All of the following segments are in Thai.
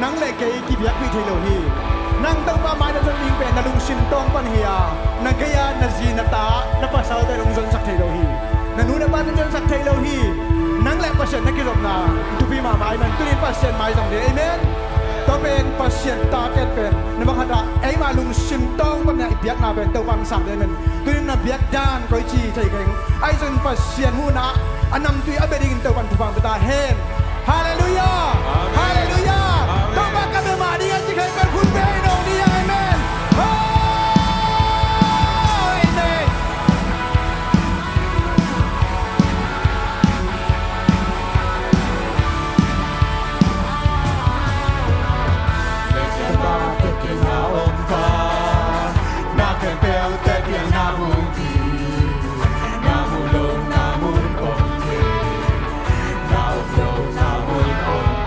นังเลเกยกิบยักวิธีโลหีนังตั้งป้าไม้นั่นจนยิงเป็นนัลุงชินตองปัญหานังเกียนันจีนตานับภาษาแต่ลงจนสักเทโลหีนันนู้นบ้านนั่นจนสักเทโลหีนังเล็กภาษานักกิจนาทุพีมาไม้มันตุลินภาษาไม้สำเร็จเอเมนตัวเป็นภาษาตาเกิดเป็นนับขณะไอ้มาลุงชินตองปัญหาอิบยักนาเป็นตัวบังสังเลยมันตุลินนับยักด้านก้อยจีใจเก่งไอ้จนภาษาหูนะอันนำตุยอเบดิง teu ban thupang beta hen hallelujah hallelujah tong ba ka ma di ngan chi khai kan khun pe nong di amen amen Namun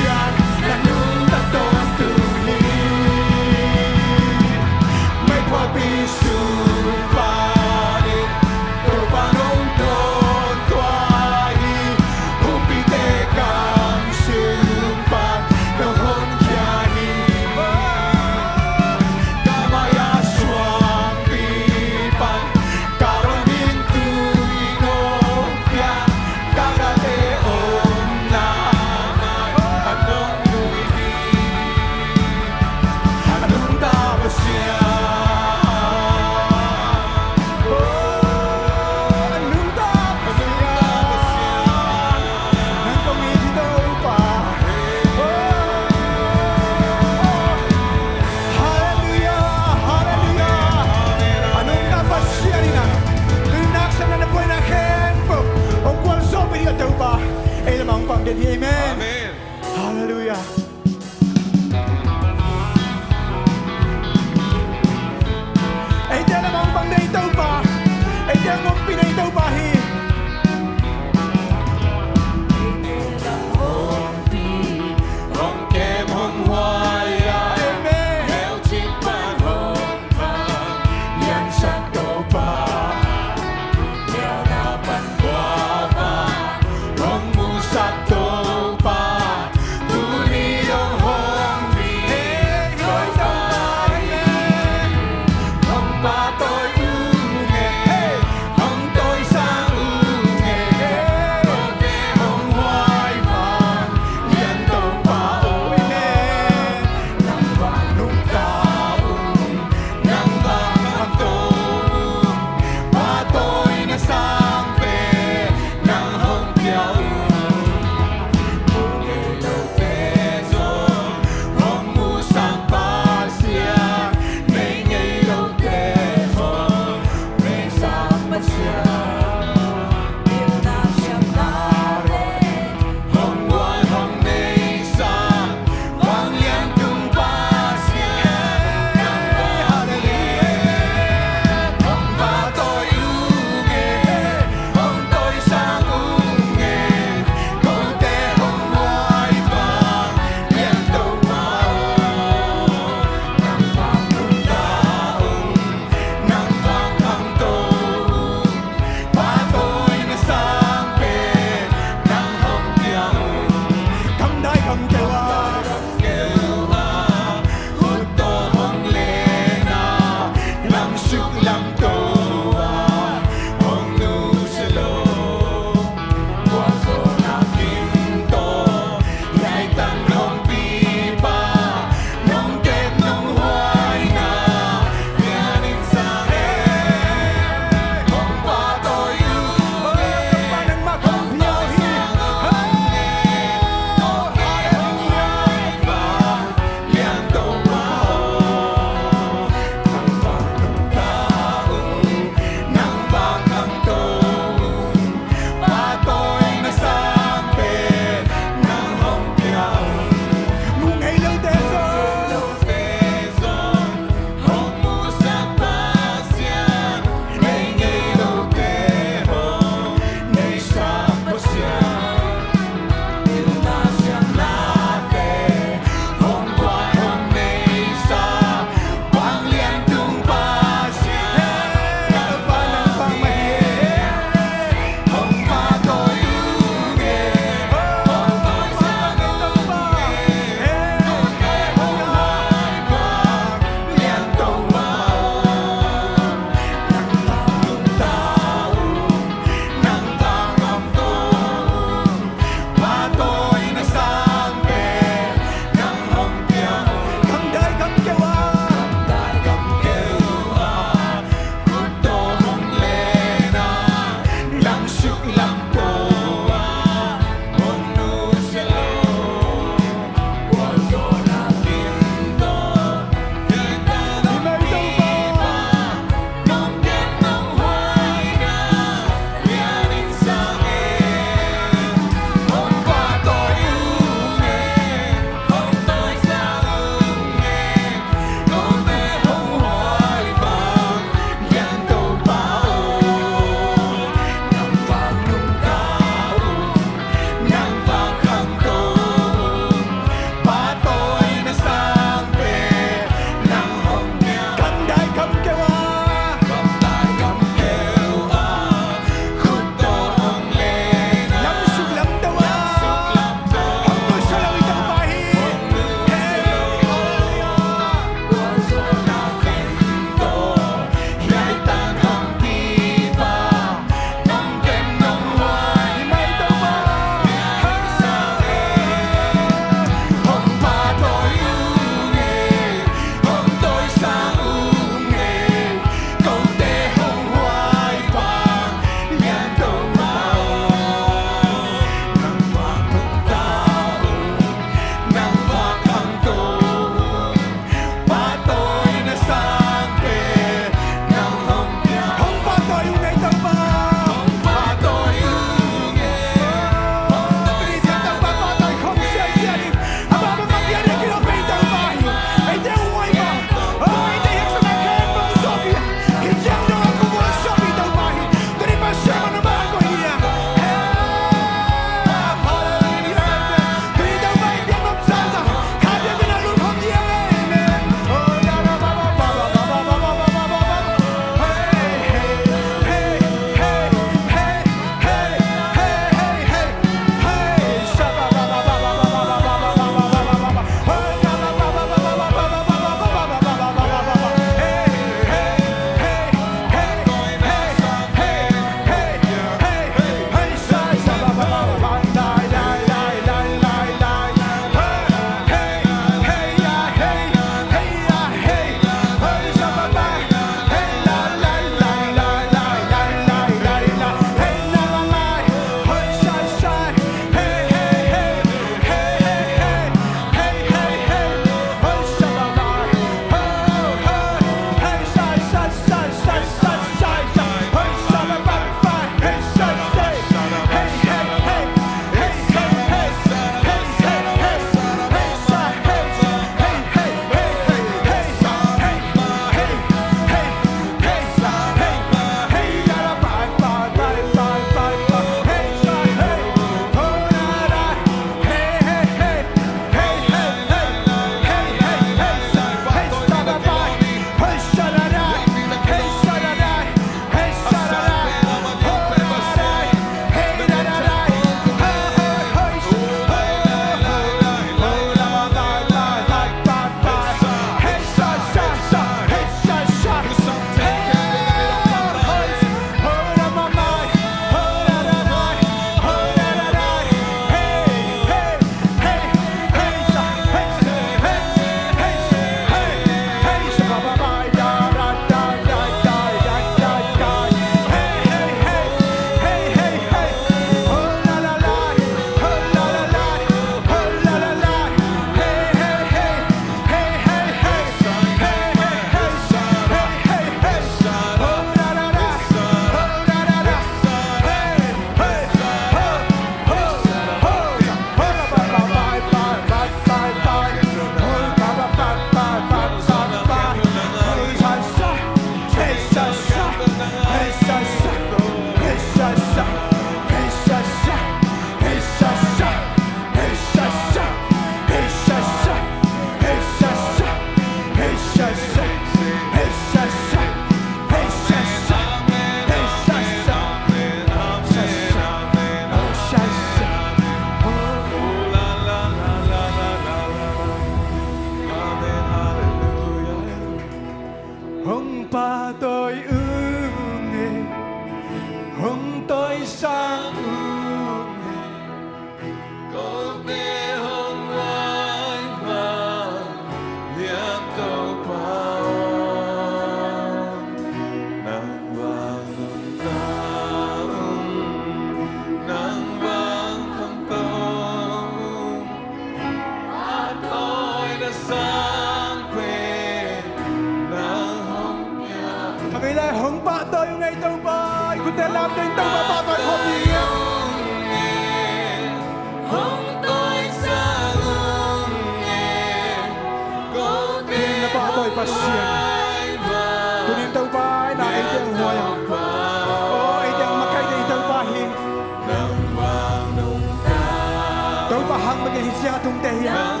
bagay siya tung tehiya.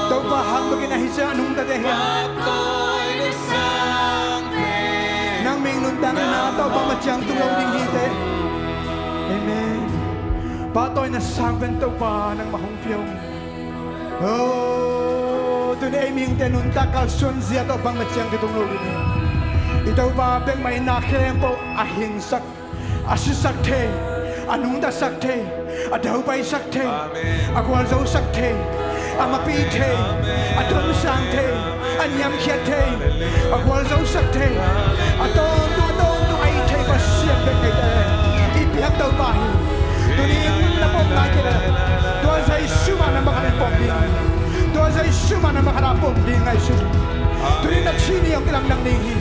Tau pahang bagay na siya anong tatehiya. Nang ming nuntang na tau pa matyang tulaw ding hite. Amen. Patoy na sangpen tau pa ng mahungpiyong. Oh, tunay ming tenunta kalsun siya tau pang matyang kitunglaw ding. Itaw pa beng may nakempo ahingsak. Asisakte. Anong da sakte, adaw pa'y sakte, agwal daw sakte, amapite, atong sangte, anyam kiyate, agwal daw sakte, atong ay te pasyang bekete, ipiyak daw bahi, tunin na po nakita, doon sa isuma na makarapong ding, doon sa isuma na makarapong ding ay sum, tunin na chini ang kilang ng lihi,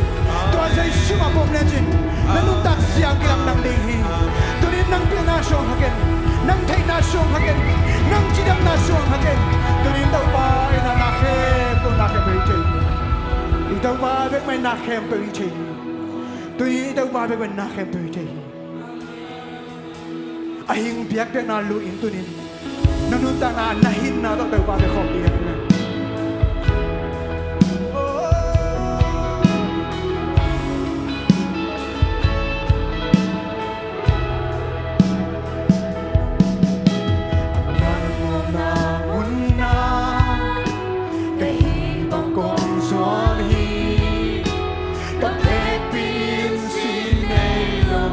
doon sa isuma po mnejin, nanuntak siyang kilang ng lihi, nang pinasyong hagen, nang tay nasyong hagen, nang jidang nasyong hagen, tunin daw pa ay nanakem kung nakeperitay. Itaw pa abig may nakeperitay. Tunin itaw pa abig may nakeperitay. Ahing biyak na naluin tunin, nanunta na nahin na daw pa abig kong biyak na. Hãy subscribe cho kênh Ghiền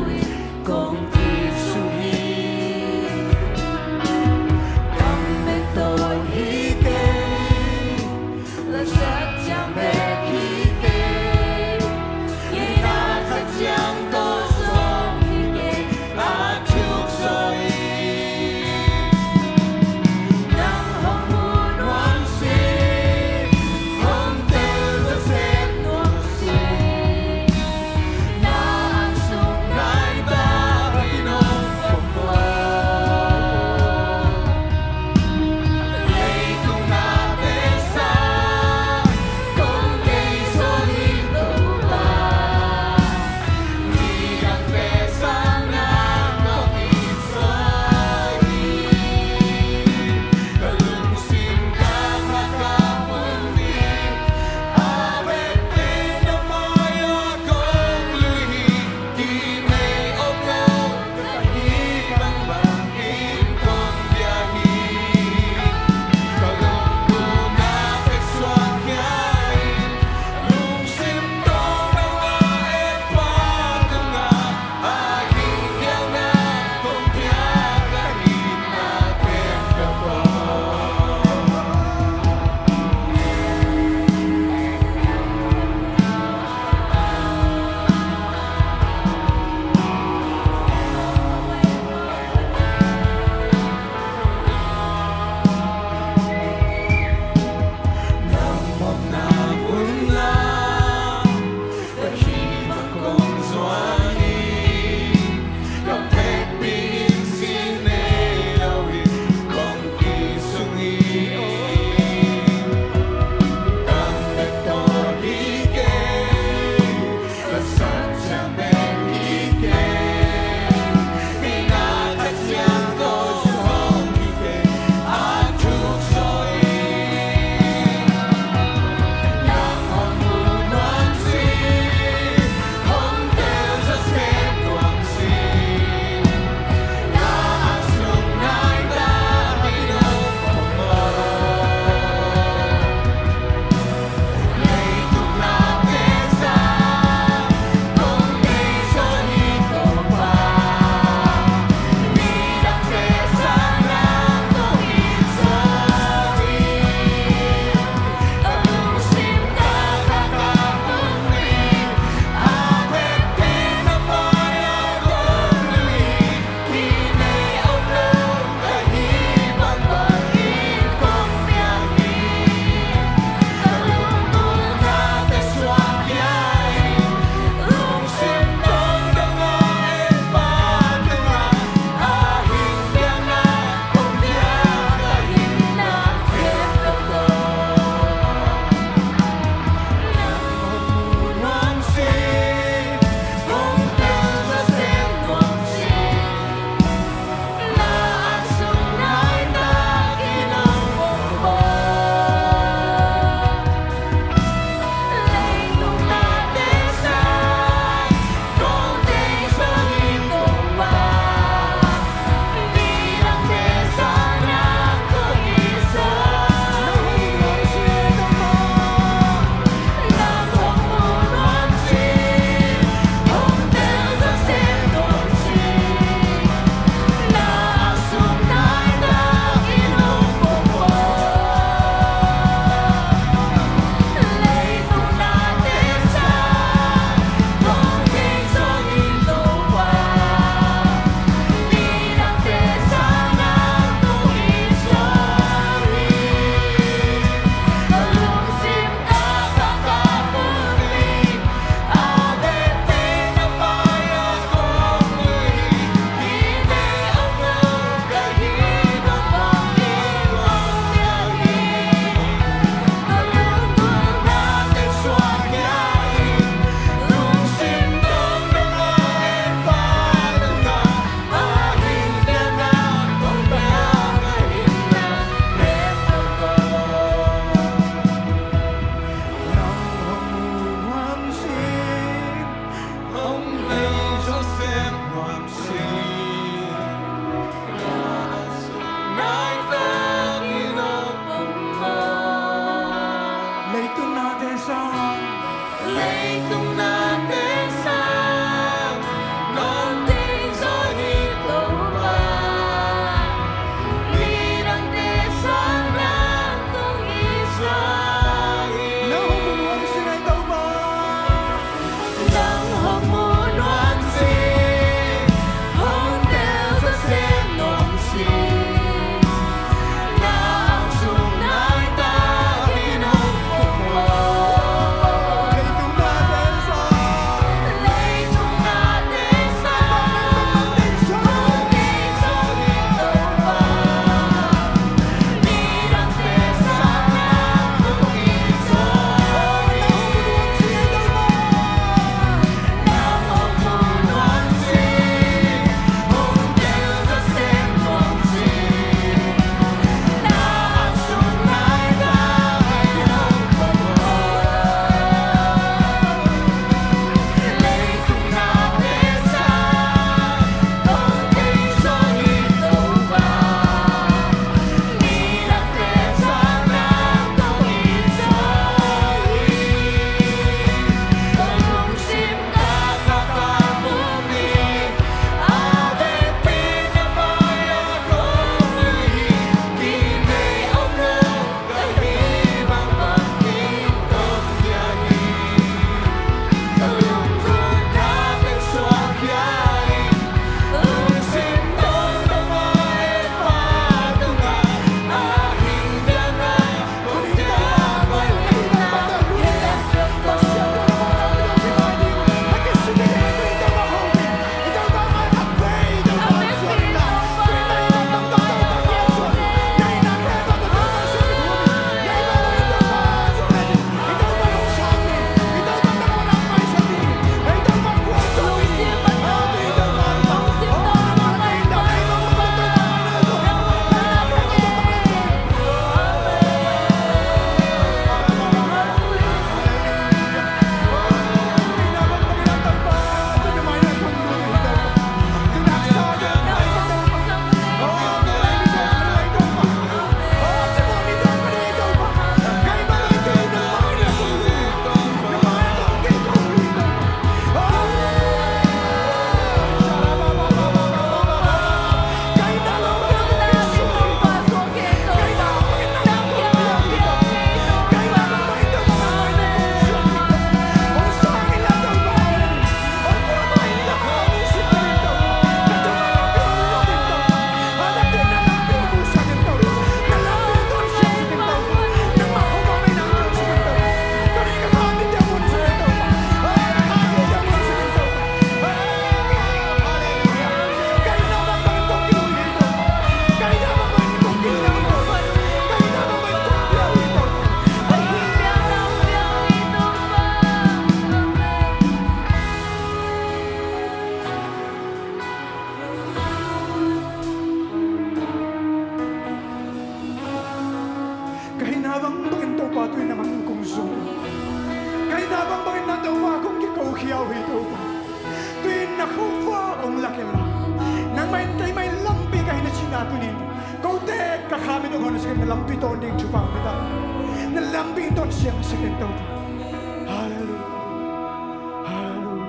Mì Gõ để không bỏ lỡ lung hon sa kin lampi ton ding chupang kita na lampi ton siyang sa kin to hallelujah hallelujah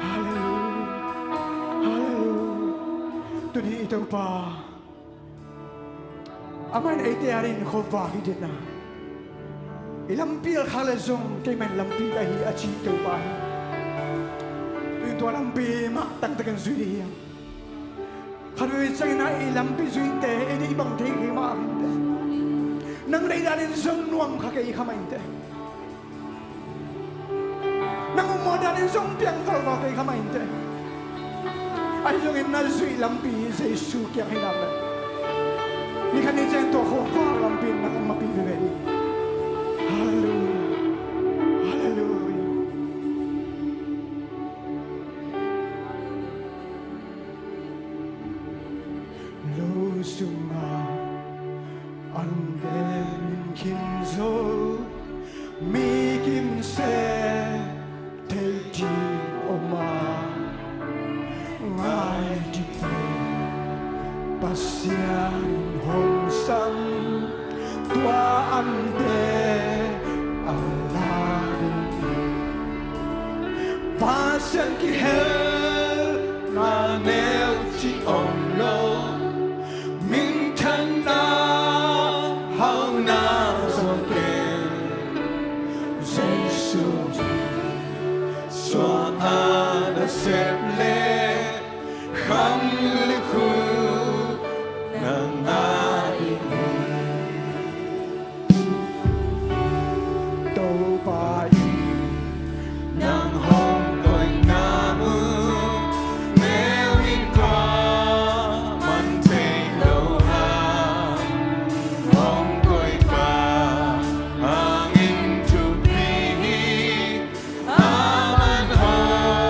hallelujah hallelujah tuni ito pa aman ay tiyarin ko bagi din na ilampil halazong kay man lampi kahi achi ito pa ito lampi maktagtagan suya Haruit sa ina ilampi suinte, ini ibang tiki maakinte. Nang naidanin siyang nuwang kakay kamainte. Nang umodanin siyang piyang kakay kamainte. Ay yung inalso ilampi sa isu kiyang hinaman. Ni kanitsa ito ako parampin na kung mapibigay. Hallelujah. Hallelujah. Suma anden kinzo mi kim se te ti oma ngai di pe pasian hong sam tua ande alari pasian ki hel na nel ti om lo xếp lệ khăm lệ khu nàng ai đâu phải nàng hồng đôi nam nếu đi qua mình thấy đâu ha hồng đôi ba angin to be aman hồng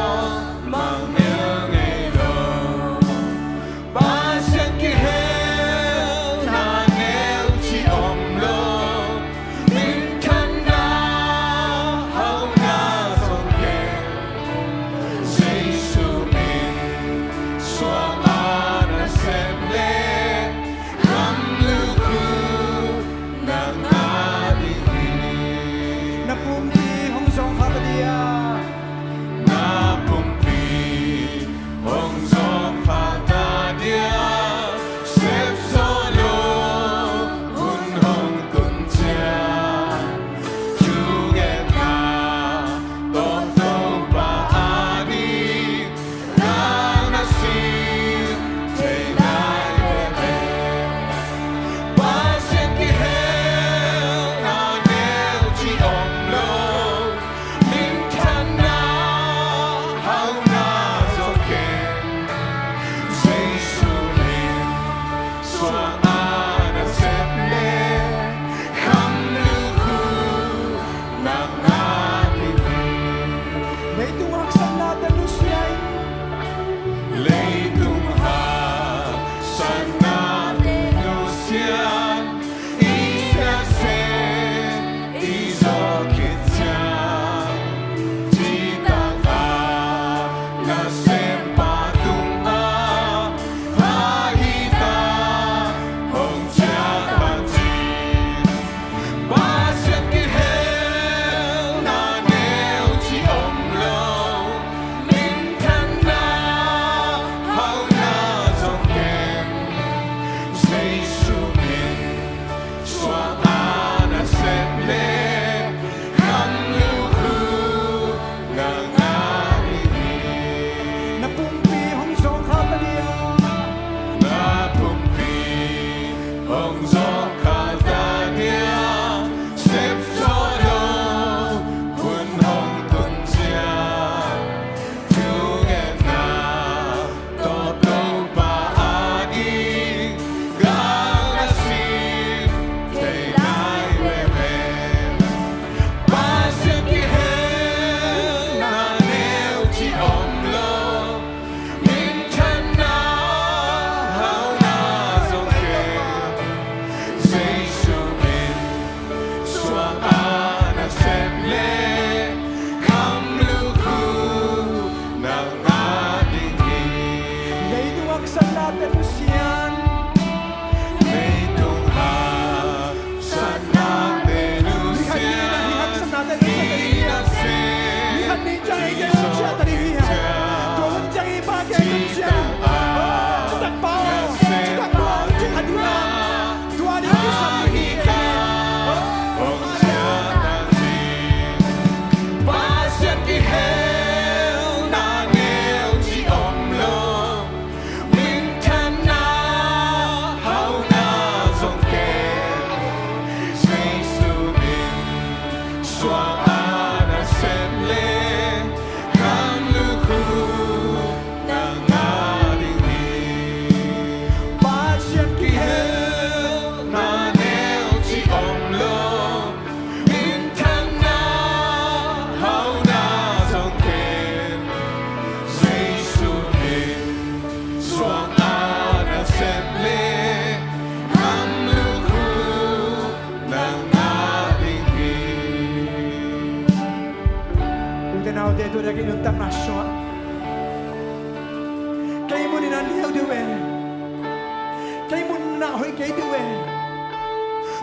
buksan natin siyan. May pada kinun tak naswa kay mo ni nandiyaw diwe kay mo na hoy kay diwe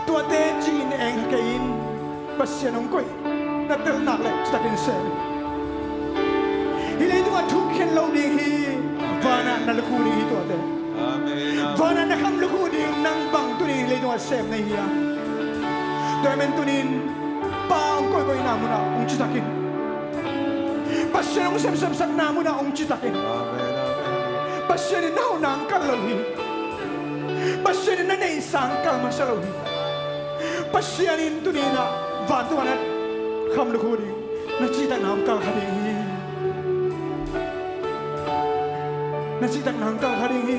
tua te chin eng kain pasyanong koy natal nak le stakin se hilay dua thukhen lo ding hi vana nalku ni hi tua te amen vana nakam luku ding nang bang tu ni hilay dua sem na hiya domen tunin paong koy namu na ung chitakin pasyanong sem sak namu na ung chitakin amen pasyanin na unang kalawi pasyanin na naisang kalmasalawi pasyanin tunina vantuanat kamlukuri nachita nam kalharingi nachita nam kalharingi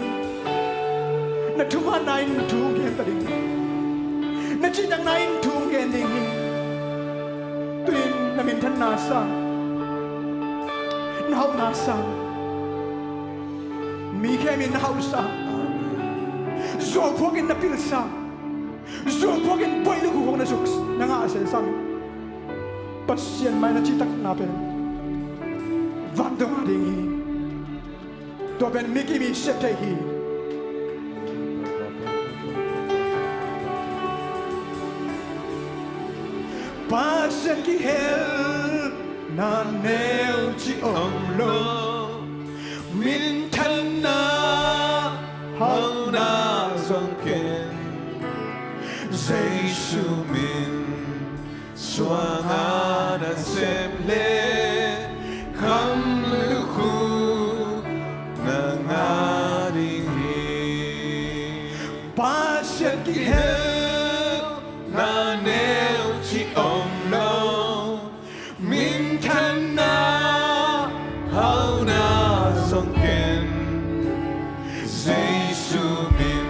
natuma nain tungen tading nachita nain tungen ding tuin namintan nasa nau nasa mi kemi nausa zo pogin na pilsa zo pogin boilu ko na suks na nga asensang pasien may na chitak na pe vando adingi to ben miki mi setehi pasien ki hel na neu chi omlo min thân na hau na dòng kiên dây su min xóa ngã đã xem lệ khăm lưu khu na ngã đình hi ba sen ki heo na neo chi om lo min thân na hau na dòng kiên dây su min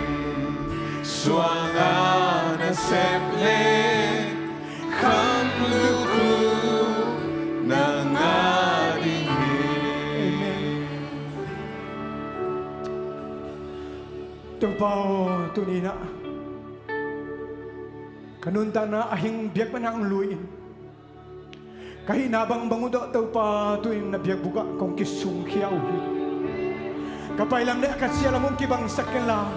xóa ngã đã xem lệ khăm lưu khu na ngã đình hi tu bao tu ni na kanun ta na ahing biak manang luin kahina bang bangudo tau pa tuin na biak buka kong kisung khiau kapay lang na akasya lamong kibang sakin la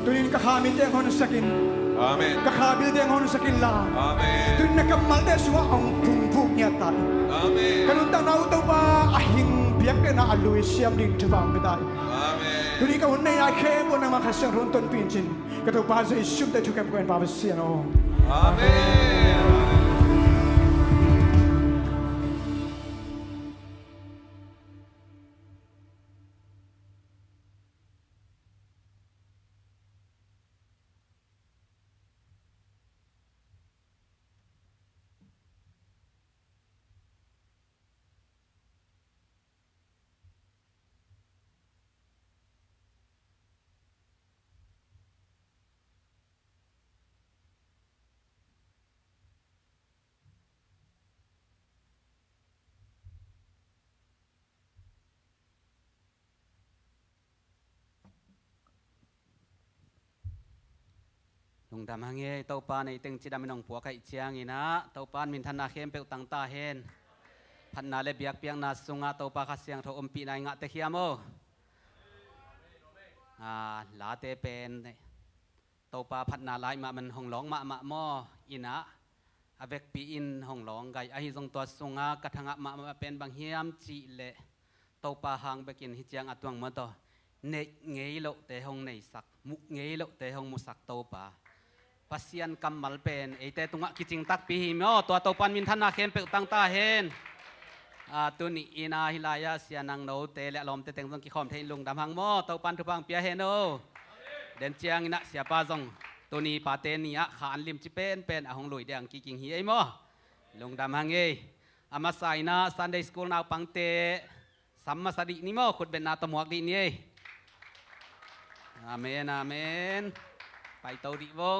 tunin kahamit yang hon sakin amen kakabil yang hon sakin la amen tunin nakamal de suwa ang pungbuk niya ta amen kanun ta na tau pa ahing biak na alui siam ding tibang biday amen tunin ka hunay akebo na makasyang runton pinchin katau pa sa isyum tayo kaya kaya papasyan o amen lung dam hange tau pa nei teng chidam nong puak kai chiang ina tau pan min thana khem pe tang ta hen phan na le biak piang na sunga tau pa kha siang tho pi nai nga te khiamo la te pen tau pa phan na lai ma man hong long ma mo ina avek pi in hong long gai a hi jong to sunga ka thanga ma pen bang hiam chi le tau pa hang bekin hi chiang atwang ma to ne ngei lo te hong nei sak mu ngei lo te hong mu sak tau pa pasian kamal pen ete tunga kiching tak pi hi mo to tau pan min thana khem pe tang ta hen tu ni ina hilaya sia Nangno te le lom te teng jong ki khom thein lung dam hang mo tau pan thu pang pia hen o den chiang ina sia pa jong tu ni pa te ni a khan lim chi pen a hong loi dang ki king hi ai mo lung dam hang e ama sai na Sunday school na pang te samma sadi ni mo khut ben na to muak di ni e amen amen pai tau di vô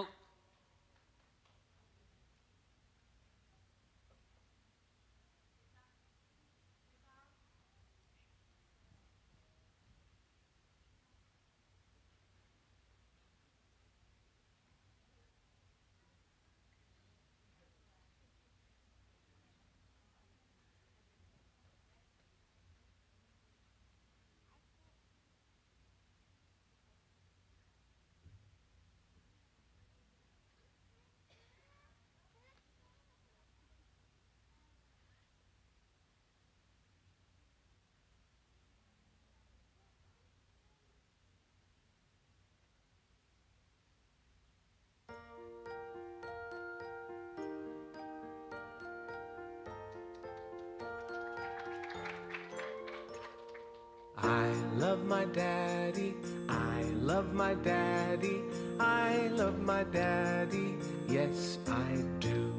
my daddy. I love my daddy. I love my daddy. Yes, I do.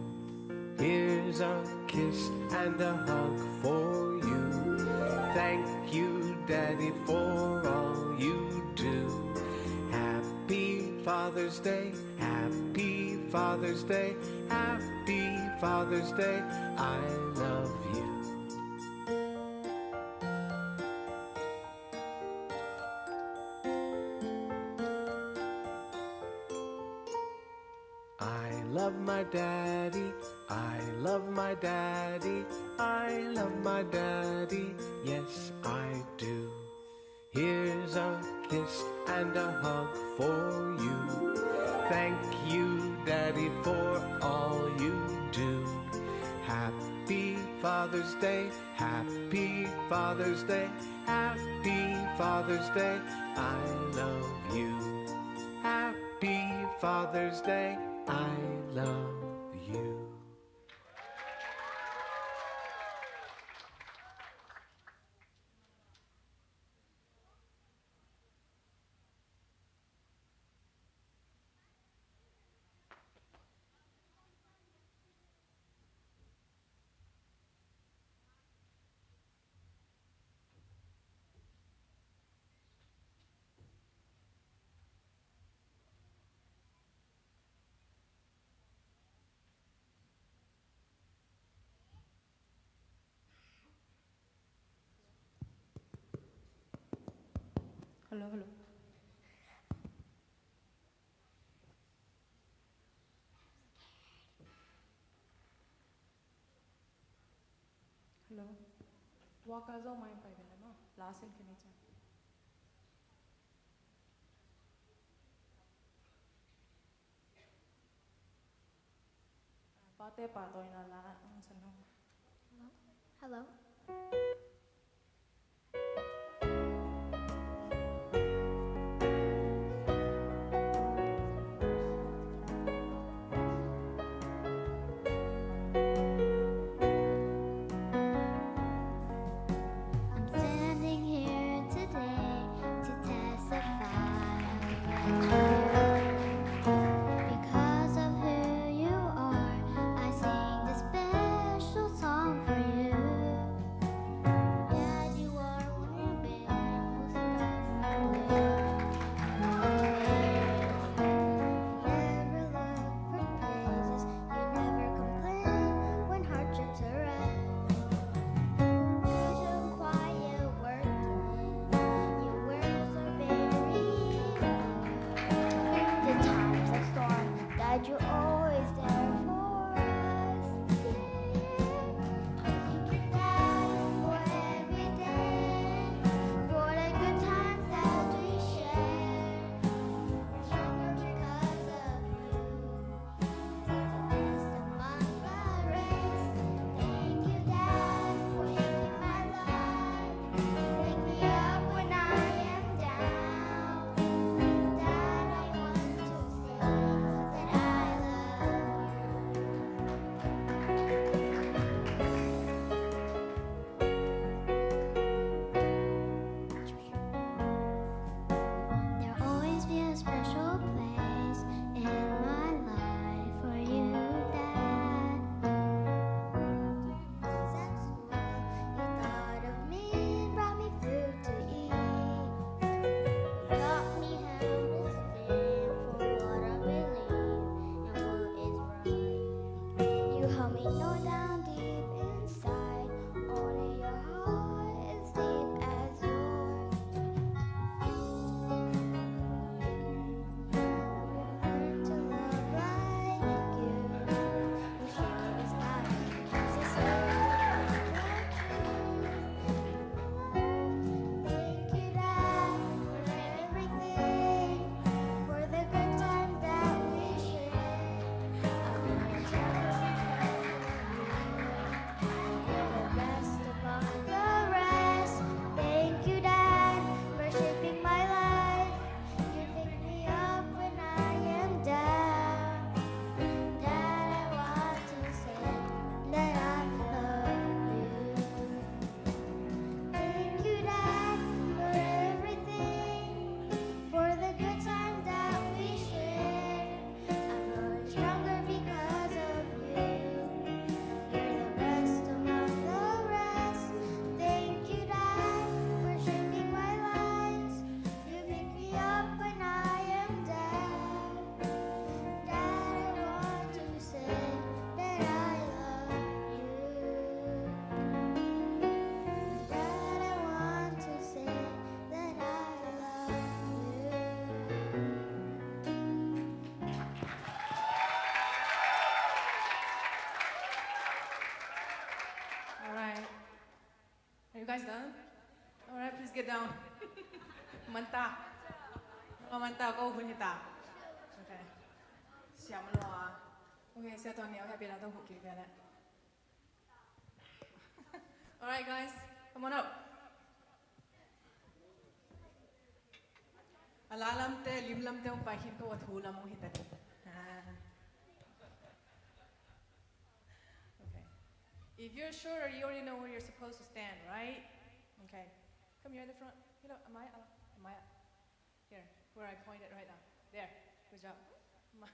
Here's a kiss and a hug for you. Thank you, Daddy, for all you do. Happy Father's Day. Happy Father's Day. Happy Father's Day. I love you. I love my daddy. I love my daddy. I love my daddy. Yes, I do. Here's a kiss and a hug for you. Thank you, Daddy, for all you do. Happy Father's Day. Happy Father's Day. Happy Father's Day. I love you. Happy Father's Day. I love you. Hello, hello. Hello. Walk as a mind by the no. Last in Canada. Pate pato ina la ang sanong. Hello. I'm standing here today to testify because of who you are. I sing this special song for you. Yeah, you are one of the most never look for praises. You never complain when hardships arise. There's a quiet working. Your words are very few. it down. Manta. Oh, manta ko hun hita. Okay. Siam lo ah. Okay, set on you happy na tong hukki ka na. All right, guys. Come on up. Alalam te limlam te ung pahin ko wathu lam ung hita. Okay. If you're sure, you already know where you're supposed to stand, right? Okay. Come here in the front. Hello, am I? Here, where I pointed right now. There. Good job. Okay.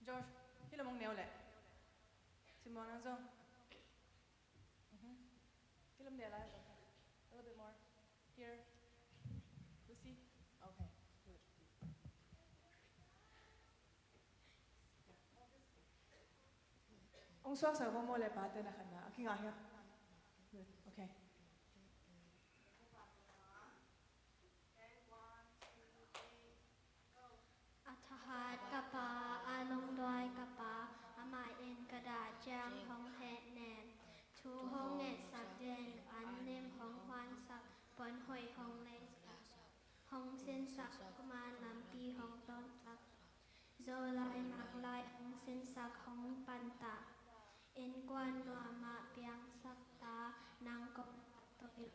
George, hello mong nail le. Simon ang zong. Hello there, a little bit more. Here. Lucy. Okay. Good. Ông xóa sợ mo le pa te na kana. Aki nga hiya. Good. Okay. Atahat kapa anong doi kapa amai in kada jam hong het nen chu hong net sak den an nim hong hwan sak pon hoi hong le hong sin sak kuma nam pi hong ton sak zo lai mak lai hong sin sak hong pan ta in kwan no ma piang sak ta nang kop to hi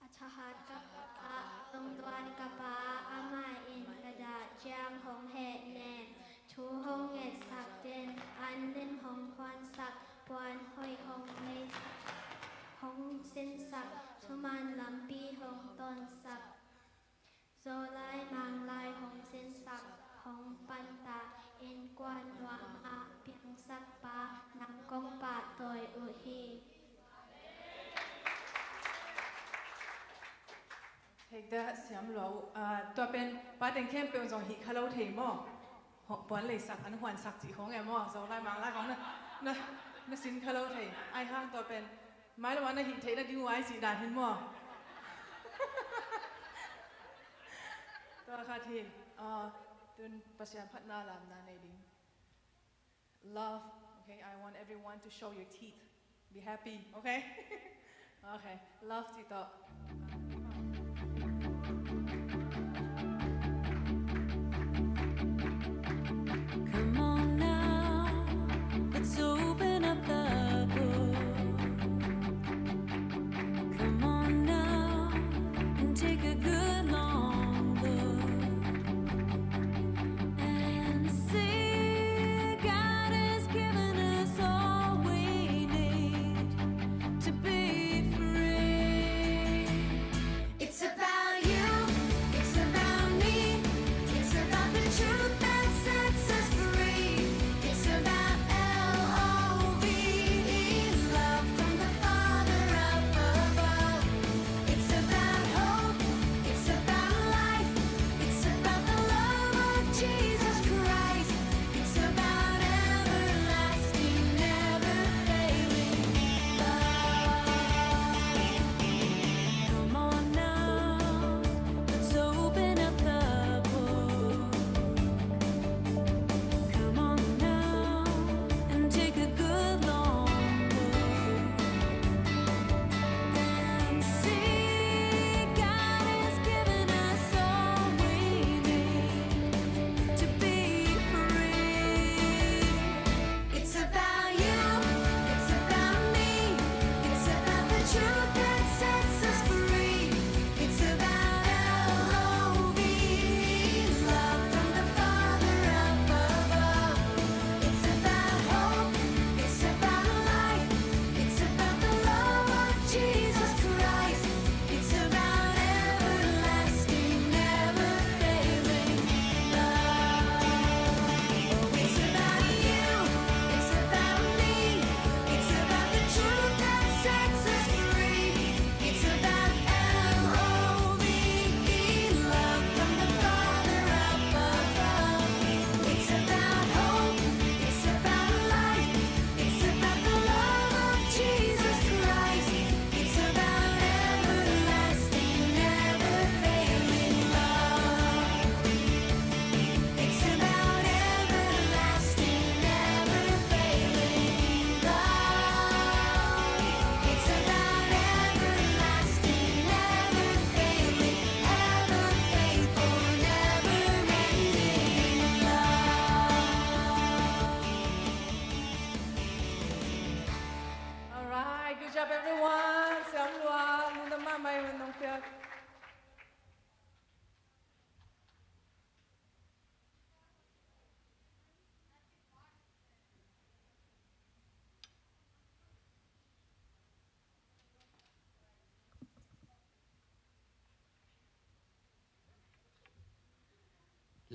Atahat kapa tong tuan kapa amai in kada jam hong het nen chu hong net sak den an nim hong kwan sak puan hoi hong le hong sin sak chuman lampi hong ton sak zo lai mang lai hong sin sak hong pan ta in kwan wa ma piang sak pa nang kong pa toi u hi Take that, Siam Lo. Tua pen, ba den kem pe zong hi khalo thei mo. Ho pon le sak an hwan sak ji hong e mo. So lai mang lai kong na sin khalo thei. Ai hang tua pen. Mai lo na hi thei na diu ai si dan hin mo. Tua kha thi. Tun pasyan phat na lam na nei ding. Love, okay? I want everyone to show your teeth. Be happy, okay? Okay. Love ti to. Come on now, let's open up the book. Come on now, and take a good long look and see God has given us all we need to be free. It's about you.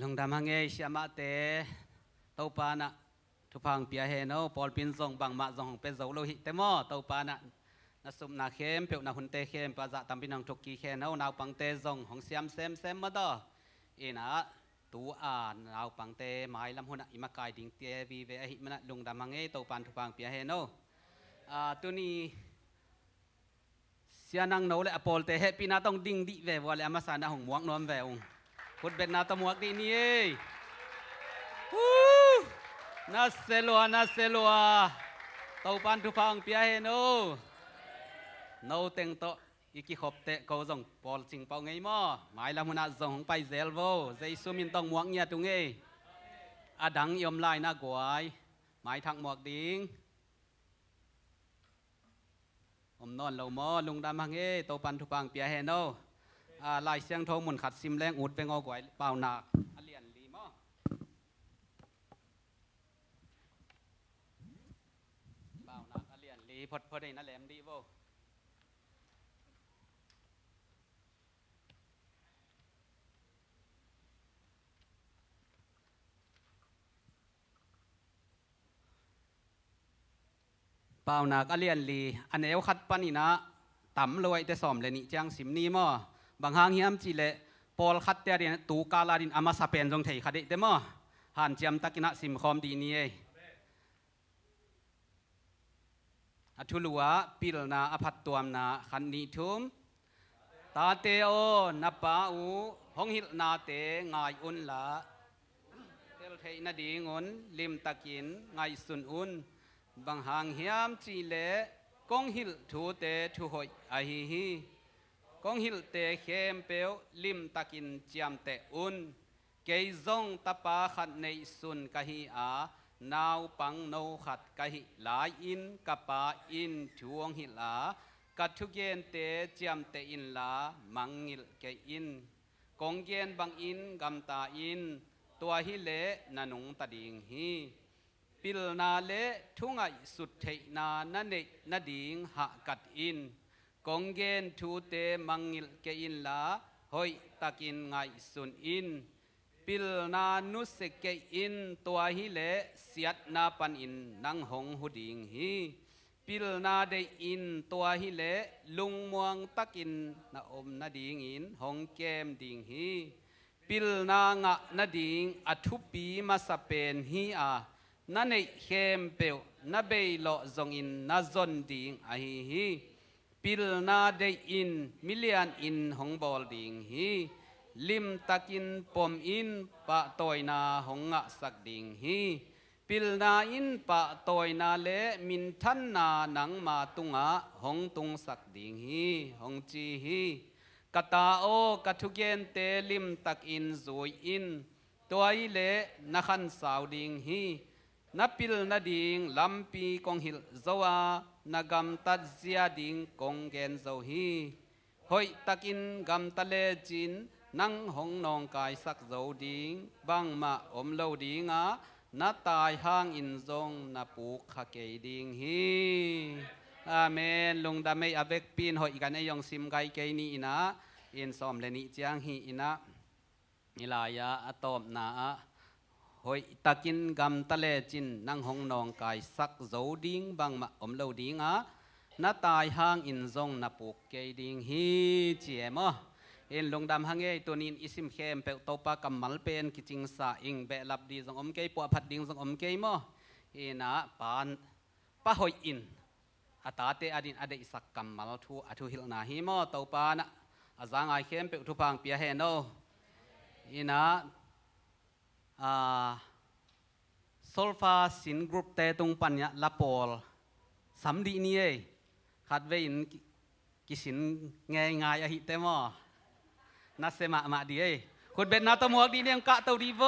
ลงดำหังเอเชียมาเตเต้าปานะทุพังเปียเฮโนปอลปินซงบังมาซงเป็นโซโลหิเตมอเต้าปานะนาสุมนาเข้มเปียวนาหุนเตเข้มปาจะตำปินังทุกกีเข้มนาวปังเตซงของเสียมเซมมาดออีนะตัวนาวปังเตไม้ลำหุนอิมากายดิ่งเตวีเวหิมันลงดำหังเอเต้าปานทุพังเปียเฮโนตัวนี้เสียนังโนเลยอปอลเตเฮปีนาต้องดิ่งดิเววอลเลยอามาสานาหงมวกนวมเวองพุดเป็นนาตมวกดีนี่นาเซลัวเต้าปานทุพังเปียเฮโนโนเต็งโตอีกขบเตะเขาส่งปอลจิงเป่าไงมั่วหมายลำหุนาส่งไปเซลโวใจซูมินต้องมวกเนี่ยตุงเออดังยมลายน่ากวยหมายทางหมวกดิ้งอมนอนเราหมอลุงดำหังเอเต้าปานทุพังเปียเฮโนลายเสียงโทมุนขัดซิมแรงอุดเป็นงอกวยเปล่าหนักเลียนลีมั่วเปล่าหนักเลียนลีพอได้นั่นแหลมดีโวเปล่าหนักเลียนลีอันเอวขัดปานี่นะต่ำรวยแต่สอมเลยนี่จังสิมนี่มั่วบางหางเฮียมจีเล่ปอลขัดเตอรินตูกาลาดินอามาสเปนจงเทขัดเดมั่วหันเจียมตะกินะสิมคอมดีนี่อัทุลัวปิลนาอภัตตัวมนาขันนิทุมตาเตโอนับปาอูหงหิลนาเตงายอุนละเทลเทนดีงนลิมตะกินงายสุนอุนบางหางเฮียมจีเล่กงหิลทูเตทูหอยอาฮีฮีกงหิลเตเข้มเปียวลิมตะกินเจียมเตอุนเกยซงตะปาขัดในสุนกะฮีอานาวปังโนขัดกะฮิลายอินกะปาอินทวงหิลากัทุเกนเตเจียมเตอินลามังงิลเกอินกงเกนบังอินกัมตาอินตัวฮิเลนันุงตะดิงฮีปิลนาเลทุงไอสุดเทนานันเนนดิงหะกัดอินกงเกนทูเตมังงิลเกอินลาหอยตะกินไงสุนอินปิลนานุสเกอินตัวฮิเลเสียดนาปันอินนังหงหุดิงฮีปิลนาเดอินตัวฮิเลลุงมวงตักินนาอมนาดิงอินหงเกมดิงฮีปิลนางะนาดิงอัทุปีมาสเปนฮีอานาเนเข้มเปียวนาเบยโลจงอินนาจนดิงอาฮีปิลนาเดอินมิเลียนอินหงบอลดิงฮีลิมตะกินปมอินปะตอยนาหงงะสักดิ่งฮีปิลนาอินปะตอยนาเลมินทันนาหนังมาตุงะหงตุงสักดิ่งฮีหงจีฮีกตาโอกทุเกนเตลิมตักอินซุยอินตัวอิเลนัขันสาวดิ่งฮีนับปิลนาดิ่งลำปีกงหิลโซวานากำตัดเสียดิ่งกงเกนโซฮีหอยตักินกำตะเลจินนังหงนองกายสักโจดิงบังมาอมโลดิงานาตายห้างอินซงนาปูขะเกยดิงฮีอาเมนลุงดาไม่อเวกปีนหอยกันไอยองซิมไกเกยนี่นะอินซอมเลนิจางฮีนะนิลายาอะตอมนาหอยตะกินกำตะเลจินนังหงนองกายสักโจดิงบังมาอมโลดิงานาตายห้างอินซงนาปูเกยดิงฮีเจียมเอ็นลงดำหังเอตัวนี้อิสิมเข้มเปตปากำมัลเป็นกิจิงสาอิงเบลับดีจงอมเกยปัวพัดดิงจงอมเกยมั้เอ็นะปานปะหอยอินอาตาเตอดินอเดอิสักกำมัลทูอทุหิลนาฮิมั้ตปานะอาจางไอเข้มเปทุพังเปียเฮโนเอ็นะโซลฟาสินกรุ๊ปเตตุงปัญญาลาปอลสำดีนี่ขัดเวอินกิสินง่ายๆอหิเตมั้นัสเซมามาดีคนเป็นนาตมวกดีเนี่ยกะเตาดีโว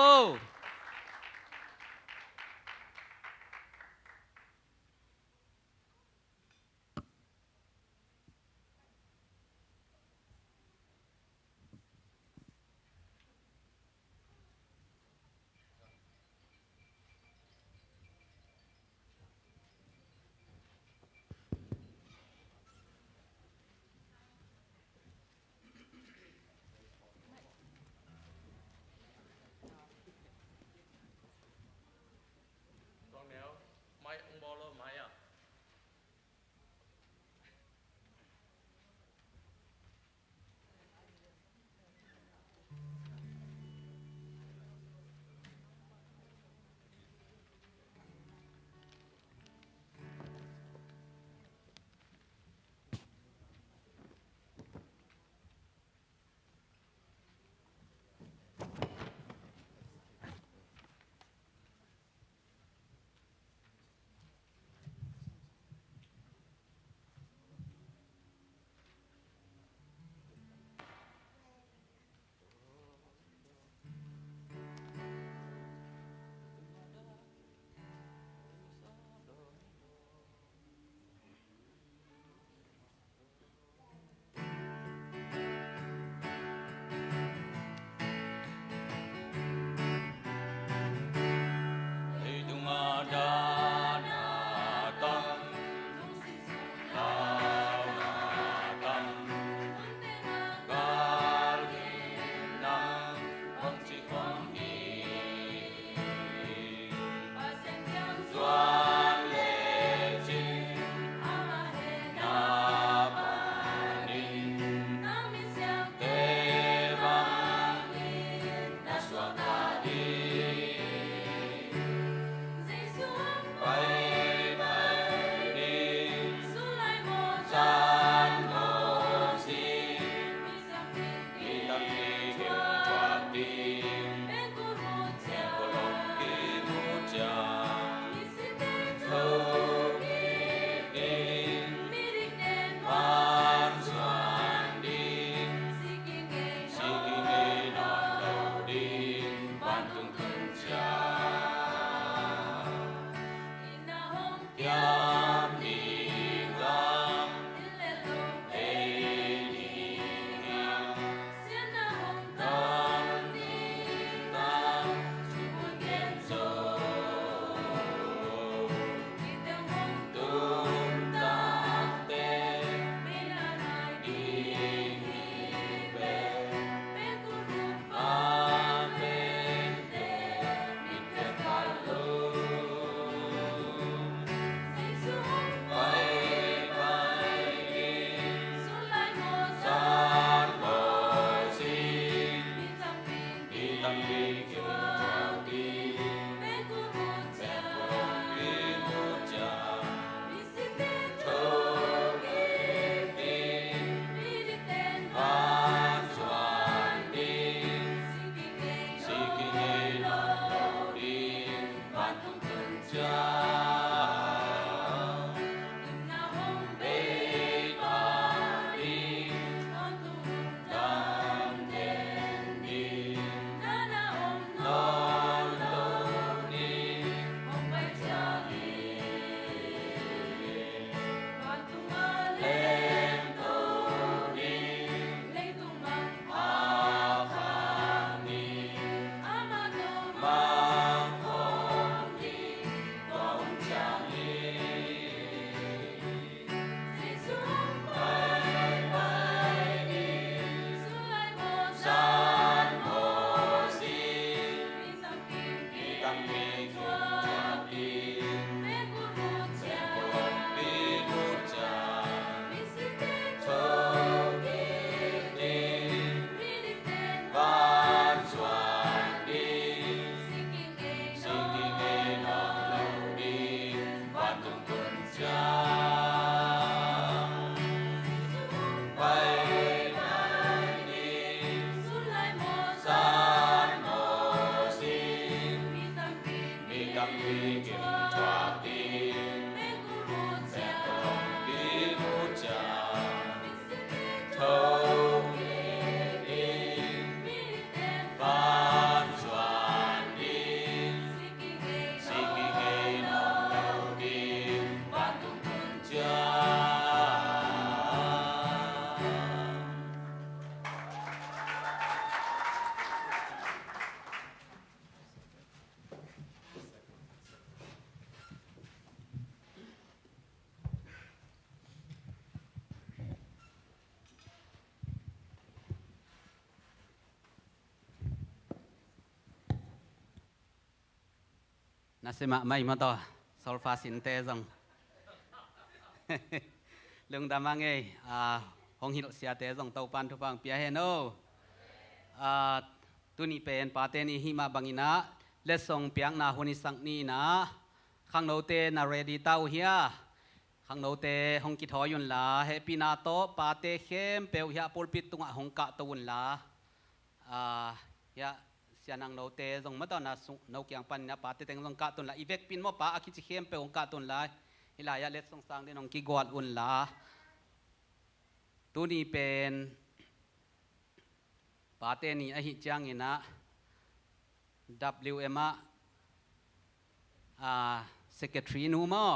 Nasema mai mà to solfa sinte zong lưng đam mang nghe hong hilo sia te zong tàu pan thu pang pia heno tu ni pen pa te ni hima bangina le song piang na huni sang ni na khang no te na ready tau hia khang no te hong ki thoi yun la happy na to pa te khem peu hia pulpit tunga hong ka to un la ya sia nang no te zong ma to na no kyang pan na pa te teng zong ka tun la ivek pin mo pa aki chi khem pe hong ka tun la ila ya let song sang den hong ki gwat un la tu ni pen pa te ni a hi chang ina WM secretary nu mo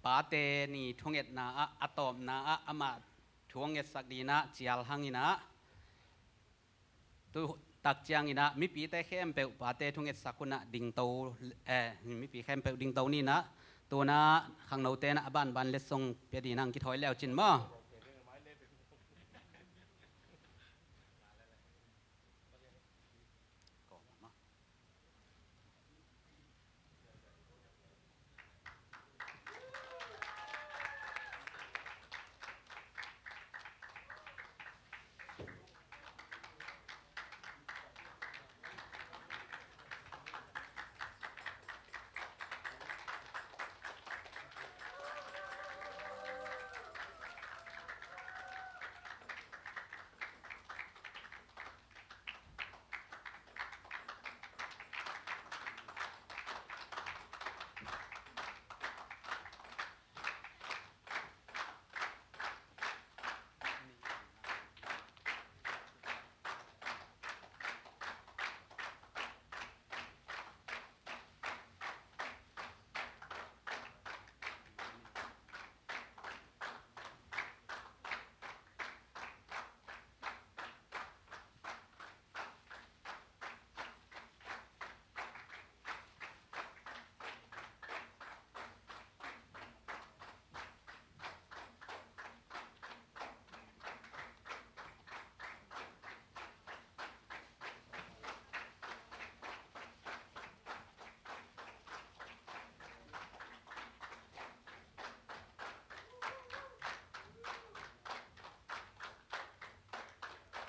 pa te ni thonget na atom na ama thonget sak di na chial hangina tu tak chiang ina mi pi te khem pe pa te thonget sakuna ding to mi pi khem pe ding to ni na tu na khang no te na ban le song pe di nang ki thoi leo chin mo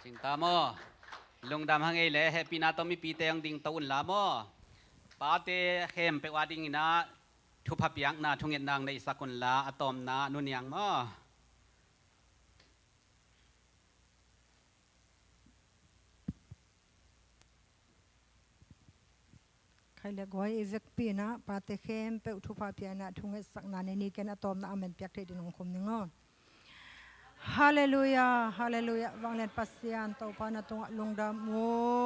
สิงตาโมลงดำหังเอเลยเฮปีนาตอมีปีเตงดิ่งตะอุ่นลาโมปาเตเข้มไปว่าดิ่งนะทุพเปียงนาทุงเงินนางในสกุลลาอะตอมนานุนยังโมใครเรียกว่าเอเซกปีนะปาเตเข้มไปอุทุพาเปียนะทุงเงินสักนาในนี้กันอะตอมนาอเมนเปียกเทดินองคมนึงอ๋อฮาเลลูยาฮาเลลูยาวังเล่นปัสเซียนเต้าปานะตรงลงดาม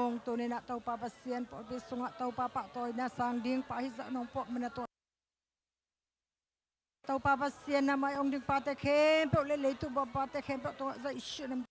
งตัวนี้นะเต้าปาปัสเซียนปอดสุงะเต้าปาปะตัวนะสังดิ่งปะหิจะนองปอกมันตัวเต้าปาปัสเซียนนะไม่องดิ่งปาเตเข้มไปเลยเลยตัวปาเตเข้มไปตัวจะอิชุน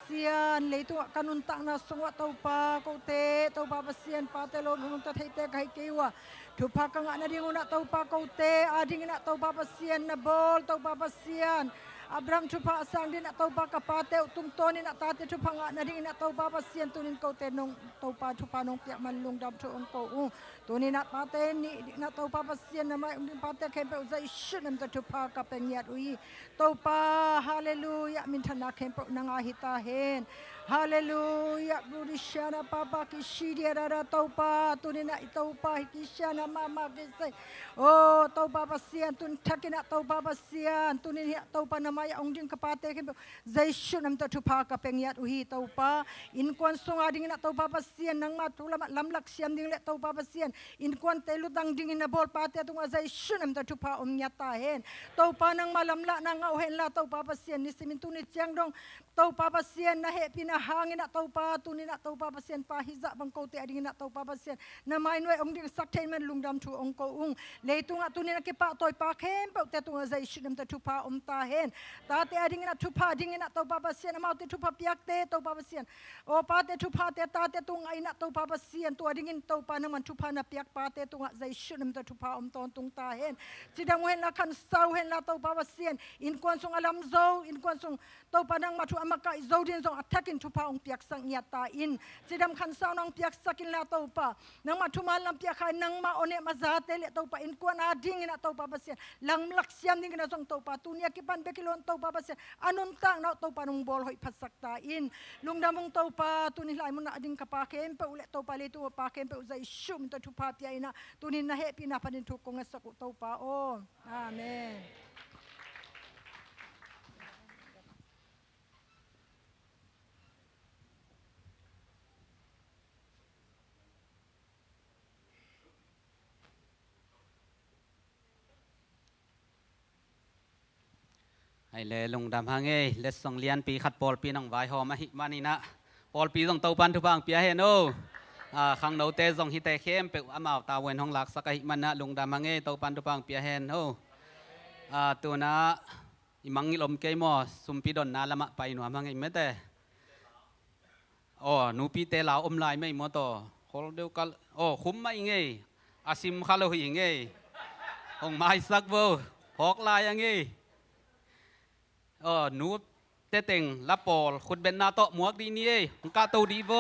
Pasian leitu kanun tak na sunga tau pa ko te tau pa pasian pa te lo nung ta thei te kai kewa thu pa ka nga na ding na tau pa ko te ading na tau pa pasian na bol tau pa pasian Abraham thu pa sang din na tau pa ka pa te tung to ni na ta te thu pa nga na ding na tau pa pasian tunin ko te nong tau pa thu pa nong pia man lung dam thu ong ko tunin na pa te ni na tau pa pasian na mai ung pa te khem pe za ishun nam ta thu pa ka pe nyat ui tau pa hallelujah min thana khem pe nanga hita hen hallelujah burishana papa kishidia rara tau pa tunin na tau pa kishana mama kise oh tau pa pasian tun thakina tau pa pasian tunin tau pa na mai ong ding kapate khem za ishun nam ta thu pa ka pe nyat ui tau pa in kwan sunga ding na tau pa pasian nang ma tu lam lak siam ding le tau pa pasian in kwan te lu dang ding in na bol pa te tung za ishun nam ta thu pa nyata hen tau pa nang malam la nang au hen la tau pa pasian ni simin tu ni chiang dong tau pa pasian na he pina hangin na tau pa tu ni na tau pa pasian pa hiza bang ko te ading na tau pa pasian na mai noi ong ding sak thein men lungdam thu ong ko leitung tu ni na ke pa toy pa khem pe te tu za ishun nam ta thu pa ta hen ta te ading na thu pa ding na tau pa pasian ma te thu pa piak te tau pa pasian o pa te thu pa te ta te tu ngai na tau pa pasian tu ading in tau pa na man thu pa na piak pa te tu nga za ishun nam ta thu pa ton tung ta hen sidang hen la kan sau hen la tau pa pasian in kwan sung alam zo in kwan sung tau pa nang ma thu amaka zo din zo attacking thu pa ong piak sang nya ta in sidam khan sau nang piak sakin la tau pa nang ma thu ma lam piak khai nang ma one ma za te le tau pa in kwan ading na tau pa pasian lang lak siam ding na song tau pa tu nia ki pan be kilon tau pa pasian anun tang na tau pa nong bol hoi phasak ta in lungdam mong tau pa tu ni lai mun na ading ka pa kem pe ule tau pa le tu pa kem pe uzai shum ta thu pa pia ina tu ni na he pi na panin thu ko ngasak tau pa o amenไอเลยลงดำหังเอเลสส่งเลียนปีขัดปอลปีน้องไวหอมาหิมานี่นะปอลปีส่งเตาปันทุพังเปียเฮโนขังโนเตส่งฮิเตเข้มเปออามาตาเวนห้องหลักสักหิมันนะลงดำหังเอเตาปันทุพังเปียเฮนโนตัวนะอิมังงิลมเกยมอสุมปีดอนนาละมะไปหนูหังเอไม่แต่หนูปีเตลาวอมลายไม่หมดต่อคนเดียวกันคุ้มไม่เงยอาซิมคาโลหิเงยองไม้สักเวอหอกลายยังเงยหนูเตเต็งละปอลคุณเป็นนาโตหมวกดีนี่กาโตดีโว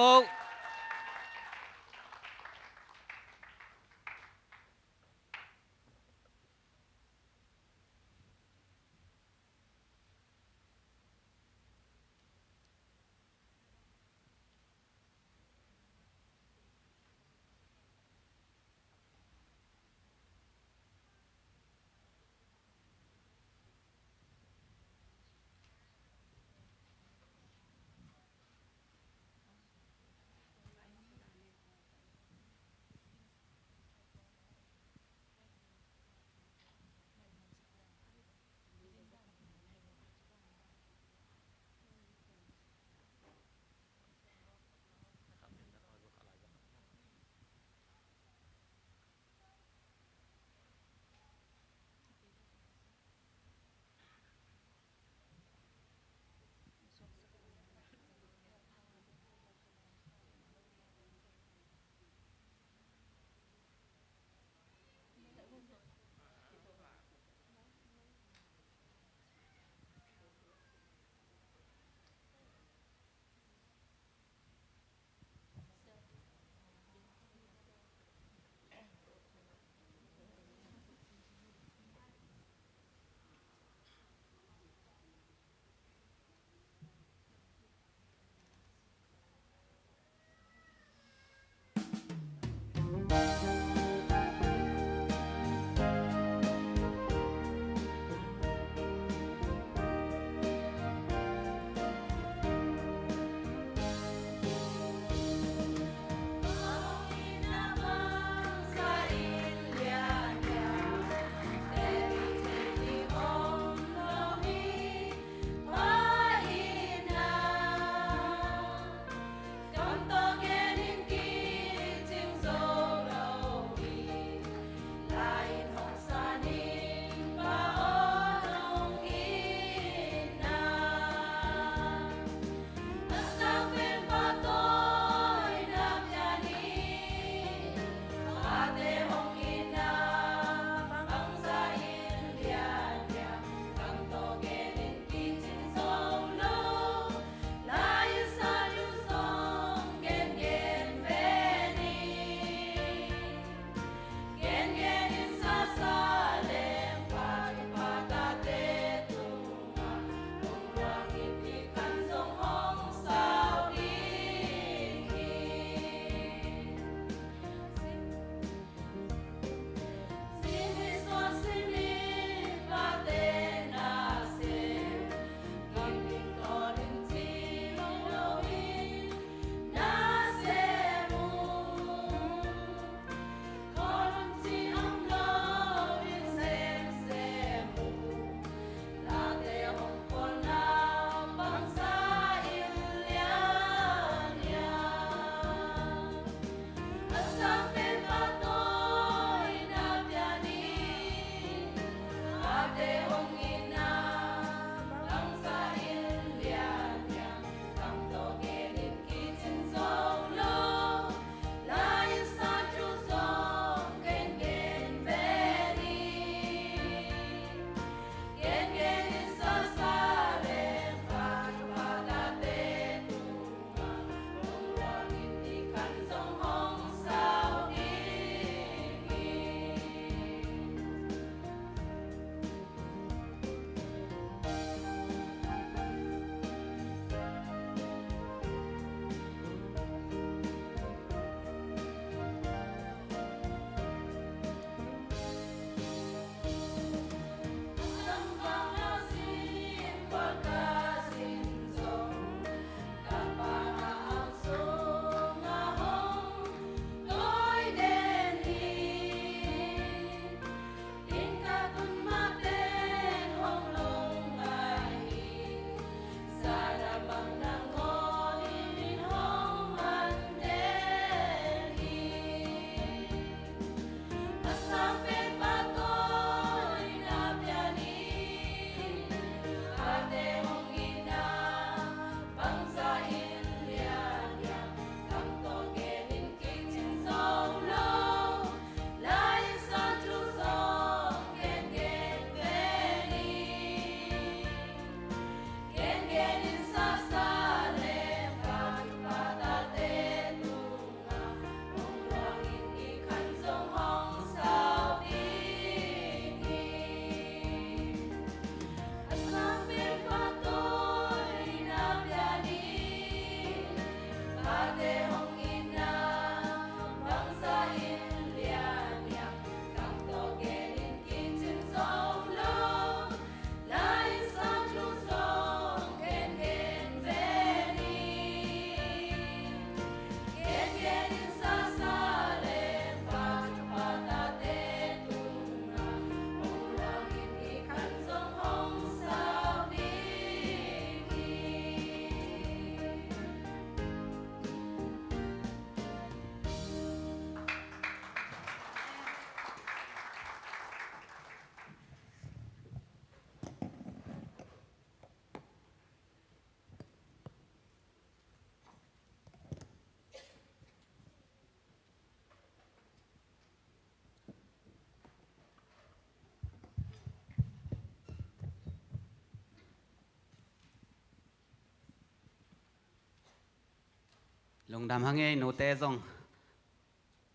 lùng đam hang nghe nô tê zong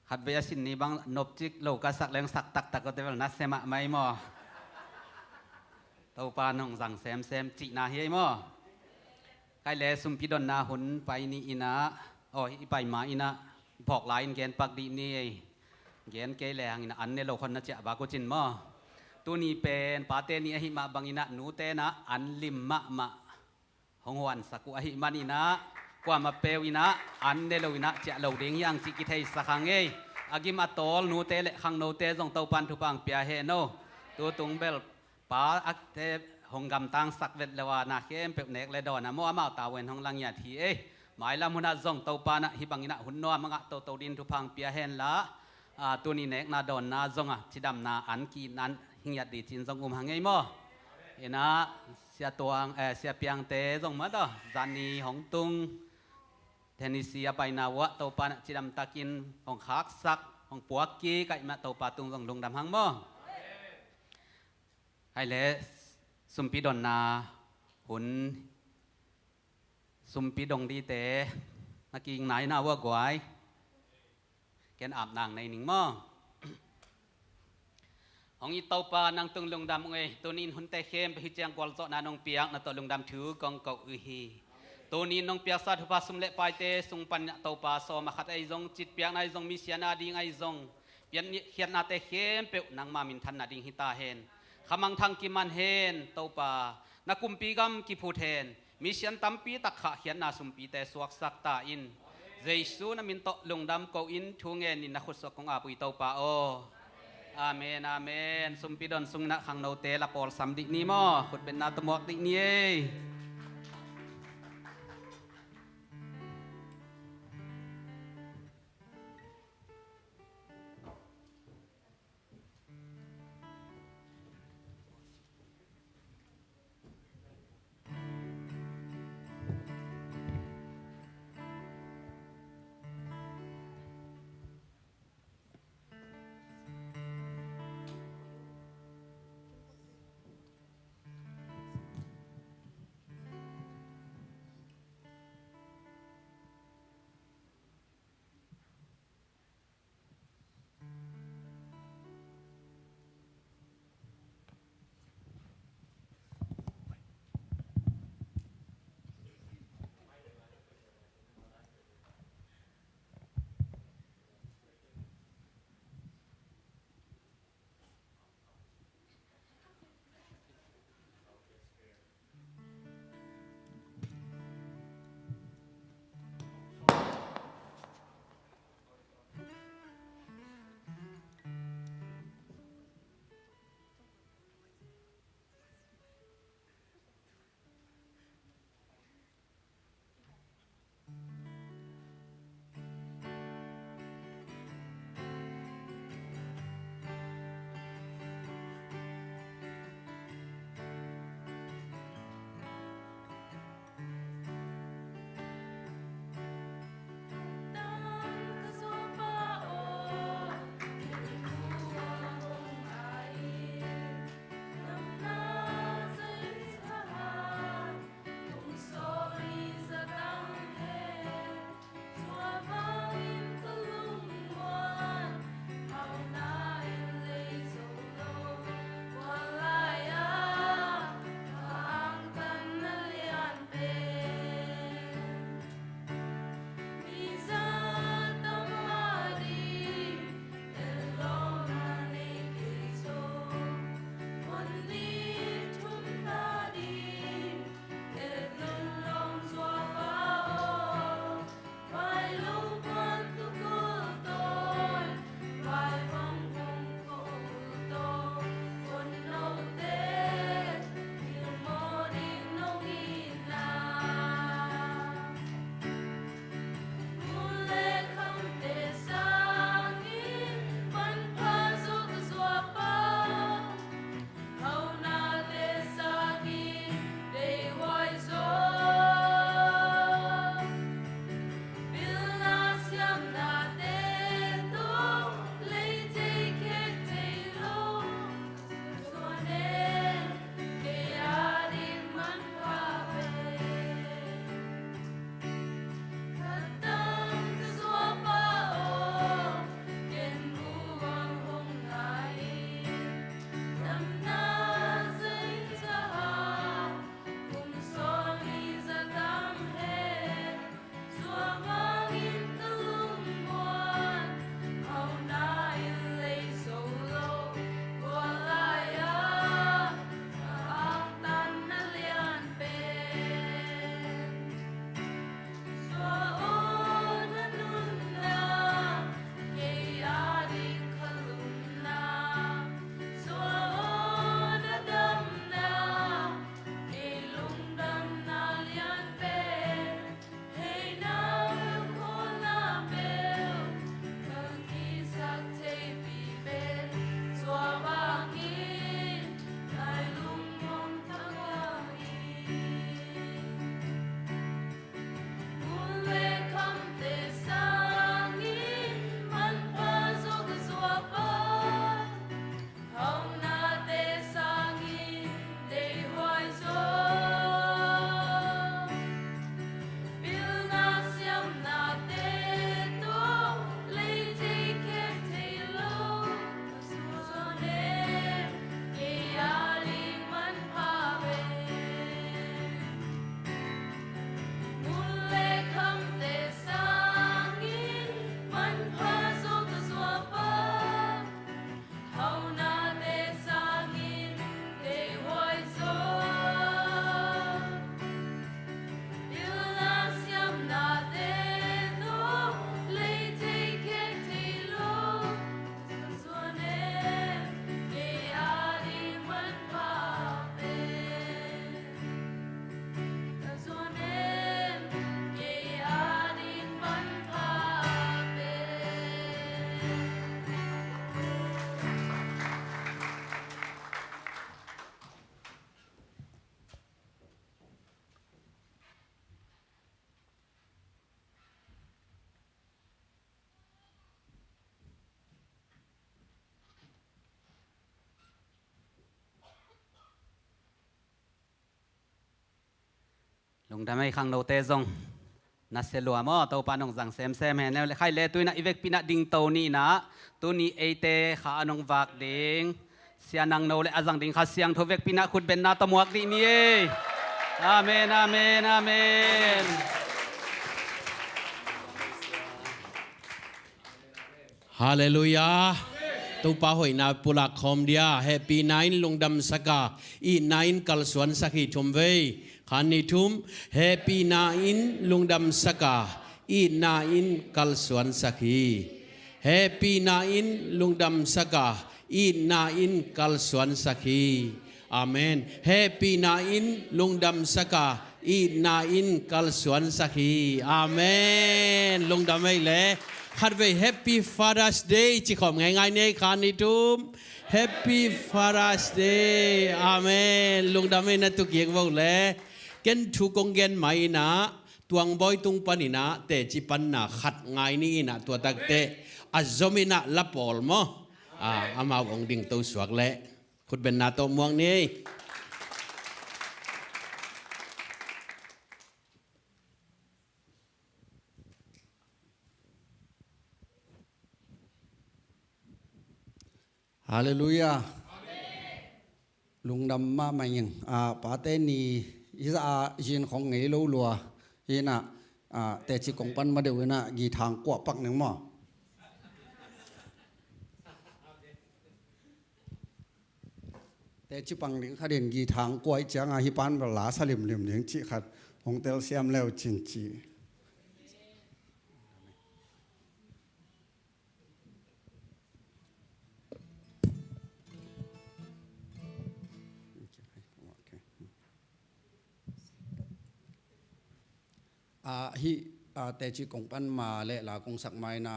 hạt về xin ní bang nộp chiếc lô cá sạc lên sạc tắc tắc có thể vào nát xem ạ mấy mò tàu pa nong rằng xem chị na hiê mò cái lẽ sum pi don na hun pai ni ina oi pai ma ina bọc lại in gen pak di ni เย็นเกลแรงอินะอันเนโลคนนะเจ้าบากุจินมอตัวนี้เป็นปาเตนีอหิมาบังอินะหนูเตนะอันลิมมะหงวันสักุอหิมันอินะกว่ามาเปวินะอันเนโลอินะเจ้าเราเดียงยังจิกิเทสักขังเออากิมาตอลหนูเตเลขังโนเตจงเตาปันทุปังเปียเฮโนตัวตุงเบลปาอักเทหงกำตังสักเวทเลวานาเข้มเปบเนกเลดอนะมัวมาตาเวนหงลังยาทีเอหมายละมุนาจงเตาปานะฮิบังอินะหุ่นนัวมังะเตาดินทุพังเปียเฮนละตัวนี้เนกนาดอนนาจงจิดำนาอันกีนันหิงยัดดีจินจงหังไงมั้เอ็นะเสียตัวเสียเปียงเตจงมาต่อจานีหงตุงเทนิเซียไปนาวะเตาปานะจิดำตะกินของคักสักของปัวกีไก่มาเตาปาตุงจงลงดำหังมั้ให้เลสุมปีดอนนาหุนสุมปีดงดีเตนักกิงไหนน่าว่ากวายแกนอาบนางในหนิงมอของอีเตาปานางตึงลงดำเอ้ยตัวนี้หุนเตเข้มไปเจียงกวลโซนานองเปียกนาตัวลงดำถือกองเก่าอือฮีตัวนี้น้องเปียกซาทุพาสุมเละไปเตสุงปัญญาเตาปาโซมาขัดไอซงจิตเปียกนายซงมิเสียนาดิงไอซงเปียนเขียนนาเตเข้มเปียนางมามินทันนาดิงฮิตาเฮนขมังทังกิมันเฮนเตาปานักกุมปีกัมกิพูเทนมิเชียนตัมปีตักขะเขียนนาสุมปีเตสวกสักตาอินเจสูนามินโตลงดำเกาอินทูเงินนินักขุดสกของอาปุยเตาปาโออาเมนอาเมนสุมปีดอนสุงนักขังโนเตละปอลสัมดินีมอขุดเป็นนาตมวกดินี ลุงทำให้ขังโนเตซงนัสเซลัวมอตัวปานงสังเซมแห่แนวใครเลตุยนะอีเวกปีนะดิงโตนี่นะตัวนี้เอเตขาอนงวักดิงเสียนังโนเลอาจังดิงขาเสียงทเวกปีนะคุณเป็นนาตมวกดีนี่อาเมนอาเมนอาเมนฮาเลลูยาตุปาหอยนาปุลักคอมเดียแฮปปี้ไนน์ลงดำสกาอีไนน์กัลสวนสักฮิชมเวขันนิทุมแฮปปี้ไนน์ลงดำสกาอีไนน์กัลสวนสักฮีแฮปปี้ไนน์ลงดำสกาอีไนน์กัลสวนสักฮีอาเมนแฮปปี้ไนน์ลงดำสกาอีไนน์กัลสวนสักฮีอาเมนลงดำไม่เละขัดไป Happy Father's Day จิขอมง่ายๆเนี่ยขันนิทุม Happy Father's Day อาเมนลุงดำไม่นัตุกเกียงว่าเลยเกณฑ์ชูกงเกณฑ์ใหม่นะตวงบอยตุงปันนะแต่จิปันนะขัดง่ายนี่นะตัวตักเตะอัจจะมีนะละปอลมั้งอามาองดิ่งตัวสวกเละคุณเป็นนาตัวม่วงนี่ฮาเลลูยาลุงดำมาไม่ยังปาเตนีอิสอาจินของไงลูลัวฮินะแต่จิกงปันมาเดี๋ยวนะกีทางกว่าปักหนึ่งมั้งแต่จิปังหนึ่งขัดเด่นกีทางกว่าจังฮิปันเวลาสลิมเหลี่ยงจิขัดของเตลเซียมแล้วจินจีฮิแต่จีกงปันมาเละลากงสักไม้นะ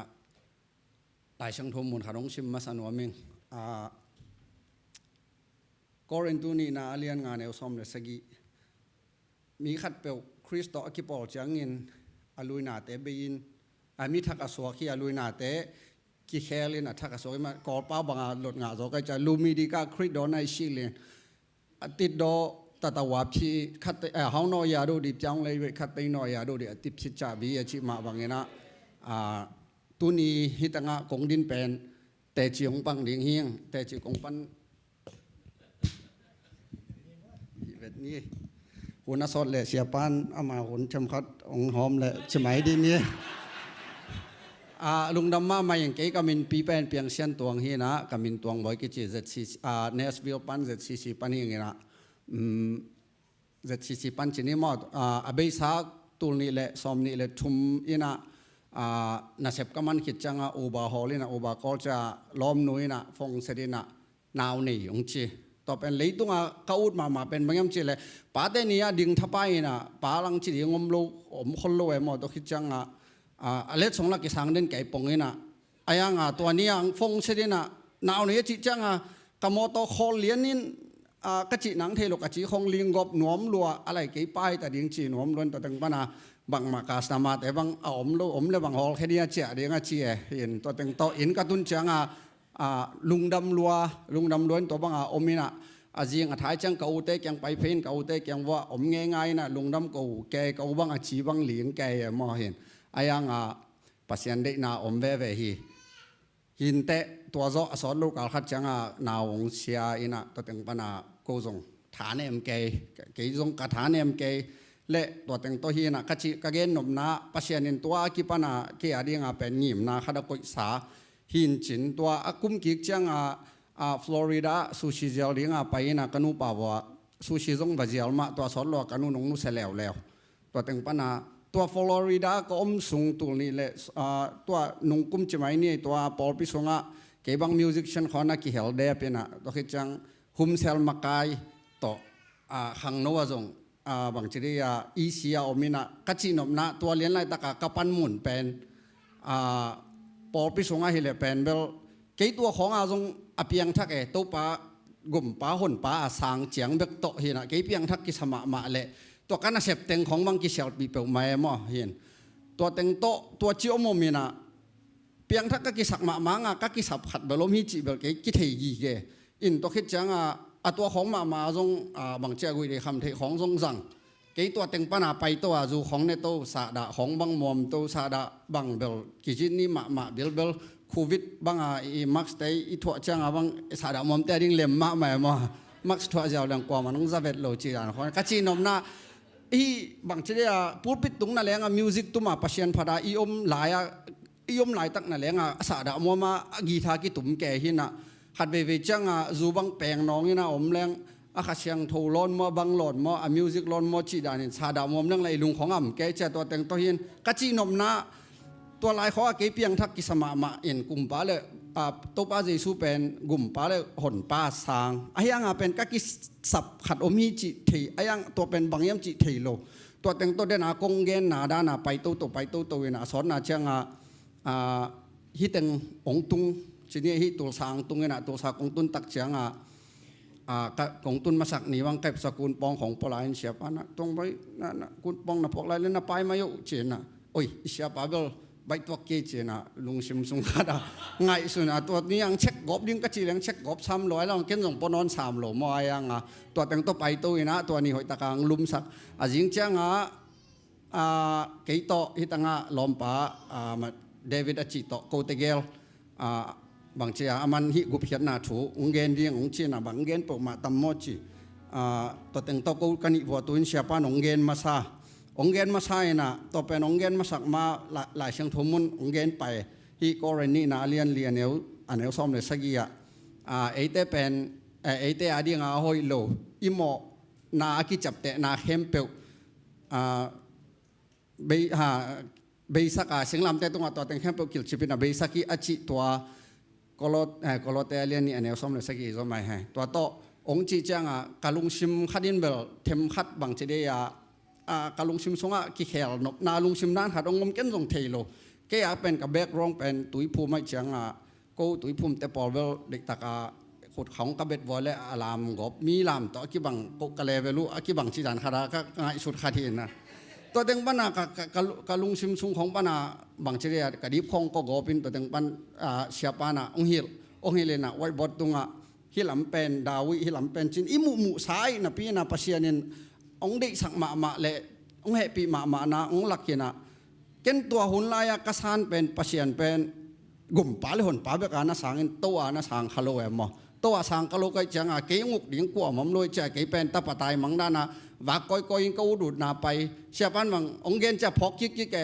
หลายช่างทมมุนขนมชิมมาสนวมิงก็เรนตูนี่นะเลียนงานเอลซอมเลสกีมีขัดเปลคริสต์อคิปอลจังเงินอลุยนาเตเบินมีทักอสวกีอลุยนาเตกิเคลินทักอสวกีมากอป้าบางหลดงาโจก็จะลูมิดิกาคริสต์โดนไอชิเลนติดโดตัดวับชีขัดห้องนอยาดูดิบจังเลยขัดไปนอยาดูดิติบชิจ่าบีชิมาบางเงินะตุนีฮิตังะกงดินเป็นแต่จีของปังเลียงเฮียงแต่จีของปันแบบนี้หุ่นสดเลยเสียปันเอามาหุ่นชมคัดองหอมเลยสมัยดีนี้ลุงดำมาไม่ยังเก๋ก็มินปีเป็นเพียงเสียนตวงเฮียนะก็มินตวงบ่อยกิจเจ็ดสี่เนสวิลปันเจ็ดสี่ปันยังไงนะZCC ปัญจนิมอดอเบสักตุลนี่แหละสมนี่แหละทุมอินะน่าเสพก็มันคิดจังอุบาฮอลินะอุบาก็จะล้อมนุยนะฟงเสดินะนาวนี่องจีต่อเป็นเลยตัวเขาอุดมาเป็นบางอย่างจีเลยป้าเตนี่ดิ่งทับไปนะป้าลังจีดิ่งอมลูคนลูเอมอดคิดจังเล็ดสงลักกิสังเดินไก่ปงนี่นะไอ้ยังตัวนี้ฟงเสดินะนาวนี่จีจังกมอตโคเลียนินกะจิหนังเทลกะจิคงลิงกบหนวมลัวอะไรกี่ป้ายแต่ดิ่งจีหนวมล้วนแต่ตั้งปัญหาบางมากาสนามาแต่บางอมลูอมเลยบางฮอลแค่นี้เจียเดียงเจียเห็นตัวตั้งตัวอินกระตุ้นจังลุงดำลัวลุงดำล้วนตัวบางอมินะจีงท้ายจังเกาเตยังไปเพนเกาเตยังว่าอมง่ายๆนะลุงดำเกาแกเกาบางจีบางเหลียงแกมอเห็นไอ้ยังปัสยันเดนาอมเวเวฮีหินเตตัวโซสอนลูกอาขัดจังนาวงเชียอินะตัวตั้งปัญหากูส่งฐานเอ็มเกย์เกย์ส่งกฐานเอ็มเกย์เละตัวแต่งตัวฮีนะกะจิกะเกนนมนาปัศยานินตัวกิปนาเกียดีงาเป็นยิมนาขัดกุยสาหินจินตัวกุมกิกจังฟลอริดาซูชิเจลดีงาไปนะกันูป่าวซูชิส่งบาเจลมาตัวสอนลัวกันูนงนุเสลวแล้วตัวแต่งปนาตัวฟลอริดาก็อมสูงตัวนี้เละตัวนุ่งกุมจิไม่นี่ตัวปอลพิสงะเก็บังมิวสิกชันขอนักกิเฮลเดเป็นนะตัวคิดจังหุมเซลมากายต่อหังโนวจงบางทีอีเซียอมินะกัจจินอมนะตัวเลี้ยนไล่ตะกะปันหมุนเป็นปอพิสงะเฮเลเป็นเบลเกี่ตัวของจงอเปียงทักตัวปากลุ่มปาหุ่นปาสางเจียงเบกโตเห็นเกี่เปียงทักกิสมามาเละตัวกันเสพเต็งของบางกิเซลปีเปลไม่มอเห็นตัวเต็งโตตัวจิโอโมมินะเปียงทักกิสักมามางกักิสับขัดเบลมีจิเบลกิเทยีเกอินตัวคิดจังตัวของมาจงบางเจ้ากุยได้คำเทของจงสั่ง cái tua tiếng pa na pai tua dùของในโตสาดาของบังมอมโตสาดาบังเบลกิจินี่มาเบลโควิดบังอีมักส์ได้อีถั่วจังบังสาดามอมแต่ดิ่งเล็มมาใหม่มามักส์ถั่วเจ้าดังกว่ามันต้องจะเวทโลจีรันคนกัจจีนมนาอีบางทีเดียพูดปิดตุงนั่นแหละมิวสิกตุมาพัชยันพาดาอีอมหลายตักนั่นแหละสาดามอมากีตาร์กิตุมแก่หินะหัดเวจังจูบังแปงน้องนี่นะอมแรงอาคาเชียงโทลอนมอบังหลอดมอมิวสิกลอนมอจีดานินสาดามอมนั่งไรลุงของแกจะตัวแต่งตัวหินกัจจีนมนาตัวลายเขาเกี่ยเพียงทักกิสมาเอ็นกุมปาเลยตัวป้าเจสูเป็นกุมปาเลยหนป้าสางไอ้ยังเป็นกักิสับขัดอมีจิทีไอ้ยังตัวเป็นบางยามจิทีโลตัวแต่งตัวเด่นกงเกนนาดานาไปตัวนะสอนนาเชียงฮิตังองตุงทีนี้ฮิตัวสางตุงนะตัวสางองตุนตักเชียงกงตุนมาสักนี่วังเก็บสกุลปองของปลายเสียปานะตรงไปนะกุลปองนะพวกไรเล่นนะไปมาอยู่เจนนะโอ้ยเสียปาเบลใบตัวเกจนะลุงชิมสุงคาดาไงสุนะตัวนี้ยังเช็คกบดิ้งก็จียังเช็คกบ300แล้วเก็นส่งปนอน3 โลมอยังตัวแต่งตัวไปตัวนะตัวนี้หอยตะกางลุมสักจิงเจ้างเกยโตฮิตังลอมปาเดวิดอจิโตโกเตเกลบางเจ้ามันฮิกุพิจนาถูองเกนดิ้งองจีนะบางเกนปกมาตัมโมจีตัวแต่งตัวกูกันอีวัวตัวอินเชียปานองเกนมาซาองเกนมาใช่นะต่อเป็นองเกนมาสักมาหลายเชิงทมุนองเกนไปที่กรณีนาเลียนเนวอันเนวซ้อมเลยสักยี่เอเตเป็นเอเตอดีงาหอยโลอิโมนาคิจับเตนาเข้มเปลเบสักเสียงลำเตตัวตัวแต่งเข้มเปลกิลชิปินะเบสักีอจิตัวกอลเตเลียนนี่อันเนวซ้อมเลยสักยี่ซ้อมไม่ให้ตัวโตองจีจังกาลุงชิมขัดินเบลเทมขัดบางเจดียกาลุงชิมสงกิเขลนบนาลุงชิมนั่นหัดองมเก้นส่งเทโลแกอยากเป็นกับแบกร้องเป็นตุยภูมิจังกูตุยภูมิแต่พอเวลเด็กตากขุดของกับเบ็ดวอลเลอลามกบมีลามต่อกี่บังกูกะเลเวลูกี่บังชีดานคาราก็ง่ายสุดคาทีนะตัวเต็งปันกาลุงชิมสุงของปันบังเฉลี่ยกระดิบของก็กบินตัวเต็งปันเชียปานะองฮิลนะไว้บดตุงฮิลำเป็นดาวิฮิลำเป็นจินอิมุสายนะพี่นะปัสยานินองเด็กสักมาเละองเฮปีมานะองลักกินะเก็นตัวหุ่นลายกระสานเป็นปัสยานเป็นกุมปาเลยหุ่นปาเบกานะสังตัวนะสังคาโลเอมตัวสังคาโลก็จังเกยงุกดิ้งกัวมันลอยจะเกยเป็นตะปะตายมังดานะวากก้อยก็อุดนาไปเชียปันมังองเกนจะพกยิกแก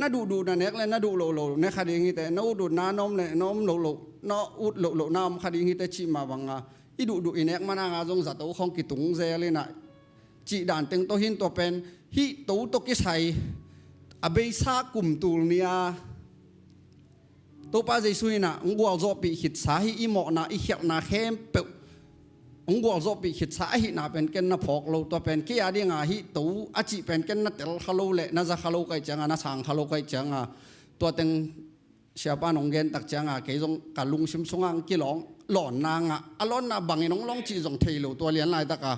น่าดูนะเน็กเลยน่าดูโลเนี่ยคดีงี้แต่น่าอุดน้านมเลยน้มโลน่าอุดโลน้ำคดีงี้แต่ชิมาบังอีดูอีเน็กมันงาจงจัตโตของกิตุงเซเลยนะจีด่านเต็งตัวหินตัวเป็นฮิตัวตกิสัยอเบซากุมตูลเนียตัวป้าใจสุยนะองกัวจบปีหิดสาฮิอิโมนาอิเขียนาเข้มเปองกัวจบปีหิดสาฮินาเป็นเกนนาพอกโลตัวเป็นเกียดีงาฮิตัวอาจิเป็นเกนนาเตลฮัลโลเละนาจะฮัลโลไกจังนาสังฮัลโลไกจังตัวเต็งเชียบ้านองเกนตักจังเกยจงกาลุงชิมสงอังกิหลงหล่อนนางอลอนนาบังน้องลองจีจงเทโลตัวเลี้ยนลายตะกา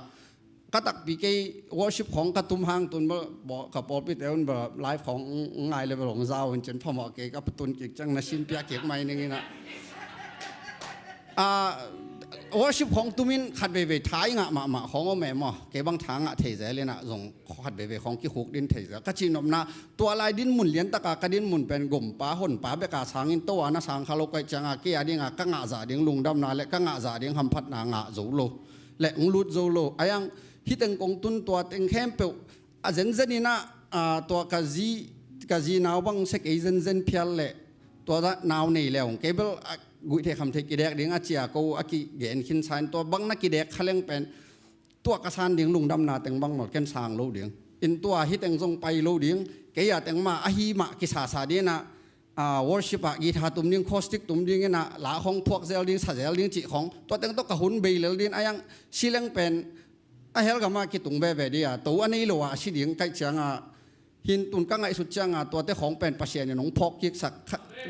กตักปีเกยวอชิปของกระตุ้มหางตุนบอกกับปอปิเตลแบบไลฟ์ของง่ายเลยแบบหลงเจ้าจนพ่อหมอเกกับตุนกิจังนะชินเปียเกกไม่นี่นะวอชิปของตุมินขัดเบท้ายงะมาของแม่หมอเกบังทางเทเจเลยนะส่งขัดเบของกิขุกดินเทเจก็ชินอมนะตัวลายดินหมุนเลี้ยนตะกากระดินหมุนเป็นกลมป้าหุ่นป้าเบกาสางอินตัวนะสางคาโลกจังเกียดิงกังอาจ่าดิงลุงดำนาและกังอาจ่าดิงหำพัดนางะโจโลและองลุดโจโลไอยังฮิตังกงตุนตัวเต็งเข้มเปลอาเจนเจนี่นะตัวกาจีนาวบังเสกเอเจนเจนเพียลเละตัวนาวนี่แล้วเกเบิลกุยเทคำเทกิเด็กดิ้งอาเจียกูอากิเกนขินสายตัวบังนักกิเด็กเขาเลี้ยงเป็นตัวกระสานดิ้งลุงดำนาเต็งบังหมดกันสางโลดิ้งอินตัวฮิตังทรงไปโลดิ้งเกียเต็งมาอาฮิมากิสาดีนะworship กีตาร์ตุ้มดิ้งโคสติกตุ้มดิ้งนะหลาของพวกเซลดิ้งสัตว์เซลดิ้งจีของตัวเต็งต้องกระหุนเบลเลดิ้งอายังชิเลงเป็นไอ้เฮลก็มาคิดตรงแบบเดียตัวอันนี้เราว่าสิ่งใกล้จังหินตุนก็ไงสุดจังตัวเจ้าของเป็นปัสเซียนน้องพกยิกสัก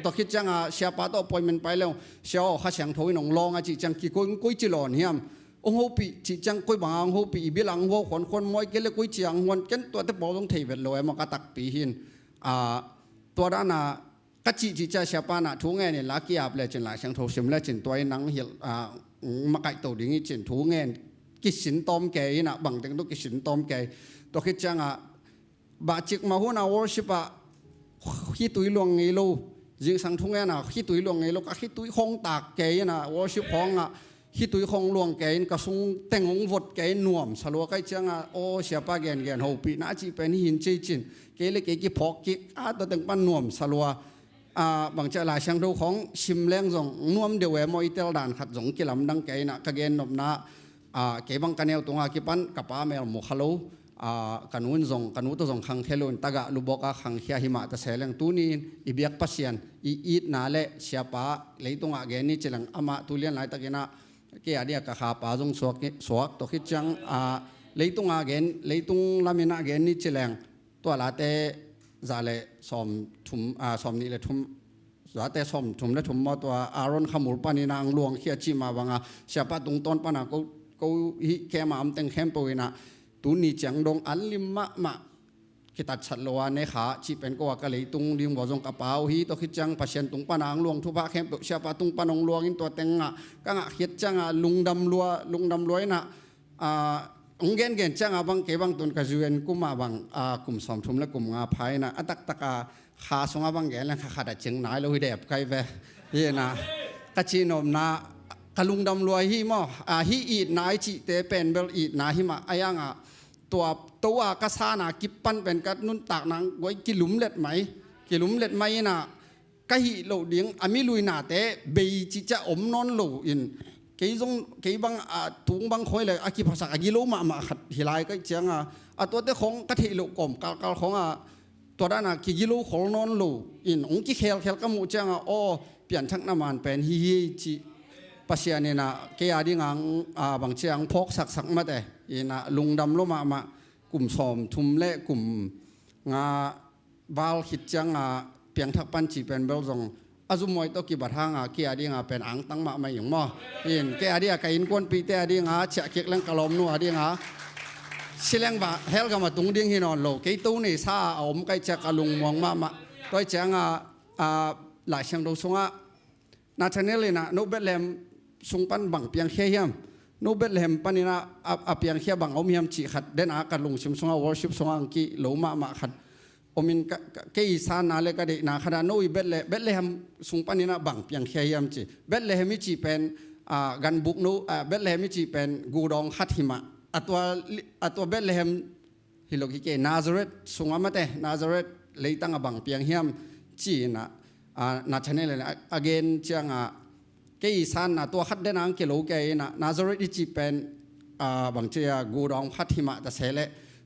ตัวคิดจังเชียป้าตัวปล่อยมันไปแล้วเชียวข้าเสียงโถยน้องลองจีจังกี่กุ้ยจีหลอนเฮียมองหูปีจีจังกุ้ยบางหูปีบิลังหัวคนมวยเกลือกุ้ยจีงวันกันตัวเจ้าบอกต้องเทเวลเลยมันก็ตักปีหินตัวด้านกัจจิจะเชียป้าน่ะทุ่งเงินลักกี้อับเลยจนหลายเสียงโถชิมแล้วจนตัวนังเหี่ยมาไก่ตัวดิ้งจนทุ่งเงิน กิสินตอมแกยนะบางเต็งตุกิสินตอมแกตัวคิดจังอ่ะบาจิกมาหัวน่ะ worship อ่ะขี้ตุยลวงไงลูยิงสังทุงน่ะขี้ตุยลวงไงลูก็ขี้ตุยคงตากแกยนะ worship ของอ่ะขี้ตุยคงลวงแกยกระสุงแต่งองวดแกยน่วมสลัวใกล้จังอ่ะโอ้เสียปาแกนหูปีน่าจีเป็นหินจีจินเกยเล็กเกยกี่พอกกี่ตัวแต่งปั้นน่วมสลัวบางเจ้าหลายช่างดูของชิมแรงจงน่วมเดียวมอยเตลดานขัดจงกิลำดังแกยนะกะเกนนบนะเก็บังกันเอวตรงอากิปันกับป้าเมลมุขลูกันวุ่นจงกันวุ่นตัวจงขังเทลุนตากะลูบอกขังเขียหิมะตะเสลงตูนีนอีเบียกปัสยันอีดนาเละเสียป้าเลยตรงอาเกนี่เจลังอามาตุเลียนไหลตะกินะเกี่ยเดียกะขาป้าจงสวกตัวคิดจังเลยตรงอาเกนเลยตรงลามินะเกนนี่เจลังตัวลาเตจาเลสอมถุมสอมนี่เลยถุมสาเตสอมถุมและถุมมาตัวอารอนขมุลปานินางหลวงเขียจีมาบังเสียป้าตรงต้นปานากูฮิแกมาอัมเต็งแคมปุยนะตูนี่จังดงอัลลิมมะคิตัดฉัดโลวานในขาจีเป็นก็ว่ากะเลยตุงดิมบ่จงกระเป๋าฮีตัวคิดจังปัชเชนตุงปานางหลวงทุบะแคมปุเสียป้าตุงปานองหลวงอินตัวเต็งก็คิดจังลุงดำลัวนะองเกนจังบังเก็บังตุนกระจุนกุมาบังกลุ่มสอมทุมและกลุ่มงาพายนะตักตะกาขาสงบังเกนและขาดัดเชิงนายเราหิเดบไกลเวเยนะกะจีนมนะกะลุงดำรวยฮีมอฮีอีดนายจิเตเป็นเบลอีดนาฮิมาอายังตัวกษานากิปปันเป็นกัดนุนตากนางไว้กิลุมเล็ดไหมกิลุมเล็ดไหมนะกะฮิโลเดียงอามิลุยนาเตเบยจิจะอมนอนโลอินกี่บางถุงบางคอยเลยอากิภาษาอากิโลมาขัดหิลายก็เจียงตัวเตของกะทิโลกลมกาลของตัวด้านกี่กิโลของนอนโลอินองค์กี่เคลก็มูเจียงโอเปลี่ยนชักน้ำมันเป็นฮีจิปัสยานี่นะเกียร์ดิ่งบางเชียงพกสักมาแต่อีนะลุงดำลมากลุ่มสอมทุมเละกลุ่มงาบาลขิดจังเพียงทักปันจีเป็นเบลซงอาจุมวยตัวกีบัดหางเกียร์ดิ่งเป็นอังตั้งมาไม่อย่างมั่วอินเกียร์ดิ่งกินกวนปีเตียดิ่งเช็คเก็กเล่งกะลมนัวดิ่งสิเลงบะเฮลกามาตุงดิ่งฮินอนโลกี่ตู้นี่ซาอมไก่จักลุงมองมาตัวเจียงหลายเชียงดูสงนาชเนลเลยนะโนเบลเลมสุงปันบังเปียงเขียมโนเบลเลมปันนี่นะเปียงเขียบังอมยมจีขัดเดนอาการลุงชิมสงวอร์ชิปสงอังกีโลมาขัดอมินเกยสานาเลกเดนาขณะโนเบลเลมสุงปันนี่นะบังเปียงเขียมจีเบลเลมมิจีเป็นกันบุกโนเบลเลมมิจีเป็นกูดองขัดหิมะตัวเบลเลมฮิโลกิเกนาซาเรตสุงอามาเตนาซาเรตเลยตั้งบังเปียงเขียมจีนะนาชเนลเลยนะ again เชียงเกยสันตัวขัดเดนังเกลูเกยนาซาเรตจีเป็นบางเชียกูดองพัดหิมะแต่เสล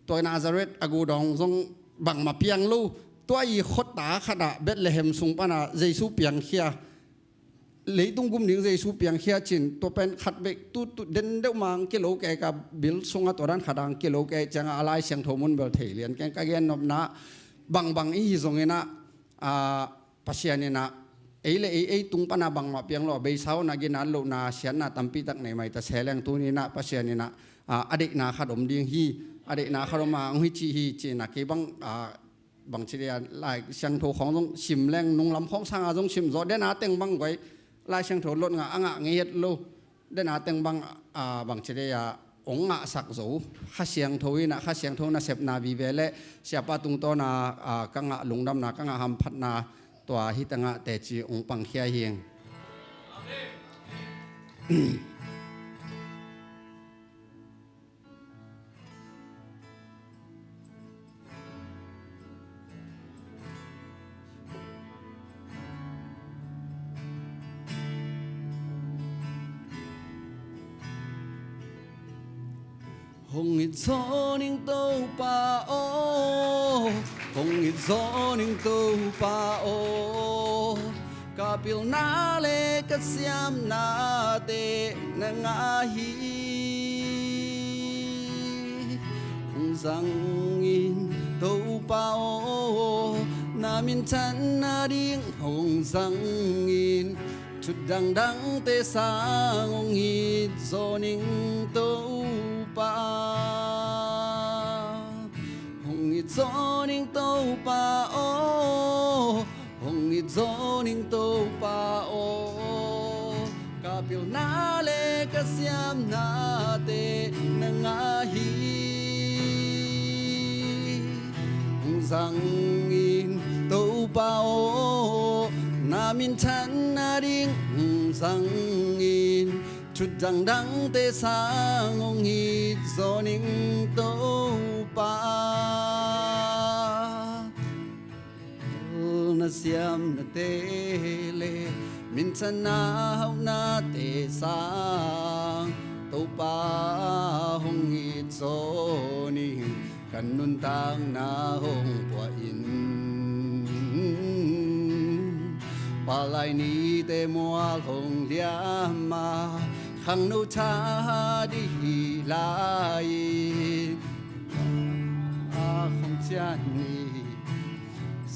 ตัวนาซาเรตกูดองทรงบังมาเปียงลู่ตัวอีขดตาขดาเบตเลเฮมสุงปานาเจสูเปียงเขียเลยตุงกุมหนิงเจสูเปียงเขียจินตัวเป็นขัดเบกตุเดนเดมังเกลูเกยกับบิลสุงตัวนั้นขดังเกลูเกยจังอะไรเสียงโทมุนเบลเทเลียนแกงกะเกนนบนะบังอีทรงเนะปัสยานี่นะตุงปนาบังมาเปียงโลเบยสาวนากินนัลโลนาเสียนนาตัมปีตักในไม่แต่เสลงตัวนี้นะปัสยานี่นะอดีตนาขดมดิ่งฮีอดีตนาขดมาองหิจีฮีจีนักเก็บังเชียลายเชียงโถของต้องชิมแรงนุ่งลำของสร้างต้องชิมจอดเดนาเต็งบังไว้ลายเชียงโถลดงะเงียดโลเดนาเต็งบังเชียองค์สักจูข้าเสียงโถวินะข้าเสียงโถนาเสพนาวิเวเลเสียปะตุงโตนากังะลุงดำนากังะหัมพัดนาตัวฮิตังะแต่จีองปังเขียเฮียงหงอิจอนิงโตปาโอหงอิจอนิงโตปาโอกาปิลนาเลกัสยามนาเตนังอาฮีหงสังอินโตปาโอนามินชันนาดิงหงสังอินชุดดังเตสางองอิจอนิงโตปาหงอิจอนิงโตปาโอหงอิจอนิงโตปาโอกา kapil na le kasyam na te nangahi zangin tâu bao namin chan na ding zangin chút răng đắng tê sang ông hít zoning tâu pa na siam na te le min chan na hau na te sang tâu pa hong hít zoning kan nun tang na hong pua in palai ni te moal hong liama khang nu cha đi lai không chan ni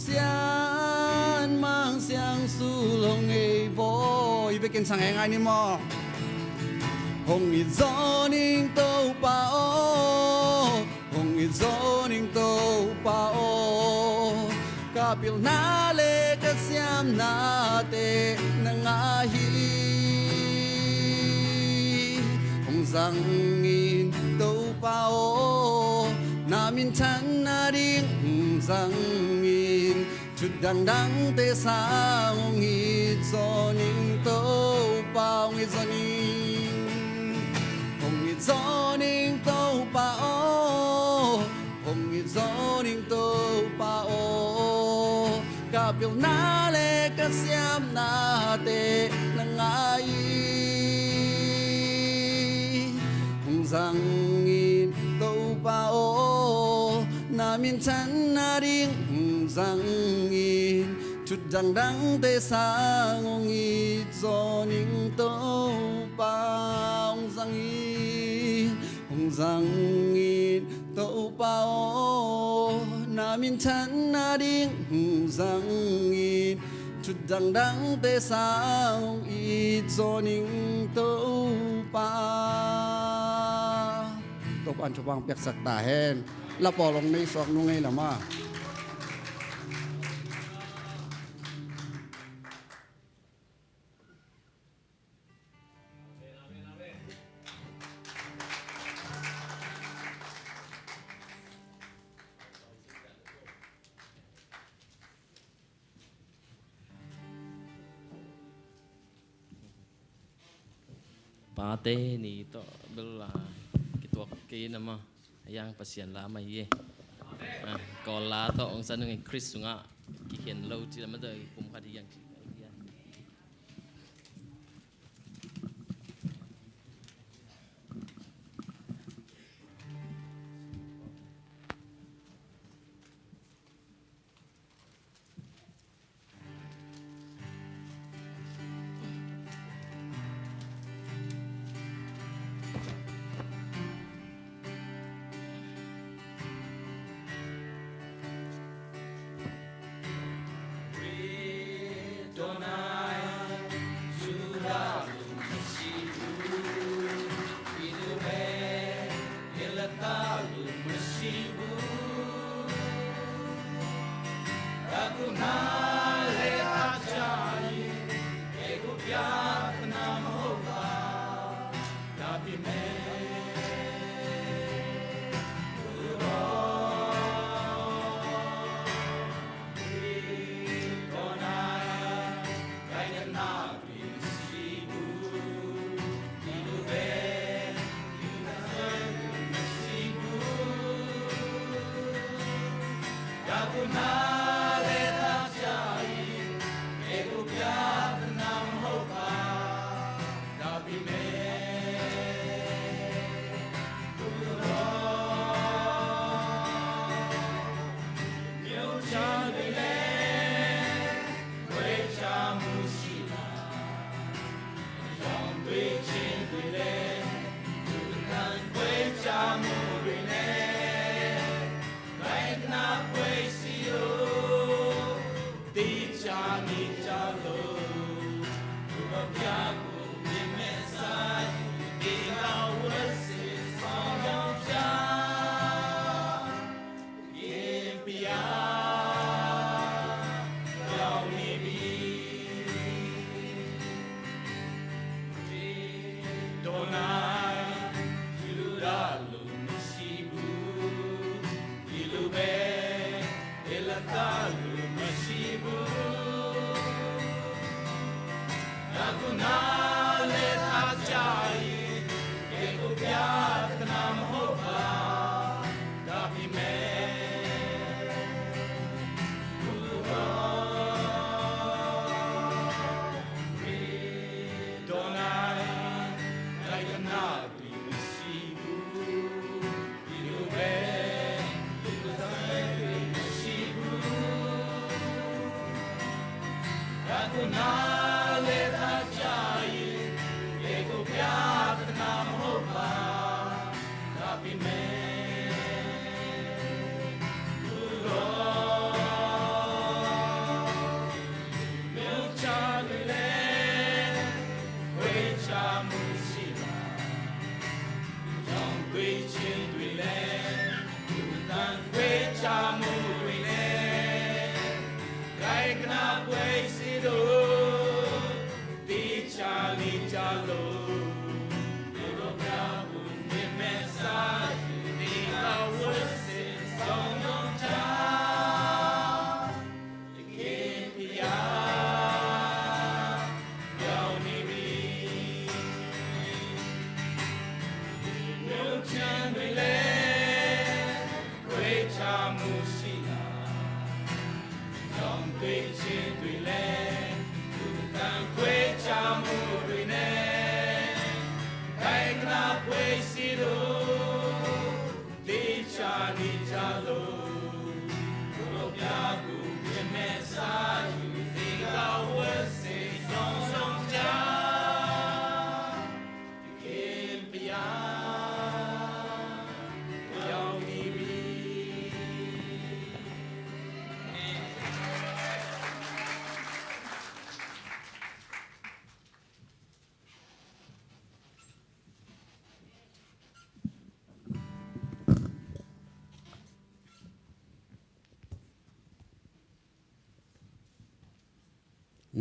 xian mang xiang su long ei voi về kinh sang ai ni mo hong i zoning tâu pa o hong i zoning tâu pa o kapil na le kasyam na te nangahi hong zangin tâu pa o namin chan na ding zangin chút đằng đắng te sa hong i zoning tâu pa hong i zoning tâu pa o hong i zoning tâu pa o kapil na le kasyam na te nangai hong zangin tâu pa o namin chan na ding zangin chút răng đắng te sang hong i zoning tâu pa hong zangin tâu pa o namin chan na ding zangin chút răng đắng te sang hong i zoning tâu pa tâu pa chụp băng piak sak ta hen la po long nei sok nu ngei lama Pate ni to bela kitua ke nama yang pasien lama ye kola to ong san ngai Chris sunga ki ken lo chi ma dai kum khadi yang chi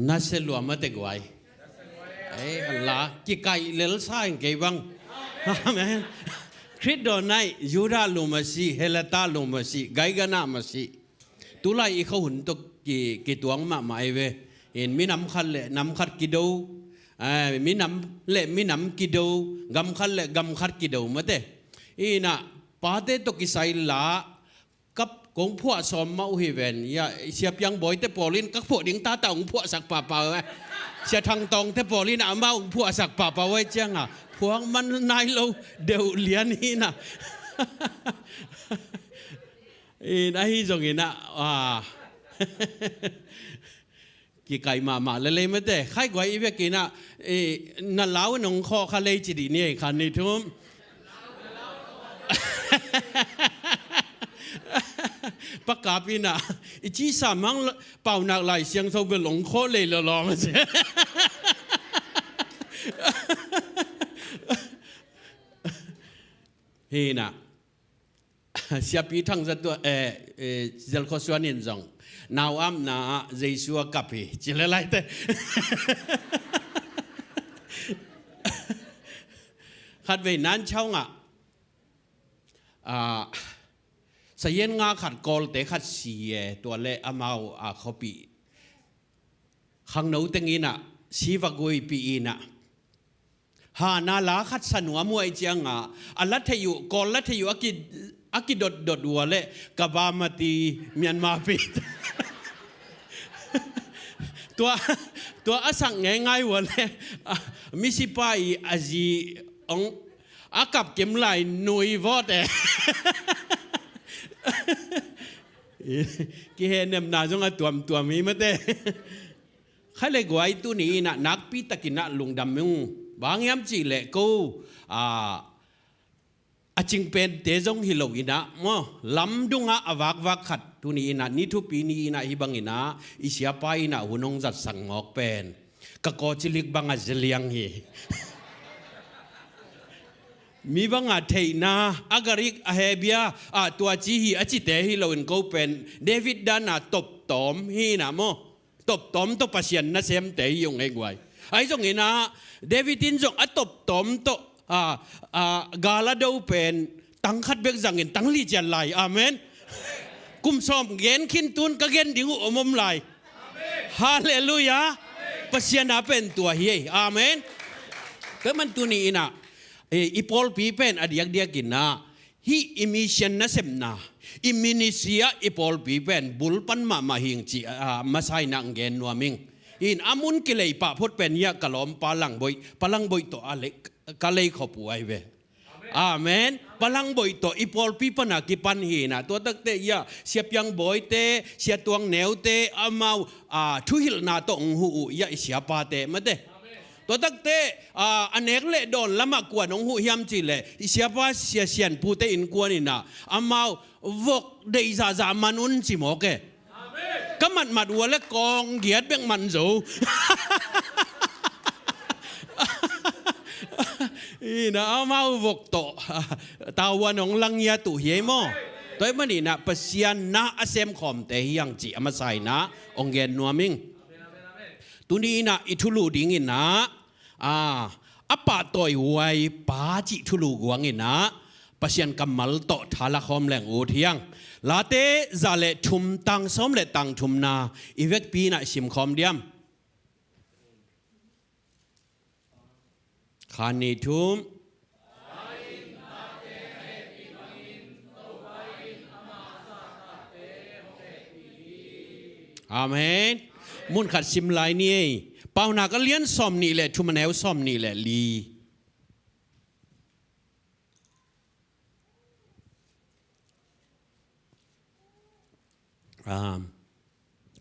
น่าเสลวมาเตกไว้ละกิไกเลลซ่าเกี่ยวังอาเมนคริสโดนัยยูดาลุมาสีเฮเลตาลุมาสีไกกานามาสีตุลายอีเขาหุ่นตกกี่ตัวงมาไม่เวเห็นมีน้ำขัดเละน้ำขัดกิโดมีน้ำเละมีน้ำกิโดกำขัดเละกำขัดกิโดมาเตอีน่ะปาเตตกิไซละกับกงพวกสมมาอุฮิเวนอย่าเสียบยังบ่อยแต่ปอลินกับพวกดิ้งตาตาองพวกสักป่าเปล่าเสียทางตรงแต่ปอลินอามาองพวกสักป่าเปล่าไว้เจ้าอ่ะพวกมันนายเราเดี๋ยวเลี้ยนี่นะนายจงอินะกี่ไก่มาเลยไม่ได้ใครกว่าอีเวกินะนั่นเล้าหนองคอคาเลจิดีนี่คันนี้ทุ่มประกาศพี่นะอีจีสามังเป่าหนักไหลเสียงโซเบลหลงโคเลยละลองเสียเฮ้น่ะเสียปีทั้งจะตัวเจลโคสวานินจงนาวอัมนาเจสัวกับพี่จิเลไลเตขัดเวนั้นเช่าอ่ะสยันงาขัดกอลแต่ขัดเสียตัวเละอามาเขาปีขังนู้ตังอินะชีวกุยปีอินะฮานาลาขัดสนัวมวยเจียงอัลลัทยุกอลลัทยุอากิดดวัวเละกบามาตีเมียนมาปีตัวอสังง่ายวัวเละมิสิไปอาจีองอากับเก็มไหลนุยวอแต่กี่เห็นเนี่ยน่าจงตัวมีมาเต้ใครเลยกว่าตัวนี้นะนักปีตะกินะลุงดำมึงบางยามจีเล่กูจิงเป็นเตจงฮิโลกินะมั้งลำดุงอาวักขัดตัวนี้นะนี่ทุกปีนี้นะฮิบังอินะอิเสียไปนะหุ่นองจัดสังงอกเป็นกะโกจิลิกบังอาจเลียงฮีมีบางอาเทน่าอากาลิกอาเฮเบียตัวจีฮีอจิเตฮีเราเอ็นกูเป็นเดวิดดานาตบตอมฮีนะโมตบตอมตัวปัสยันนะเซมเตยยงเองไว้ไอ้ตรงนี้นะเดวิดินจงตบตอมตัวกาลาดูเป็นตั้งขัดเบกจังเงินตั้งลีจันไหลอาเมนกุมซอมเงินขินตุนก็เงินดิ่งอมไหลฮาเลลูยา ปัสยานาเป็นตัวเฮียอาเมนก็มันตัวนี้นะอีพอลปีเป็นอดียกเดียกินนะฮีอิมิชันนะเซมนาอิมินิเซียอีพอลปีเป็นบุลปันมาหิงจีมาใส่นังเกนนัวมิงอินอามุนกิเลปะพดเป็นยากะลอมปาลังบอยตัวอะไรกะเลยขบวยเวอาเมนปลังบอยตัวอีพอลปีปนักกิปันหีนะตัวตักเตยาเสียบยังบอยเตเสียตวงแนวเตอามาทุหิลนาตองหูยาเสียปาเตมาเตตัวตักเตอันเอกเล่โดนละมากกว่าน้องหูยามจีเล่เสียว่าเสียเสียนพูเตอินกว่านี่นะอามาวกเดยซามานุนจิโมเกก็มัดวัวและกองเกียดเบ่งมันสูอีนะเอามาวกโตตาวันองลังยาตุเฮียมอตัวมันนี่นะปัสยานะอาเซมคอมเตฮิยังจีอามาใส่นะองเกนนัวมิงตัวนี้นะอิทุลูดิ้งนะอปาต่อยไว้ป้าจิทุลูกวงนะปัสยันกำมัลโตทาละคอมแหลงโอเทียงลาเตซาเลทุมตังสมเลตังทุมนาอีเวกปีนะชิมคอมเดียมคานิทุมอาเมนมุนขัดชิมลายนี่เป่านาก็เลี้ยนซอมนี่แหละทุมแนวซอมนี่แหละลี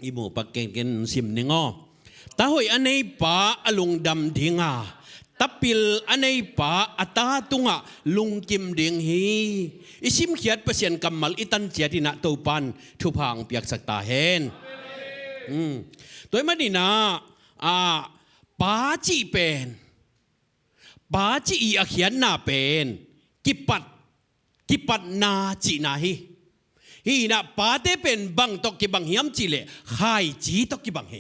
อีโมปักเก่งกันสิมนิงอตาหอยอันนี้ป้าอลุงดำดิ่งตาปิลอันนี้ป้าอัตาตุงลุงกิมดิ่งฮีอิชิมเขียดเปอร์เซ็นต์กำมัลอิตันเจียตินะตูปันทุพังเปียกสักตาเห็นตัวมันนี่นะป้าจีเป็นป้าจีอาเขียนนาเป็นกิปัดนาจีนาฮีฮีนะป้าเตเป็นบังตกกิบังเฮียมจีเลไข่จีตกกิบังเฮ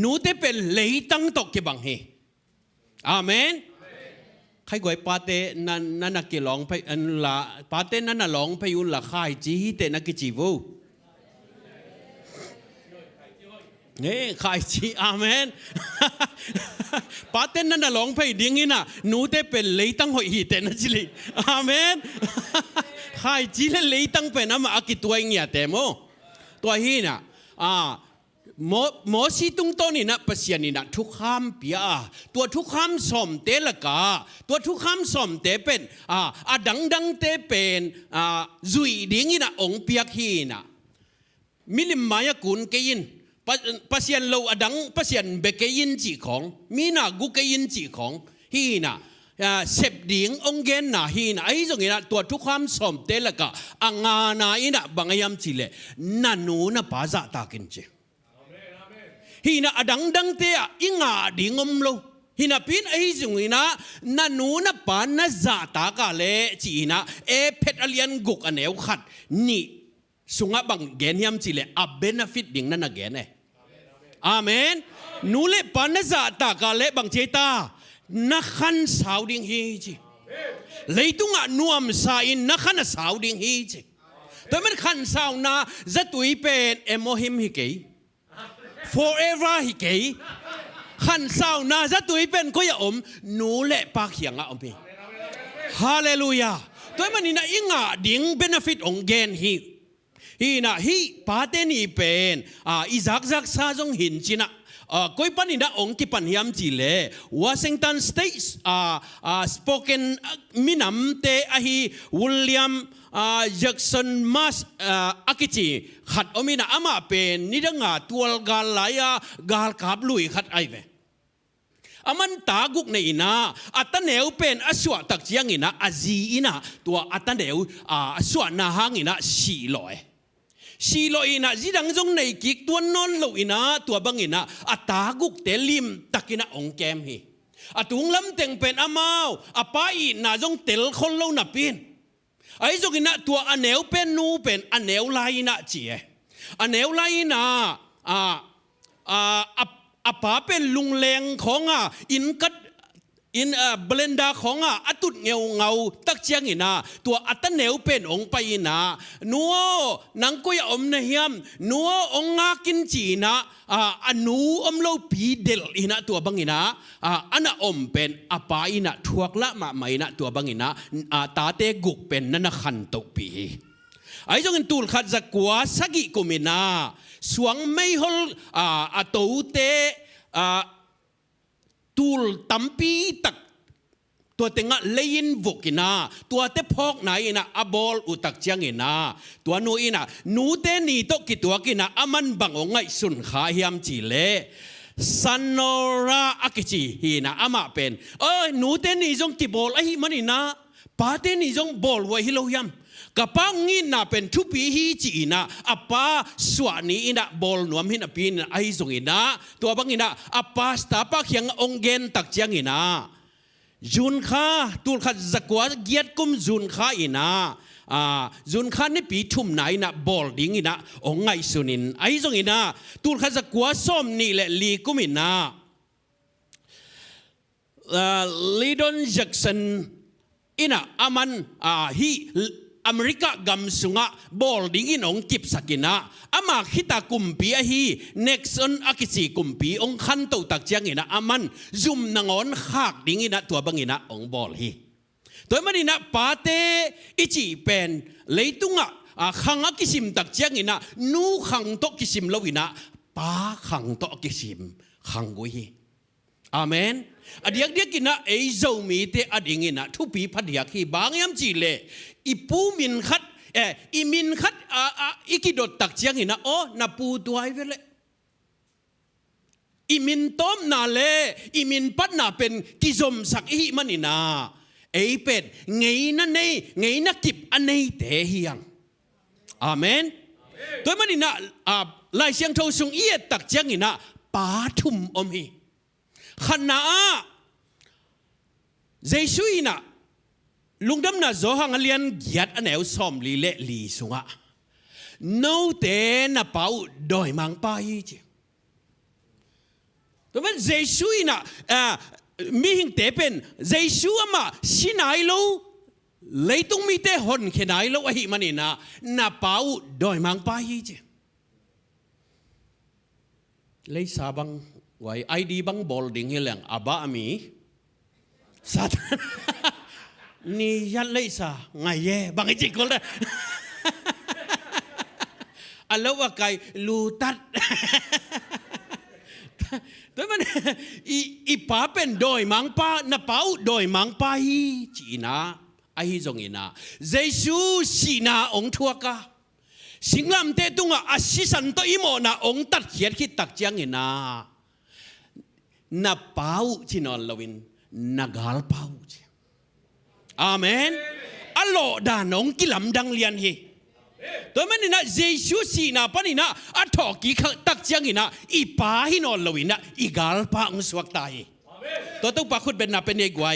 นูเตเป็นเลยตั้งตกกิบังเฮอาเมนใครกวยป้าเตนั่นนักกิลองไปอันละป้าเตนั่นน่ะลองไปยุนละไข่จีเตนักกิจีวูเนี่ยไข่จีอาเมนป้าเต้นนั่นน่ะร้องเพลงดิ้งนี่นะหนูเต้เป็นเลยตั้งหอยหีเต้นนะจิลิอาเมนไข่จีเล่เลยตั้งเป็นน้ำอากิตัวเงี้ยเต็มโอตัวฮีน่ะโมสีตุงโตนี่นะปัสยานี่นะทุกคำเปียตัวทุกคำสมเตละกาตัวทุกคำสมเตเป็นดังเตเป็นจุยดิ้งนี่นะองเปียกฮีน่ะมิลิมมายกุนเกยินปัสยันเราดังปัสยันเบกยินจีของมีนากุกยินจีของฮีน่ะเสพดิ่งองเกนน่ะฮีน่ะไอ้ตรงนี้นะตัวทุกความสมเตละกะอ่างานาอินะบางยามจีเลนันนูนะป้าจะตากินเจฮีน่ะดังเตะอิงาดิ่งอมโลฮีน่ะพินไอ้ตรงนี้นะนันนูนะป้านะจะตากะเลจีน่ะเพชรเลียนกุกอันเอวขัดนี่สุงะบางเกนยามจีเลเบนฟิตดิ่งนั่นนะเกนอาเมนนูเลปานจะตากาเลบังเจตานักขันสาวดิ่งฮีจีเลยตุงะนวมสายนักขันสาวดิ่งฮีจีแต่มันขันสาวนาจะตุยเป็นเอโมฮิมฮิเกย์ forever ฮิเกย์ขันสาวนาจะตุยเป็นก็อย่านูเลปากเขียงอมพีฮาเลลูยาแต่มันนี่นะอิงะดิ่งเบนฟิตองเกนฮีฮีนะฮีป้าเตนี่เป็นอิซักซาจงหินจีนะก้อยปันนี่นะองค์ที่ปันยามจีเลวอชิงตันสเตทสปอเกนมินัมเตอฮีวิลเลียมแจ็กสันมาสอากิจีขัดอมินะอามาเป็นนี่ดังตัวกาลายกาลขับลุยขัดไอเวอามันตากุกในนะอัตเนวเป็นอสวะตักเจียงอินะอาจีอินะตัวอัตเนวอสวะนาหังอินะสีลอยสีลอยนะจีดังจงในกิกตัวนอนลอยนะตัวบังอินะอัตากุกเตลิมตักินะองแกมฮีอัตุงลำเต็งเป็นอามาวอป้ายนะจงเตลคนเล่านับปินไอ้จงอินะตัวอันเนวเป็นนูเป็นอันเนวไลนะเจียอันเนวไลนะอป้าเป็นลุงเลงของอิ อินเบลนดาของอตุดเงาตักเจียงอินาตัวอัตเนวเป็นองไปนานัวนังกุยอมเนียมนัวองงากินจีนะอนูอมโลปีเดลอินะตัวบังอินะอันอมเป็นอปาอินะทวกละมาไม่นะตัวบังอินะตาเตกุกเป็นนันขันตปีไอ้จงอินตูลขัดจักกัวสกิกุมินาสวงไม่ฮอลอตูเตตูลตัมปีตักตัวเต็งะเลยินวุกินาตัวเตพอกไหนนะอบอลอุตักเจียงอินาตัวนูอินะนูเตนีโตกิตัวกินะอามันบังองไงสุนขาเฮียมจีเลซันโนราอักจีฮีนะอามาเป็นนูเตนีจงกิบอลไอฮิมันอินะปาเตนีจงบอลไว้ฮิโลยมกระปังงินนะเป็นทุปีฮีจีนะอปาสวานีอินะบอลนวมหินอปีนไอซงอินะตัวบังอินะอปาสตาปะเขียงองเกนตักเจียงอินะจุนข้าตูลขัดจักว่าเกียรติกุมจุนข้าอินะจุนข้านี่ปีทุ่มไหนนะบอลดิ้งอินะองไงสุนินไอซงอินะตูลขัดจักว่าส้มนี่แหละลีกุมินะลีดอนแจ็กสันอินะอามันฮีอเมริกากำสุงะบอลดิ้งอินองกิบสักินะอามาคิตากุมปีอะฮีเน็กซันอากิซีกุมปีองขันโตตักเจียงอินะอามันซุมนางอนขากดิ้งอินะตัวบังอินะองบอลฮีตัวมันอินะปาเตอิจิเป็นเลยตุงะขังอากิซิมตักเจียงอินะนูขังโตกิซิมลวินะปาขังโตกิซิมขังกุยอาเมนอดียกเดียกินะเอโซมีเตอดิ่งอินะทุปีพัดยาคีบางยามจีเลอีปูมินขัดอีมินขัดอีกิดตักเจียงอินะนาปูตัวไอเวลอีมินต้มนาเลอีมินปัดนาเป็นกิจมสักอีมันอินะเอเป็ดไงนั่นไงนักกิบอันนี้เตะเฮียงอาเมนตัวมันอินะลายเสียงทงสุงเอียตักเจียงอินะปาทุมอมฮีขณะเจสุยนะลุงดำน่ะโจหังเลียนเกียรติอันเอวสอมลีเละลีสุงะโนเตน่ะเป่าดอยมังไปจีตัวมันเจสุยนะมีหิงเตเป็นเจสุอามาสินายโลเลยต้องมีเตหอนแค่ไหนโลอหิมันนี่นะน่ะเป่าดอยมังไปจีเลยสาบังไว้ไอดีบังบอลดิ่งเฮลังอาบะอามีสัตนี่ยันเลยสาไงแย่บางไอจิกคนเลยอันแล้วว่าไกลูตัดแต่มันอีป้าเป็นโดยมังป้าน่ะเป้าโดยมังป้าฮีจีน่าไอฮีจงอินะเจสุสีนาองทัวกาสิงลำเตตุงอาศิสันโตอิโมนาองตัดเขียนคิดตักเจียงอินะน่ะเป้าที่นอนลวินน่ะกาลเป้าจีอาเมนอัลโลดานองกิลำดังเลียนฮีตัวมันนี่นะเจสุสีนาปนินะอัฐอกีตักเจียงอินะอีป้าที่นอนลวินนะอีกาลป้าองสวกตายตัวต้องปาคุดเป็นนาเป็นเอกไว้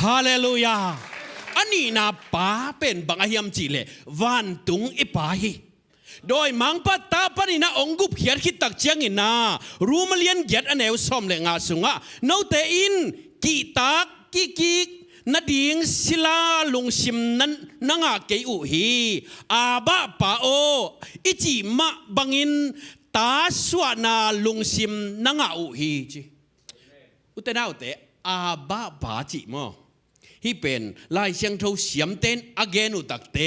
ฮาเลลูยาอันนี้นาป้าเป็นบางอาเฮียมจีเลวันตุงอีป้าฮีโดยมังปัตตาปนินะองกุบเขียนคิดตักเจียงอินะรู้มาเลียนเกียรติอันเอวสอมเลงาสุงะโนเตอินกีตักกินาดิงศิลาลุงชิมนั้นนังอาเกอุฮีอาบะปาโออิจิมะบังอินตาสวนาลุงชิมนังอาอุฮีจีอุตนาอุเตอาบะบาจิมอฮีเป็นลายเสียงทูเสียมเต้นอเกนุตักเต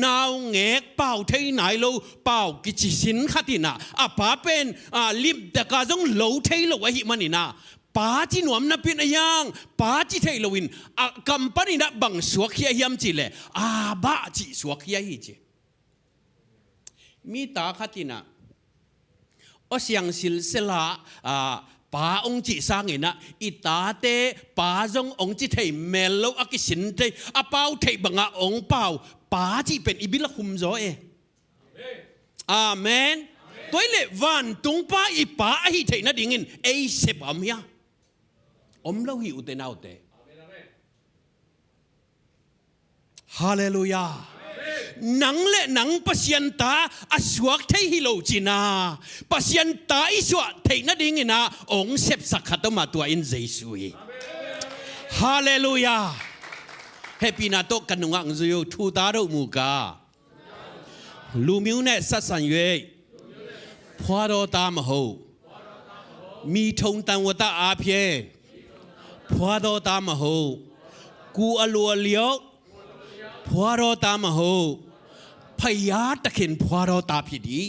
นาวเงกเป่าเทไหนโลเป่ากิจสินขัดินะอาป้าเป็นลิมแต่กาจงโลเทโลวะฮิมันนี่นะป้าจีหนวมนับเป็นอย่างป้าจีเทโลวินกัมปนินะบังสวกเฮียมจีเลอาบะจีสวกเฮียฮีจีมีตาขัดินะอเสียงสิลเซลาป้าองจีสร้างเองนะอิตาเตป้าจงองจีเทเมลโลอากิสินเตอาเป้าเทบังอาองเป้าป้าจีเป็นอิบิลคุมโซเออาเมนตัวเล็กวันตุงป้าอีป้าฮิเทนัดดิ่งอินเอเซบอมยาอมเล่าหิวเตนาอุเตฮาเลลูยาหนังเละหนังปัสยันตาอสวกเทฮิโลจินาปัสยันตาอิสวะเทนัดดิ่งอินะองเซบสักขัดมาตัวอินเจสุย ฮาเลลูยาเฮปีนาโตกันนุงังซุยทูตาโรมูกาลูมิวเนสัสันเยพวาโรตามโฮมีทงตังวตาอาเพียพวาโรตามโฮกูอลัวเลียวพวาโรตามโฮพยาตะเข็นพวาโรตาพิดี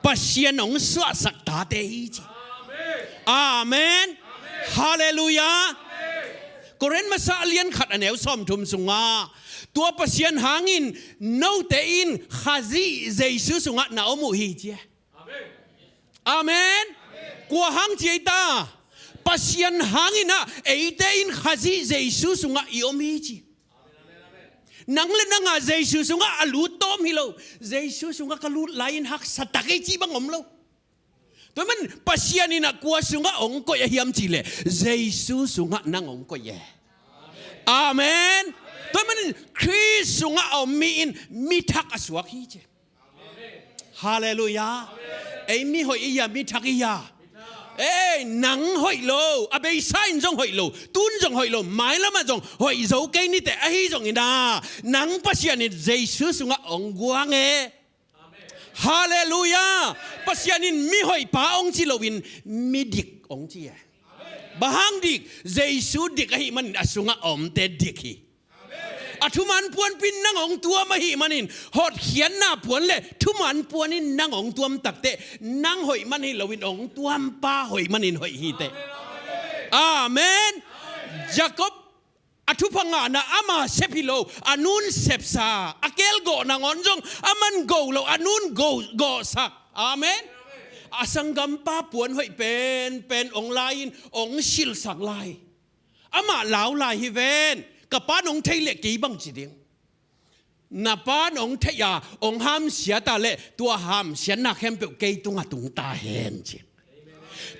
ปัสยนองสวสักตาเตอีจีอาเมนฮาเลลูยาก็เรนมาซาเลียนขัดอันเอวซ้อมทุมสุงาตัวปัสยนหางินโนเตอินขะซีเจสุสุงานาอมุฮีจีอาเมนกัวหังจีตาปัสยนหางินะเอเตอินขะซีเจสุสุงาอิอมฮีจีนังเลนังอาเจสุสุงาอลูตอมฮิโลเจสุสุงากลูไลน์หักสตักเอจีบังอมโลตัวมันปัสยานี่นักกัวสุงาองก็ยามจีเลเจสุสุงานังองก็ยอาเมนตัวมันคริสสุงาอมีอินมีทักอสวกฮีเจฮาเลลูยาเอมีหอยยามีทักยานังหอยโลอเบย์ไซน์จงหอยโลตุนจงหอยโลหมายละมาจงหอยโจเกนี่แต่ไอ้จงอินานังปัสยานี่เจสุสุงาองกวางฮาเลลูยาปัสยานินมีหอยป้าองจิโลวินมีดิกองจีบางดิกเจสุดิกไอ้มันอสุงาอมเตดิกฮีอทุมันปวนปินนังองตัวมาหิมันินหดเขียนหน้าปวนเลยทุมันปวนินนังองตัวมตักเตนังหอยมันหิลวินองตัวมป้าหอยมันหินหอยฮีเตอาเมนยากอบอทุพังานะอามาเซพิโลอานุนเซปซาอาเกลโกนางอนจงอามันโกโลอานุนโกสักอาเมนอาสังกัมป้าปวนหอยเป็นองไลน์องชิลสักไลอามาเหลาไลฮิเวนกับป้าน้องเทเล็กกี่บังจีเดียงนับป้าน้องเทียองห้ามเสียตาเล่ตัวห้ามเสียนักแฮมเปิลเกยตุงตุงตาเห็นจี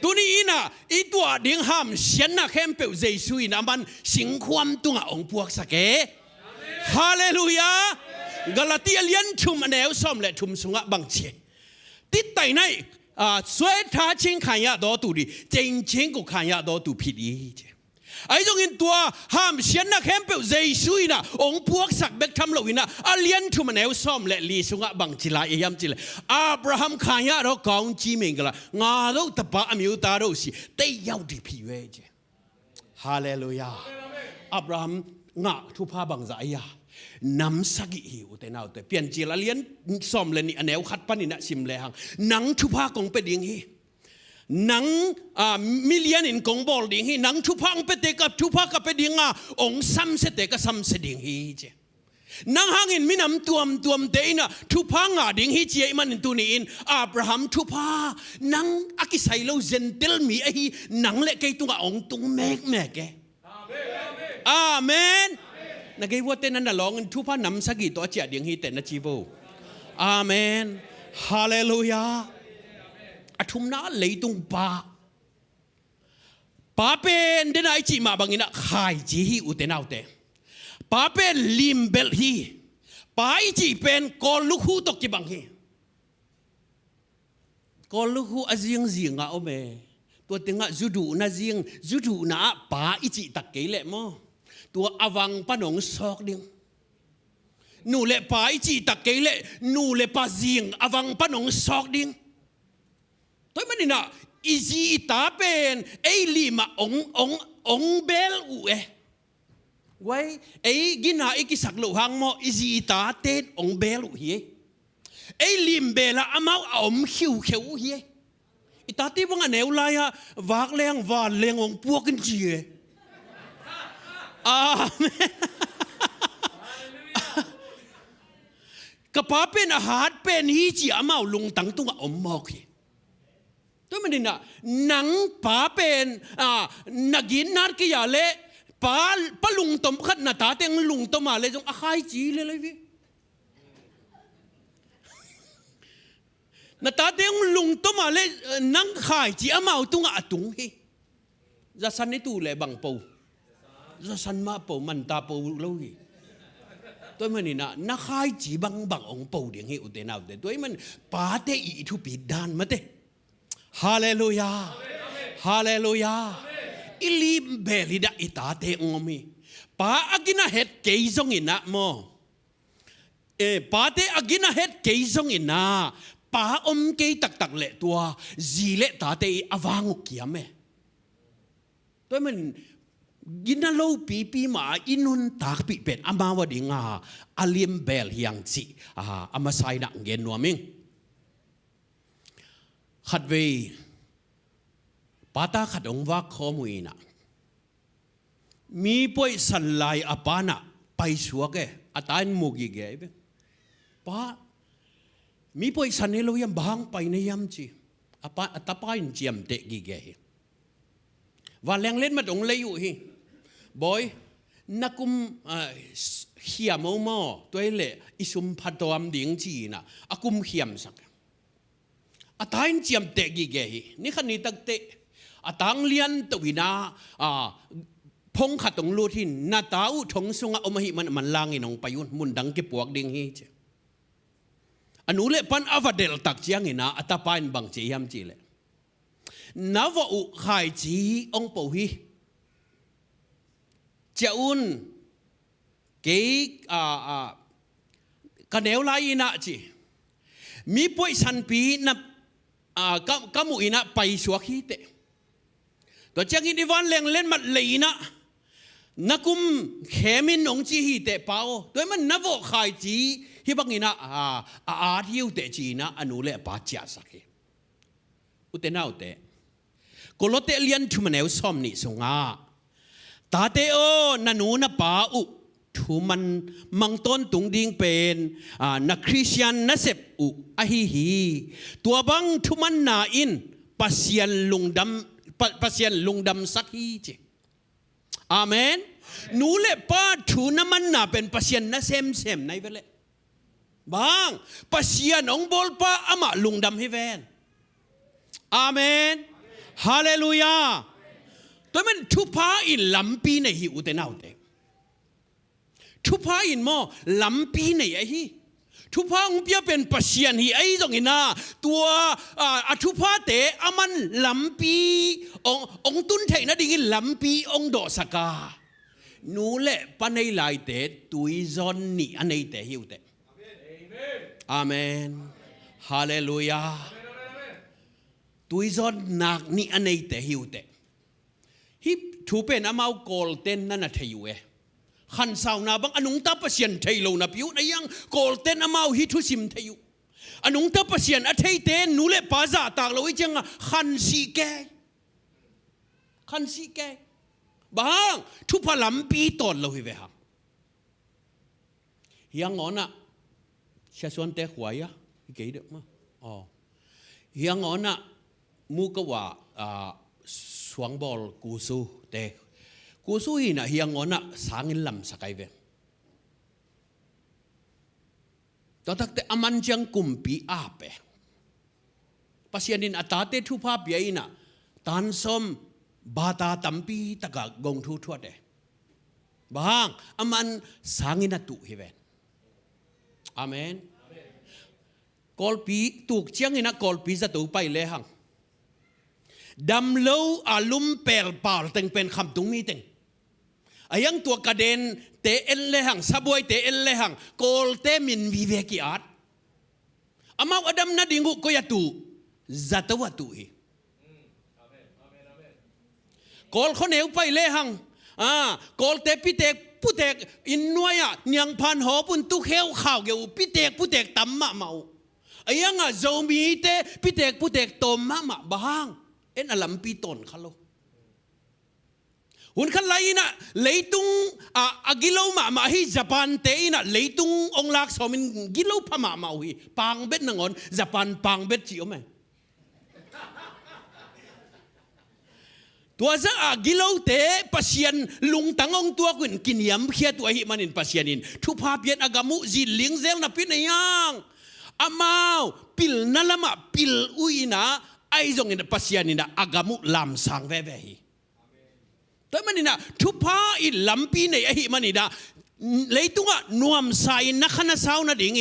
ตัวนี้นะอีตัวเดียงห้ามเสียนักแฮมเปิลเจสุยนะมันสิงความตุงองพวกสักเกฮาเลลูยากาลาติเลียนชุมอันเอวซ้อมเล่ชุมสุงะบังจีติดไตในสวยท่าชิงขันยาดอตุดีเจงชิงกุขันยาดอตุผิดอีจีไอ้ตรงนี้ตัวห้ามเสียนักแฮมเปิลเจสุยนะองพวกสักเบกทำเราวินะอาเลียนทุมันเอวซ้อมเละลีสุงะบังจิลาเอยามจิลอับราฮัมขันยาเรากองจีเมงกละงาเราตบะอมิวตาเราสิเตยยาวดีพิเวจฮาเลลูยาอับราฮัมงะทุพาบังใจยานำสักิหิวแต่น่าแต่เปลี่ยนจิลาเลียนซ้อมเลยนี่อันเอวขัดปันนี่นะสิมเลหังนังทุพากงเป็ดยิงฮีนังมิเลียนอินกงบอลดิ่งฮีนังทุพังเป็ดกับทุพักกับเป็ดยิงองซ้ำเสด็จกับซ้ำเสดิ่งฮีเจนังหางอินมินำตัวมเตยนะทุพังดิ่งฮีเจมันอินตัวนี้อินอับราฮัมทุพานังอากิไซโลเซนเตลมีไอนังเล็กไอตัวองตุงเมกแกอาเมนนักเอวเตนันน่ะลองทุพานำสักกี่ตัวเจียดิ่งฮีเตนจีโวอาเมนฮาเลลูยาอทุมนาเลยตุงป้าเป็นเดนไอจีมาบังอินะขายจีฮีอุเตนเอาเตป้าเป็นลิมเบลฮีป้าไอจีเป็นกอลุคูตกจีบังฮีกอลุคูอาเซียงเงาเมตัวเต็งะจุดูน่าเซียงจุดูน่าป้าไอจีตักเกลเมตัวอวังปนงซอกดิงนูเลป้าไอจีตักเกลนูเลป้าเซียงอวังปนงซอกดิงตัวมันนี่นะอีจีตาเป็นไอ้ลิมาองเบลอูไว้ไอ้กินหาไอ้กิสักโลหังโมอีจีตาเต็ดองเบลอูเฮไอ้ลิมเบลอามาอมขิวเขวเฮอีตาที่ว่างันเอวลายอะวากเลี้ยงวานเลี้ยงองพวกกันจีอาเมนกระป๋าเป็นอาหารเป็นฮีจีอามาลงตั้งตัวอมมอกเฮตัวมันนี่นะหนังป้าเป็นนักกินนัดกี่อย่างเละป้าลุงต้มขัดหน้าตาเต็งลุงต้มมาเลยจงอาคายจีเลยพี่หน้าตาเต็งลุงต้มมาเลยนังขายจีอามาตุงอาตุงเฮจะสันนี่ตูเลยบังปูจะสันมาปูมันตาปูเล่าฮีตัวมันนี่นะนักขายจีบังองปูเดียงเฮอุเตนาอุเตตัวมันป้าเตอีทุปีดานมาเตฮาเลลูยาฮาเลลูยา อิลิมเบลิดาอิตาเตงมีป้าอากินาเฮ็ดเกยซงอินะโมป้าเตอากินาเฮ็ดเกยซงอินะป้าอมเกยตักเละตัวจีเละตาเตอวางุกยามตัวมันกินน่าโลปีมาอินุนตากปีเป็นอามาวดิงาอาลิมเบลเฮียงจีอามาไซนักเงินนัวมิงขัดเวป้าตาขัดองว่าข้อมูลนะมีป่วยสันลายอปานะไปสัวแกอาตายมุกิแกป้ามีป่วยสันนี่เรายังบางไปในยามจีอาป้าอาตาป้ายเจียมเตะกิแกว่าแรงเล่นมาตรงเลยอยู่ฮีบอยนักกุมเขียมมอตัวเละอิสุมพัดตัวมดิ่งจีนะอากุมเขียมสักอาตายเจียมเตะกิแกฮีนี่ขันนี้ตักเตะอาตังเลียนตวินาพงขัดตรงรูที่นาตาอุทงสุงอมหิมันลางอินองไปยุนมุนดังเก็บปวกดิ่งฮีเจอนุเล่ปันอวเดลตักเจียงอินะอาตาปายบังเจียมจีเล่นาวอุขายจีองปูฮีเจ้าอุนเกย์กันเดวไลนะจีมีป่วยสันปีนับกัมุอินะไปสวกฮีเตตัวเจ้าอินดิวันเล่งเล่นมัดเลยนะนักกุมเขมินองจีฮีเตเปล่าตัวมันนาวขายจีฮิบังอินะอาทิวเตจีนะอนุเล่ปาจาสักอุเตน่าอุเตก็ลดเตลียนทุมันเอวซ้อมนี่สงาตาเตโอนันูนับป้าอุทุมันมังต้นตุงดิ่งเป็นนักคริสเตียนนัเซปอุอะฮีตัวบังทุมันนาอินปัสยันลุงดำสักฮีเจอาเมนนูเล่ป้าทุนมันนาเป็นปัสยันนัเซมในเวลบางปัสยันองบอลป้าอามาลุงดำให้แวนอาเมนฮาเลลูยาตัวมันทุพาอินลำปีในหิวเตน่าเตทุพาอินโมลำปีในไอฮีทุพาองเปียเป็นปัสยันฮีไอตรงนี้นะตัวทุพาเตอามันลำปีองตุนเทนะดิ่งลำปีองโดสกานูเล่ปนในลายเตตุยจอนนี่อันในเตหิวเตอาเมนฮาเลลูยาตุยจอนนักนี่อันในเตหิวเตฮิปทูเป็นอามาวกอลเต้นนั่นน่ะเทยูขันสาวนาบังอนุงตาปัสยันเทยโลนับยูในยังกอลเต้นอามาวฮิทุสิมเทยูอนุงตาปัสยันอเทยเตนนูเล่ปาซาตากเราอีจังขันสีแกบางทุพลัมปีตอนเราฮิเวหะยังงอนะเชื่อส่วนเตะหัวยะเกี่ยดมั้งอ๋อยังงอนะมูกว่าสวงบอลกูซูเตะกูซูอีน่ะยังงอนะสางินลำสกายเวตอนทักแต่อามันจังกุมปีอาเปปัสยันินอัตาเตทุภาพยัยน่ะตันสมบาตาตัมปีตะกะกงทุทั่วเดบางอามันสางินตุฮิเวนอาเมนกอลปีตุกเชียงอินะกอลปีจะตุไปเลยหังดำเล่าอาลุมเปลเปล่าแต่งเป็นคำตุงมีแต่งอายังตัวกระเด็นเตะเอลเลยหังสะบวยเตะเอลเลยหังกอลเตมินวิเวกิอาร์อามาอดัมนาดิงูก็ยาตุจัตวะตุฮีกอลเขาเหนียวไปเลยหังกอลเตะพิเตกผู้เตกอินนัวยยังพันหอปุ่นตุเขวข่าวเกี่ยวพิเตกผู้เตกตั้มมะเมาอายังโจมีเตะพิเตกผู้เตกตมมะบางเอ็นอลัมปีตนขลุ่หุ่นขันไลนะเลยตุงกิโลมาฮีญี่ปุ่นเตะนะเลยตุงองลักสมินกิโลพม่ามาฮีปังเบ็ดนังอนญี่ปุ่นปังเบ็ดจิโอเมตัวจะกิโลเตะปัสยันลุงตังองตัวกุนกินยำเขียตัวหิมันินปัสยันินทุพาเปียนอากามุจิลิงเซลนับพินยังอามาวปิลนั่นละมาปิลอุยนะไอจงอินปัสยันินอากามุลำสังเวเวฮีแต่มันนี่นะทุพาอิลำปีในไอหิมันนี่นะเลยตุงะนวมใส่นักขันสาวนัดดิ่ง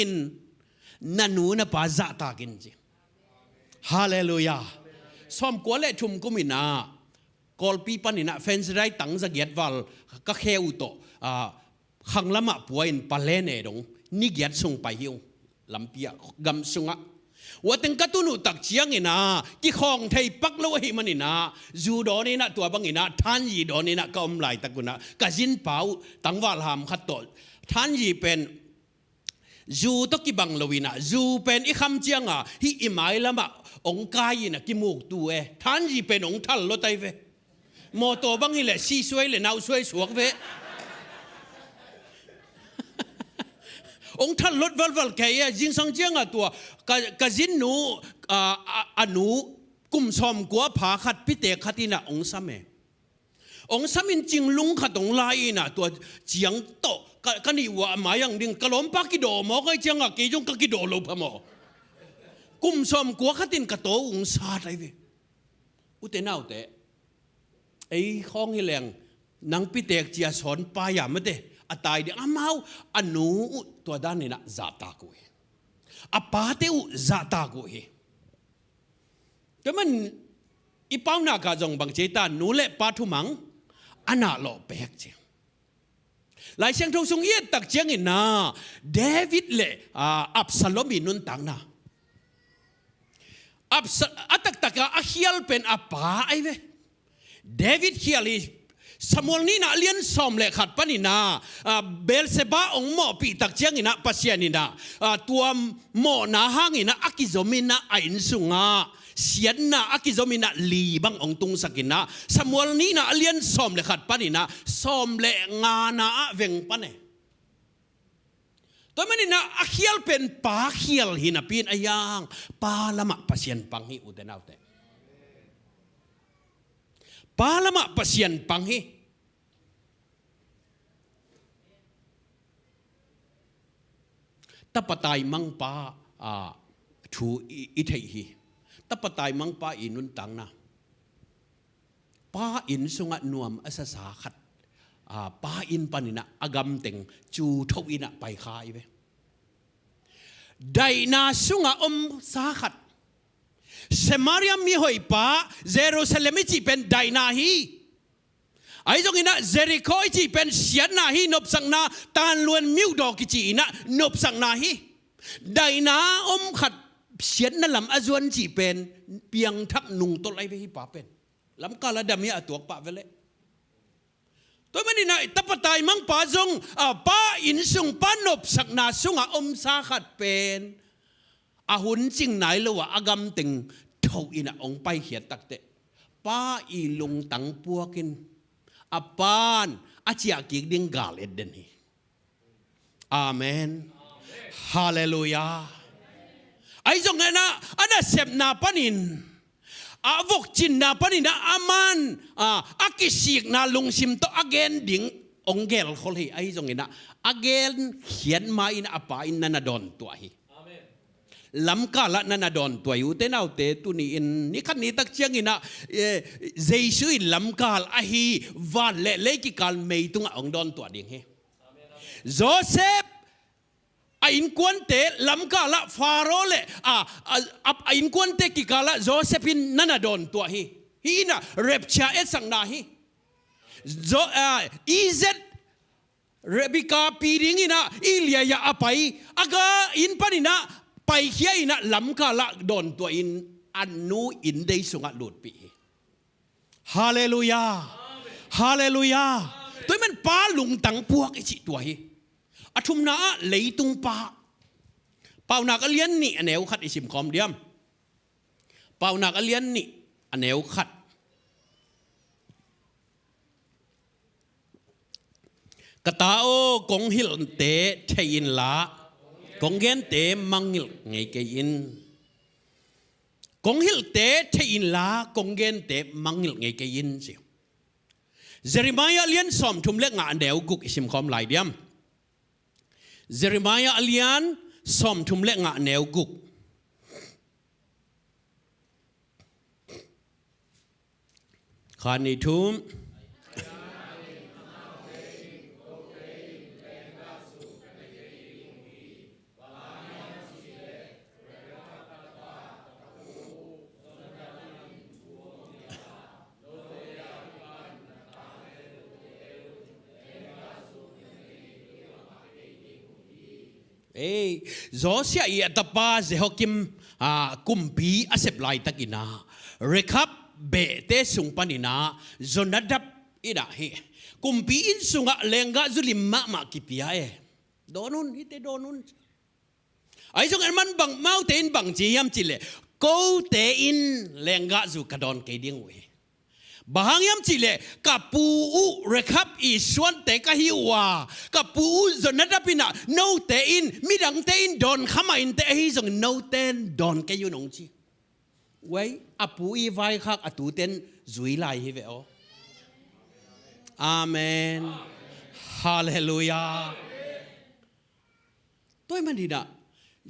นันนูนปาซาตากินจีฮาเลลูยาสมกว่าเล่ชุมกุมินา กอลปีปันนี่นะเฟนส์ไรตั้งจะเกียดวัลก็แค่อุโตขังละมาป่วยอินปาเลนเอดงนี่เกียดส่งไปหิวลำเปียกำสุงะว่าถึงกตุนุตักเชียงอินะที่ของไทยปักโลหิมันอินะจูดอนี่นะตัวบังอินะท่านยีดอนี่นะก็อมไหลตะกุนะกะจินเปาตั้งวาลหามขัดโตท่านยีเป็นจูตกิบังโลวินะจูเป็นอีคำเจียงอ่ะที่อิหมายละมาองค์กายนะกิมูกตัวท่านยีเป็นองค์ทัลโลไตเวโมโตบังฮิเลซีสวยเลนาวสวยสวกเวองค์ท่านลดวัลแก่ยิงสังเจียงตัวกะจินหนูอนุกุมซอมกัวผาขัดพิเตขัดินะองค์ซ้ำองค์ซ้ำอินจิงลุงขัดองไลนะตัวเจียงโตกันนี่ว่าหมายอย่างดิ่งกะล้มปักกิโดหมอก็เจียงอ่ะกี่จงกะกิโดลบพะหมอกุมซอมกัวขัดินกะโตองศาไรเวอุเตน่าเตไอ้ข้องฮิแรงนังพิเตกเจียสอนปายามเตอตายเดียอามาอนุตัวด้านนี้นะจัตตากุยอปาเตอุจัตตากุยแต่มันอีป้าวนักจงบังเจตานูเล่ปาทุมังอันน่าหล่อแปลกเจียงหลายเชียงทงทรงเอียดตักเจียงอินะเดวิดเล่อับซาโลมินุนตังนะอัตักตักอาเฮียลเป็นอปาไอเวเดวิดเฮียลีสมุลนี่นะเลียนสอมเล็ขัดปนินาเบลเซบาองหมอปีตักเจียงอินะปัสยานินะตัวหมอนาหางอินะอากิโซมินะไอินสุงาเสียนนะอากิโซมินะลีบังองตุงสกินะสมุลนี่นะเลียนสอมเล็ขัดปนินะสอมเล็งานะเวงปนเนตัวมันนี่นะอาเขียลเป็นปาเขียลหินะปีนอายางปาละมะปัสยานปังฮิอุเตนาวเตปาละมะปัสยันปังฮิตะปะตายมังปาทูอิเทฮิตะปะตายมังปาอินุนตังนะปาอินสุงะนวมอสสาขัดปาอินปานินะอากำเต็งจูทวินะไปคายเวไดนาสุงะสาขัดเซมาริยมมีหอยป้าเยรูซาเล็มจีเป็นไดนาฮีไอ้ตรงนี้นะเจริโคจีเป็นเสียนาฮีนบสังนาตานล้วนมิวดอกจีนะนบสังนาฮีไดนาขัดเสียนนั่นลำอาจวนจีเป็นเปียงทักนุงต้นไอเวฮิป้าเป็นลำกาลดามีอตัวป้าเวลตัวมันนี่นะตับตายมังป้าจงป้าอินสุงป้านบสังนาสุงสาขัดเป็นอาหุนจริงไหนละวะอากำตึงเท่าอินะองไปเขียนตักเตะป้าอีลุงตังปัวกินอาปานอาเจียกิกดิงกาลเอ็ดเดนีอาเมนฮาเลลูยาไอ้จงนั้นนะอันนั้นเสพนาปนินอาวกจินนาปนินอามันอากิสิกนาลุงซิมโตอาเกนดิงองเกลคนที่ไอ้จงนั้นนะอาเกนเขียนมาอินอาปาอินนันดอนตัวฮีลำกาละนันดอนตัวอยู่เต้นเอาเตตุนี่อินนี่ขันนี้ตักเชียงอินะเจสุยลำกาลอาฮีวันเล่กิกาลเมย์ตุงองดอนตัวดิ่งเฮโจเซฟอินควนเตลำกาละฟาโรเล่อินควนเตกิกาละโจเซฟินนันดอนตัวฮีนะเรปชาเอสังนาฮีอีเซตเรบิกาปีดิงินะอิเลียยาอภัยอากาอินปานินะไปเขียนนะลำกาละโดนตัวอินอันนู้อินได้สุงะหลุดปีฮาเลลูยาฮาเลลูยาตัวมันป้าลุงตังพวกไอจิตัวฮีอทุมนาเลยตุงป้าเป่านักเลียนนี่อันเอวขัดอิสิมคอมเดียมเป่านักเลียนนี่อันเอวขัดกตาโอกงฮิลเตเชินละกงเกนเตมังฮิลไงเกยินกงฮิลเตเชินละกงเกนเตมังฮิลไงเกยินสิเจริมายาเลียนสอมทุมเล็กงานเดวกุกอิสิมคอมหลายเดียมเจริมายาเลียนสอมทุมเล็กงานเดวกุกขานิทุม Zosia i atapa zehokim kumpi asep lai takina rekap be te sung panina zonadap ina hi kumpi in sunga lenga zulim ma kipia donun ite donun ai jong man bang mau te in bang ji yam chile ko te in lenga zu kadon ke ding we bahang yam chile kapu rekap iswan te kahiwa kapu zonadapina no te in midang te in don khama in te hi jong no ten don ke yunong chi wei apu I vai khak atu ten zui lai hi ve o amen hallelujah tôi man dina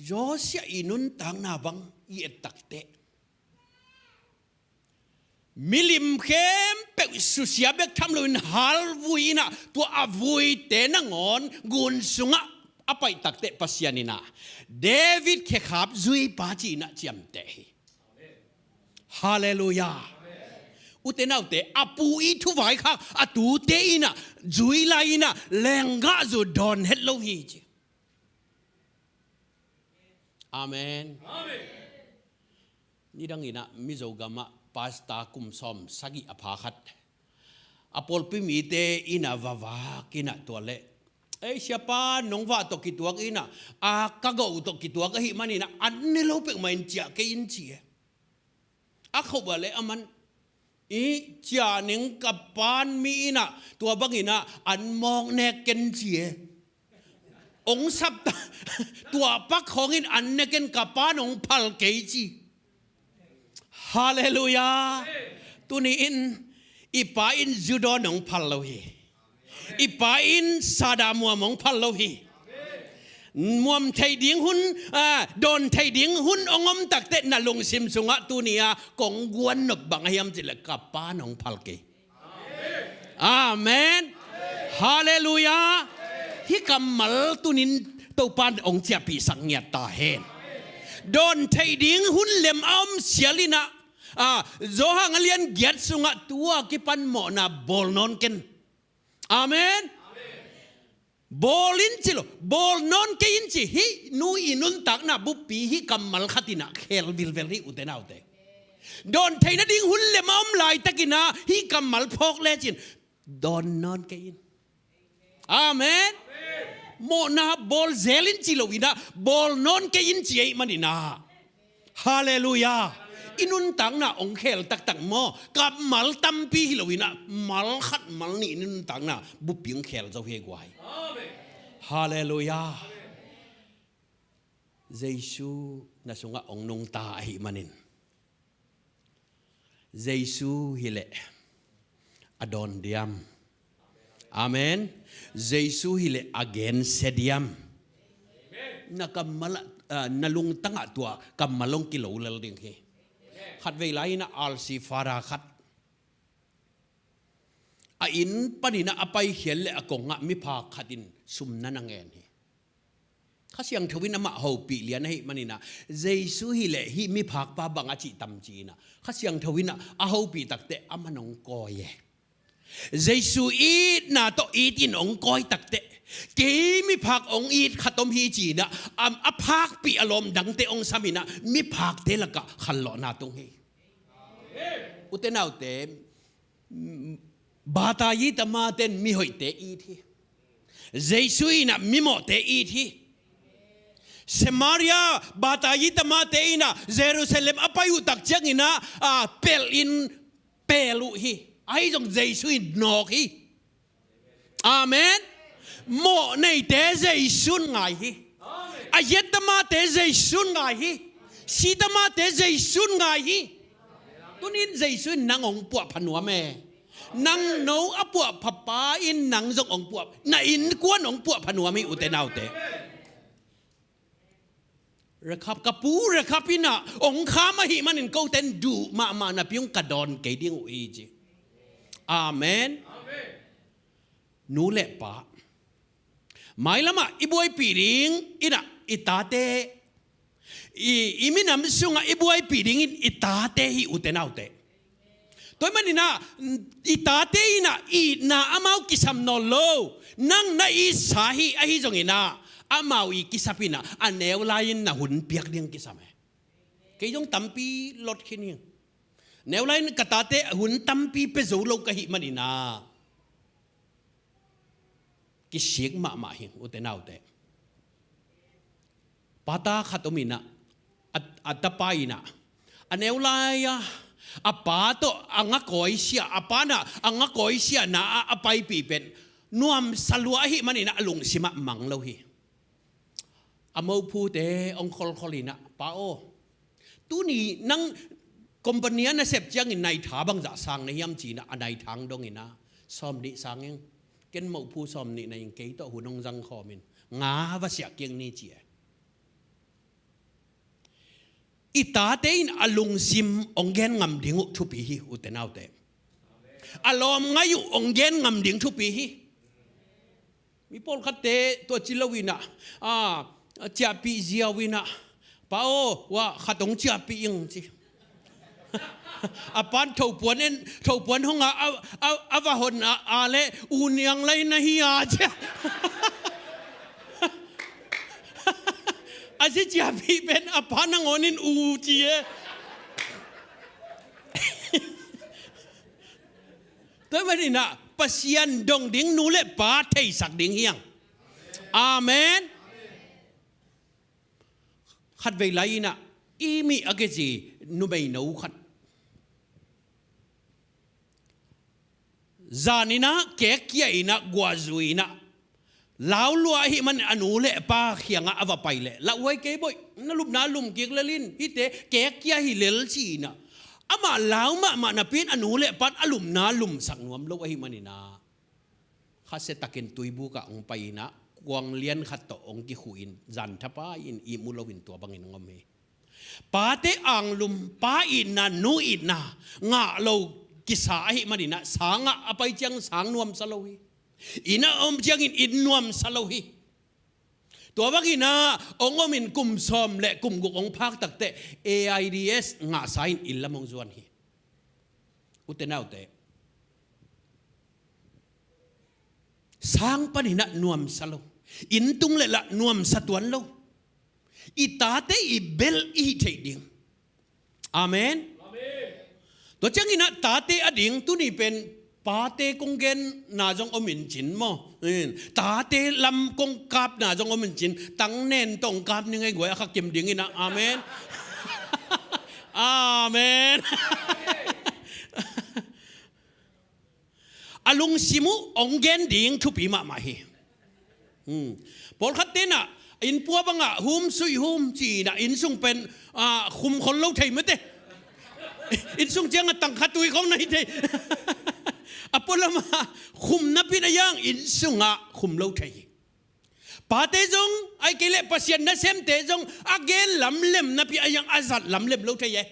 Josia inun tang na bang I takte milim kem pe susia bek tham loin hal vuina to avui te na ngon gun sunga apai takte pasianina David ke khap zui pa chi na chiam te hallelujah utenau te apu I thu vai kha atu te ina zui la ina lenga zu don hello hi chi amen ni dang ina mizogama pasta kum som sagi apakhat apol pimi te ina wawa kina tole siapa nongwa to kituak ina kago to kituak hi manina annelo pe main chia ke in chi akhobale aman chia ning kapan mi ina tua bangina an mong ne ken chi ong sap tua pak khongin an ne ken kapan ong phal ke chi hallelujah tuni in ipa in judon ong phal lo hi ipa in sadamwa mong phal lo hi muam thai ding hun don thai ding hun ongom takte na lung sim sunga tunia kong guan nok bang hiam chile kapa nong phal ke amen hallelujah hi kamal tunin topan ong chia pi sang nya ta hen don thai ding hun lem am sialina zo hang alian giat sunga tua kipan mo na bol non ken amen bolin chilo bol non ke inchi hi nu inun tak na bupi hi kamal khatina khel bil veli utenaute don thaina ding hun le mam lai takina hi kamal phok le chin don non ke in amen mo na bol zelin chilo wina bol non ke in chi ai manina hallelujah inun tang na ong khel tak tak mo kamal tampi hilowina mal khat mal ni inun tang na buping khel zo he gwai hallelujah Jesu na sunga ong nong ta hi manin Jesu hile adon diam amen Jesu hile again sediam nakamala nalung tanga tua kamalong kilo lal ding he khat vei lai na alsi fara khat a in panina apai hiel le akonga mi pha khatin sumna nangen hi khasiang thawin ama ho pi lian hi manina Jesu hi le hi mi phak pa banga chi tam chi na khasiang thawin a ho pi takte amanong ko ye Jesu eat na to eat in ong koi takte ke mi phak ong eat khatom hi chi na a phak pi alom dang te ong samina mi phak te laka khallo na tung hi utenau te bata yi tama ten mi hoi te eat hi Jesu ina mi mo te eat hi Samaria bata yi tama te ina Jerusalem apayu tak chang ina pel in pelu hi ai jong Jesu in nok hi amen mo nei te Jesu ngai hi ayet tama te Jesu ngai hi si tama te Jesu ngai hi tunin Jesu nang ong pu phanua me nang no apua papa in nang jong ong pu na in kwan ong pu phanua mi utenau te rekap kapu rekapina ong khama hi manin ko ten du ma na piung kadon ke ding u ji amen nu le pa mai lama iboi piring ina itate iminam sunga iboi piring itate hi utenaute toy manina itate ina i na amau kisam no lo nang na i sahi ahi jongina mau i kisapina aneu lain na hun piak ding kisame ke jong tampi lot khini neu lain katate hun tampi pe zo lo ka hi manina ki siek ma hi utenau te pata khatomina atapaina aneu laya apato anga koisia apana anga koisia na apai pi pen nuam salua hi manina alung sima manglo hi amau pu te ong kholina pao tu ni nang kompania na sep chiang in nai tha bang za sang na yam chi na anai thang dong ina som ni sangeng ken mau pu som ni na ing ke to hunong jang khomin nga wa sia kieng ni chi itate in alung sim ongen ngam dingu thupi hi utenau te alom ngayu ongen ngam ding thupi hi mi pol khate to chilowina chia pi ziawina pao wa khatong chia pi ing chi apan thau puan honga awa hon ale uniang lai na hi a cha asi chia pi ben apan ngonin u chi tôi mới nè pasien dong ding nu le pa thei sak ding hiang amen khát về lại na imi ở cái gì nu bay nấu khát zanina kek kia na guazuina lão lúa hi man anu le pa khianga ava pai le la wai ke boy na lup na lum kek lalin ite kek kia hi lel chi na ama lão ma na pin anu le pat alum na lum sak nuam lo hi manina khase takin tuibu ka ong pai na kwang lian khat to ong ki khuin zan thapa in I mulowin to bangin ngome pa te ang lum pa in na nu in na nga lo kisa hi manina sanga apai chang sang nuam salohi ina chiang in nuam salohi to bangina ongomin kum som le kum guk ong phak takte AIDS nga sain illamong zuan hi utenau te sang panina nuam salo intung le la nuam satuan lo itate I bel I theding amen to changina tate ading tu ni pen pate konggen na jong omin chin mo tate lam kong kap na jong omin chin tang nen tong kap ni ngai goi akha kim ding ina amen amen alung simu ongen ding thupi ma hi pol khatena in puwa banga hum sui hum chi na in sung pen khum khol lo thei mate in sung chiang tang khatui khong nai thei apolama khum na pinayang in sunga khum lo thei pa te jong ai kele pasien na sem te jong again lam lem na pi ayang azat lam lem lo thei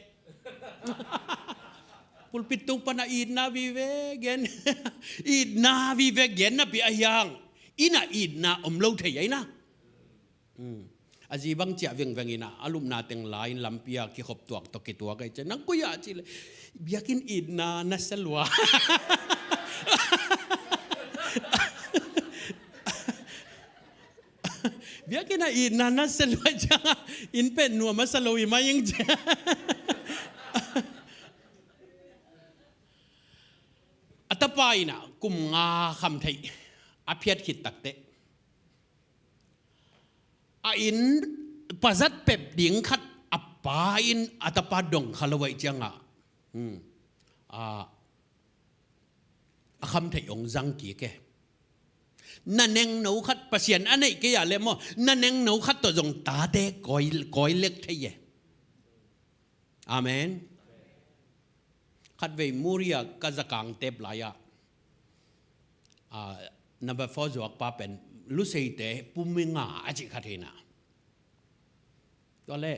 pulpit tung pana id na vive gen id na vive gen na pi ayang ina id na lo thei ai na aji bang chia veng ina alum na teng lain lampia ki khop tuak to ki tuak ai chen nang kuya chi le biakin id na salwa biakin id na salwa cha in pen nu ma salowi ma yeng atapaina kum nga kham thei aphiat khit takte in pazat pep ding khat apa in atapa dong khalawai changa kham thei ong jang ki ke naneng no khat pasien anei ke ya le mo naneng no khat to jong ta te koi lek thei ye amen khat ve muria kazakang tep laya number 4 jok pa pen lu sei te puminga aji khathina to le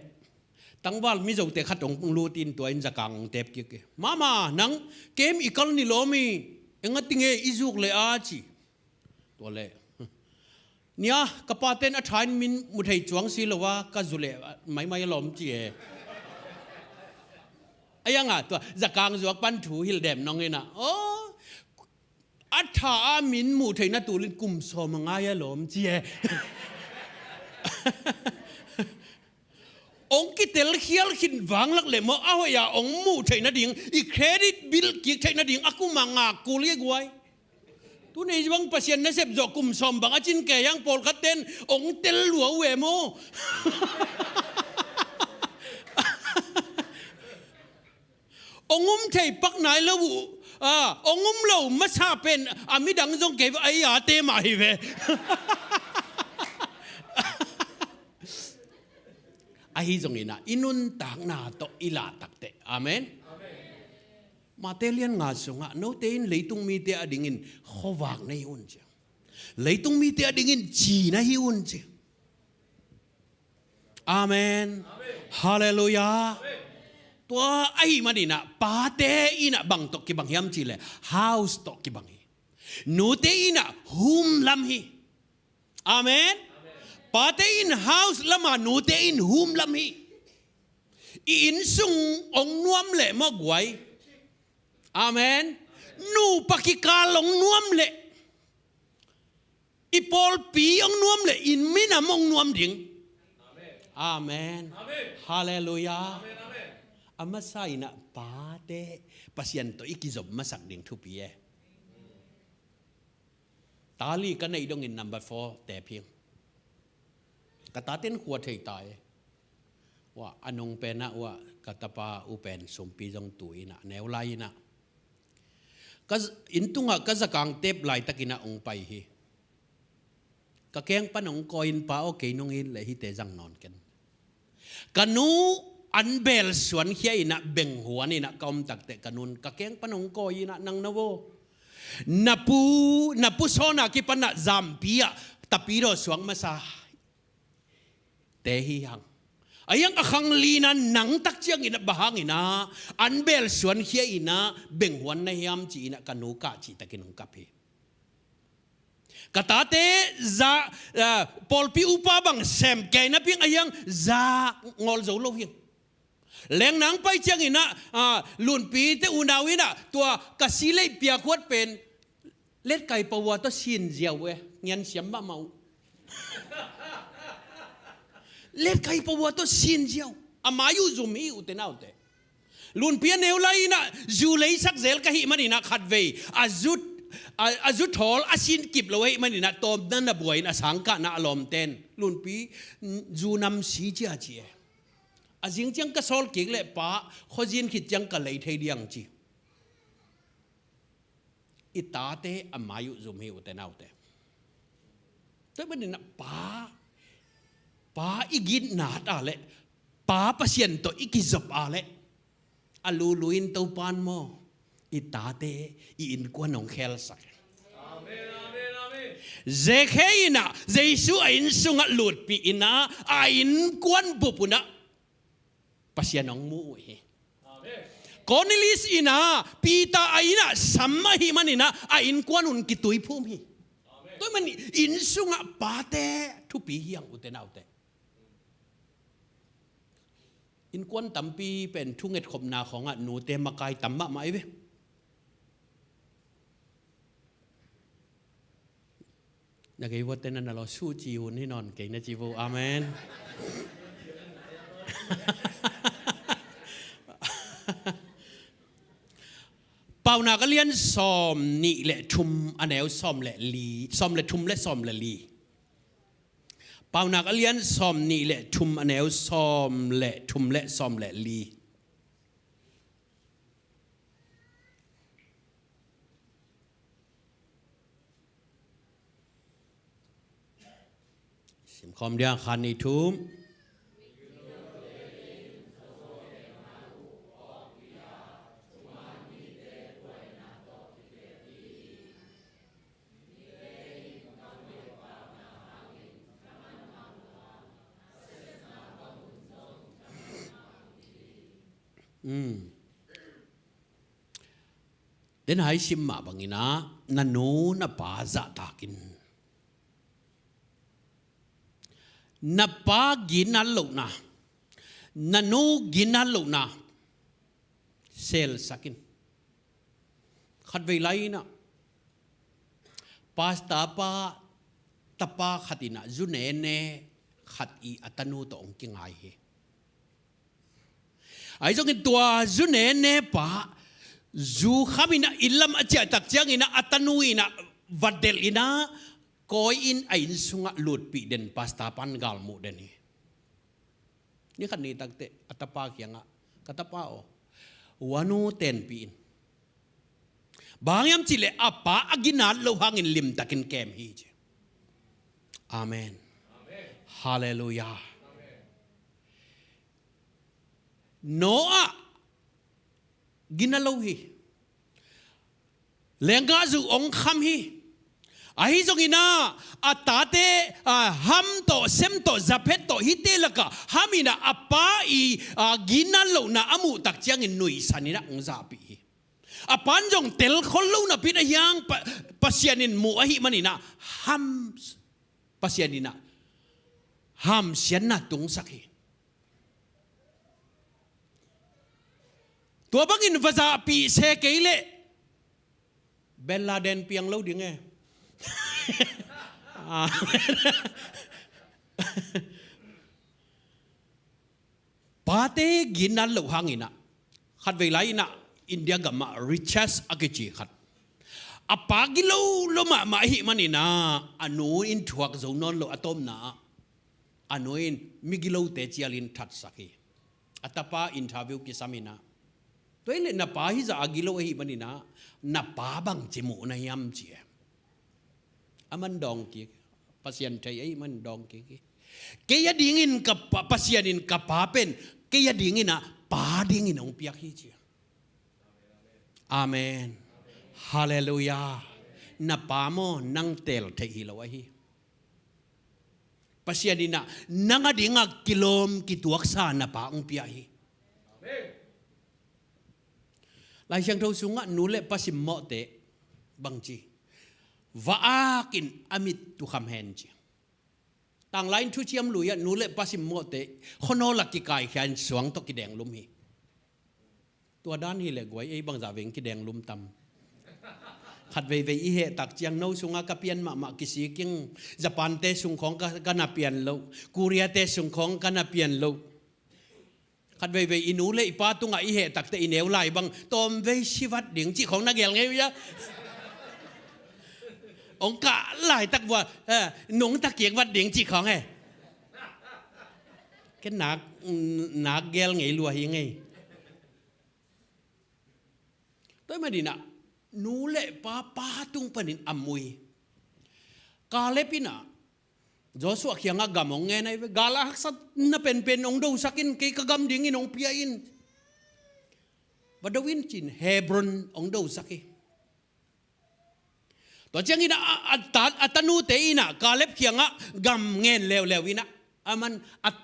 tangwal mi jok te khatong lu tin to in jakang tep ki ke mama nang kem ikal ni lomi engatinge izuk le achi to le nia kapaten a thain min muthei chuang si lowa ka zule mai lom chi e ayanga to jakang jok pan thu hil dem nong ina o atha min mu theina tulin kum som nga ya lom chi e องค์กิเตลเขียลขินวังลักเล่มเอาอย่าองค์มู่ใช่นาดิ่งอีเครดิตบิลกิใช่นาดิ่งอากูมังงากูเรียกไว้ทุนไอ้บังเปอร์เซ็นต์นั่นเสพจกุมสมบังอาจินแกยังโปลคัดเต้นองค์เตลหลัวเวโมองค์ใช่ปักไหนแล้วองค์เราไม่ทราบเป็นอามิดังจงเก็บไอ้ยาเตมาฮิเวไอ้จงอินะอินุนตักนาโตอิลาตักเตอาเมนมาเตลียนงาสงะโนเตนเลยตุงมีเตอดิ่งอินขวากในอุ่นเจ้าเลยตุงมีเตอดิ่งอินจีนะฮิอุ่นเจ้าอาเมนฮาเลลูยาตัวไอ้มาดินะปาเตอินะบังตกกิบังยามจีเลเฮาส์ตกกิบังฮีนูเตอินะฮุมลัมฮีอาเมนปาเตอินเฮาส์ละมานูเตอินฮุมลัมฮีอินซุงองนวมเลมอกไว้อาเมนนูปักิกาลองนวมเลอีปอลปีองนวมเลอินมินามองนวมดิ่งอาเมนฮาเลลูยาอามาใส่นะปาเตปัสยันโตอีกิจบมาสักดิ่งทุปีตาลีกันในดงอินนัมเบอร์4แต่เพียงกตาเต้นขวดให้ตายว่าอนงเป็นนะว่ากตาปาอุเป็นสมปีจงตุยนะแนวไลนะก็อินตุงะก็จะกางเต็บไหลตะกินะองไปฮีก็แกงปนองกอินปาโอเคนงอินเลยฮิเตจังนอนกันกันนูอันเบลสวนเขียนะเบ่งหัวนี่นะกอมตักเตกันุนก็แกงปนองกอินะนังนโวนับปูโซนากิปนะจามปีอะตะปีโรสวงมาซาเตฮียังอายังอคังลีนันนังตักเจียงอินะบางอินะอันเบลสวนเขียอินะเบ่งหัวในยามจีนะกันูกะจีตะกินงกับเฮกตาเตซาปอลปีอุปาบังเซมแกนะเพียงอายังซางอลโจโลเพียงแหลงหนังไปเจียงอินะลุนปีเตอุนาวินะตัวกสิเลเปียขวดเป็นเล็ดไก่ปวัวตัวชินเจียวเวเงียนเสียมบ้าเมาเล็ดไก่ปวัวตัวชินเจียวอามายุจุมีอุเตนาอุเตลุนปีเนวไลนะจูเลยสักเซลกะหิมันนะขัดเวอาจุดทอลอาชินกิบเลยมันนะตอมนั่นนะบวยนะสังกะนะอารมณ์เต้นลุนปีจูนำสีเจียเจียอาจิงจังก็สอลกิกเลยป้าข้อจินขิดจังก็เลยเทียงจีอิตาเตอามายุจุมีอุเตนาอุเตแต่มันนะป้าอีกินนาดอะไรป้าเปอร์เซ็นต์ตัวอีกิจบอะไรอาลูลุยนตัวปานโมอิตาเตอินกวนองเคลสักเจเคอินะเจสุอินสุงลุดปีอินะอินกวนบุปุนะปัสยานองมูเฮคอนิลิสอินะปีตาอินะสัมมาหิมันอินะอินกวนอุนกิตุยภูมิตัวมันอินสุงปาเตทุปีเฮียงอุเตนาอุเตอินกวนตัมปีเป็นทุ่งเอ็ดขบนาของหนูเตมากายตัมมะมาไอเวนักเอวเต้นนั่นเราสู้จีวนี่นอนเก่งนะจีวอาเมนเป่านาก็เลียนซอมนี่แหละชุมอันแนวซอมแหละลีซอมแหละชุมและซอมแหละลีเป่านาก็เลียนซอมนี่แหละชุมอันแนวซอมแหละชุมและซอมแหละลีคอมเดียคันนิทุมเดินหายชิมมาบางอีนะนันนูนับปาจะตากินนับปากินนั่นลูกนะนันนูกินนั่นลูกนะเซลสักินขัดเวลัยนะปาสตาปาตาปาขัดินะจุนเนเน ขัดอีอัตโนตองกิงไงไอ้จงกินตัวจุนเนปะจูขามินะอิลลัมอาจจะตักจังอินะอัตโนอินะวัดเดลอินะคอยอินไอ้สุงะลุดปีเดนปัสตาปันกาลมุเดนี่นี่ขันนี้ตั้งแต่อัตปาเกียงะกัตปาโอวานูเต็นปีนบางยามจิเลอปะอากินาโลหังอินลิมตักินแกมฮีเจอาเมนฮาเลลูยาโนอากินาโลฮีเลงกาจูองคำฮีไอ้จงอินาอัตตาเตฮัมโตเซมโตจับเพตโตฮิเตลกะฮามินาอปาอีกินาโลนาอามุตักจังอินนุยสันินะองซาปีอาปันจงเตลคนลูนาพิดยังปัสยานินมูอหิมันินะฮัมปัสยานินะฮัมเสียนนะตุงสักฮีตัวบังอินฟาซาปีเซเกเลเบลลาเดนเปียงเล่าดิไงปาเตกินนั่นเหล่าหางินะขัดเวลาอินะอินเดียกับมา riches อากิจิขัดอาปากิโลโลมาหิมันนี่นะอนุอินถวกโซนนโลอะตอมนะอนุอินมิกิโลเตจิอาลินทัดสักอัตปาอินทาวิวกิสามินะตัวเองนับปาฮิจะอากิโลหิมันนี่นะนับปาบังจิมูนายามจีอามันดองกี้ปัสยันใจไอ้มันดองกี้เกียดิ่งินกับปัสยันินกับปาเป็นเกียดิ่งินนะปาดิ่งินองเปียกฮีจีอาเมนฮาเลลูยานับปาโมนังเตลเทฮิลาวะฮีปัสยันินนะนังอดิ่งกิโลมกิตัวอักษานับปาองเปียกฮีลายเชียงทสุงะนูเลปัสยิมโมเตบังจีว่ากินอามิตตุคำเฮนจีต่างไลน์ทุเชียมลุยนูเลปัสยิมโมเตคนโนลักกิกายแขนสวงตกิแดงลุมฮีตัวด้านฮีเลกไว้ไอ้บางจ่าเวงกิแดงลุมตำขัดเวอีเหตักเจียงโนสุงะกะเปียนมากิสีกิงญี่ปุ่นเตสุงของกันนาเปียนโลกุเรียเตสุงของกันนาเปียนโลขัดเวอินูเลอีป้าตุงอีเหตักเตอีเหนวไหลบางตอมเวชีวัดเดียงจีของนักเกลไงวะองค์กะหลายตักว่าหนุ่งตะเกียงวัดเดียงจีของไงแค่นักเกลไงลัวยังไงตัวมาดีนะนูเลป้าตุงปนินอมุยกาเลปินะจอสวกยังกำองเงยกาลาฮักสัตน่ะเป็นองดูสักินกีกกำดิ่งอินองเปียอินวัดวินจินเฮบรอนองดูสักิตัวเจ้าอินะอัตนูเตอินะกาเล็บเขียงกำเงินเลววินะมันอัต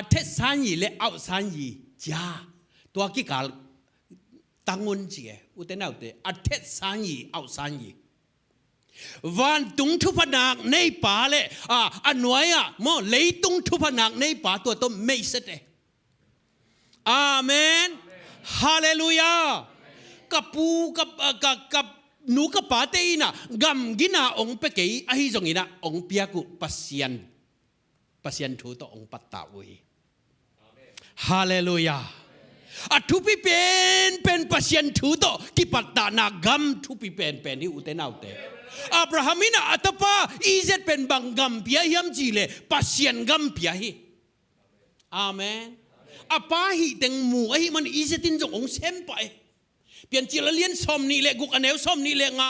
เทสันยีเลเอาสันยีจ้าตัวกิกาลตั้งงุนเจียอุเทนเอาเตอัตเทสันยีเอาสันยีวันตุงทุพนักในป่าเลยอันน้อยโมเลยตุงทุพนักในป่าตัวต้มไม่เสร็จอาเมนฮาเลลูยากับปูกับหนูกับป่าเตยนะกำกินาองเปกี้ไอ้จงอินะองเปียกุปัสยันทูต่อองปัตตาวุยฮาเลลูยาอัทุพิเป็นปัสยันทูต่อที่ปัตตานากำทุพิเป็นที่อุเทนเอาเตอับราฮัมินะอัตปาอิเซตเป็นบังกัมเปียยามจีเลปัสยันกัมเปียฮีอาเมนอปาฮีเต็งมูไอมันอิเซตินจงองเซมไปเปลี่ยนจิลเลียนสมนี่เลกุกอันเอวสมนี่เลง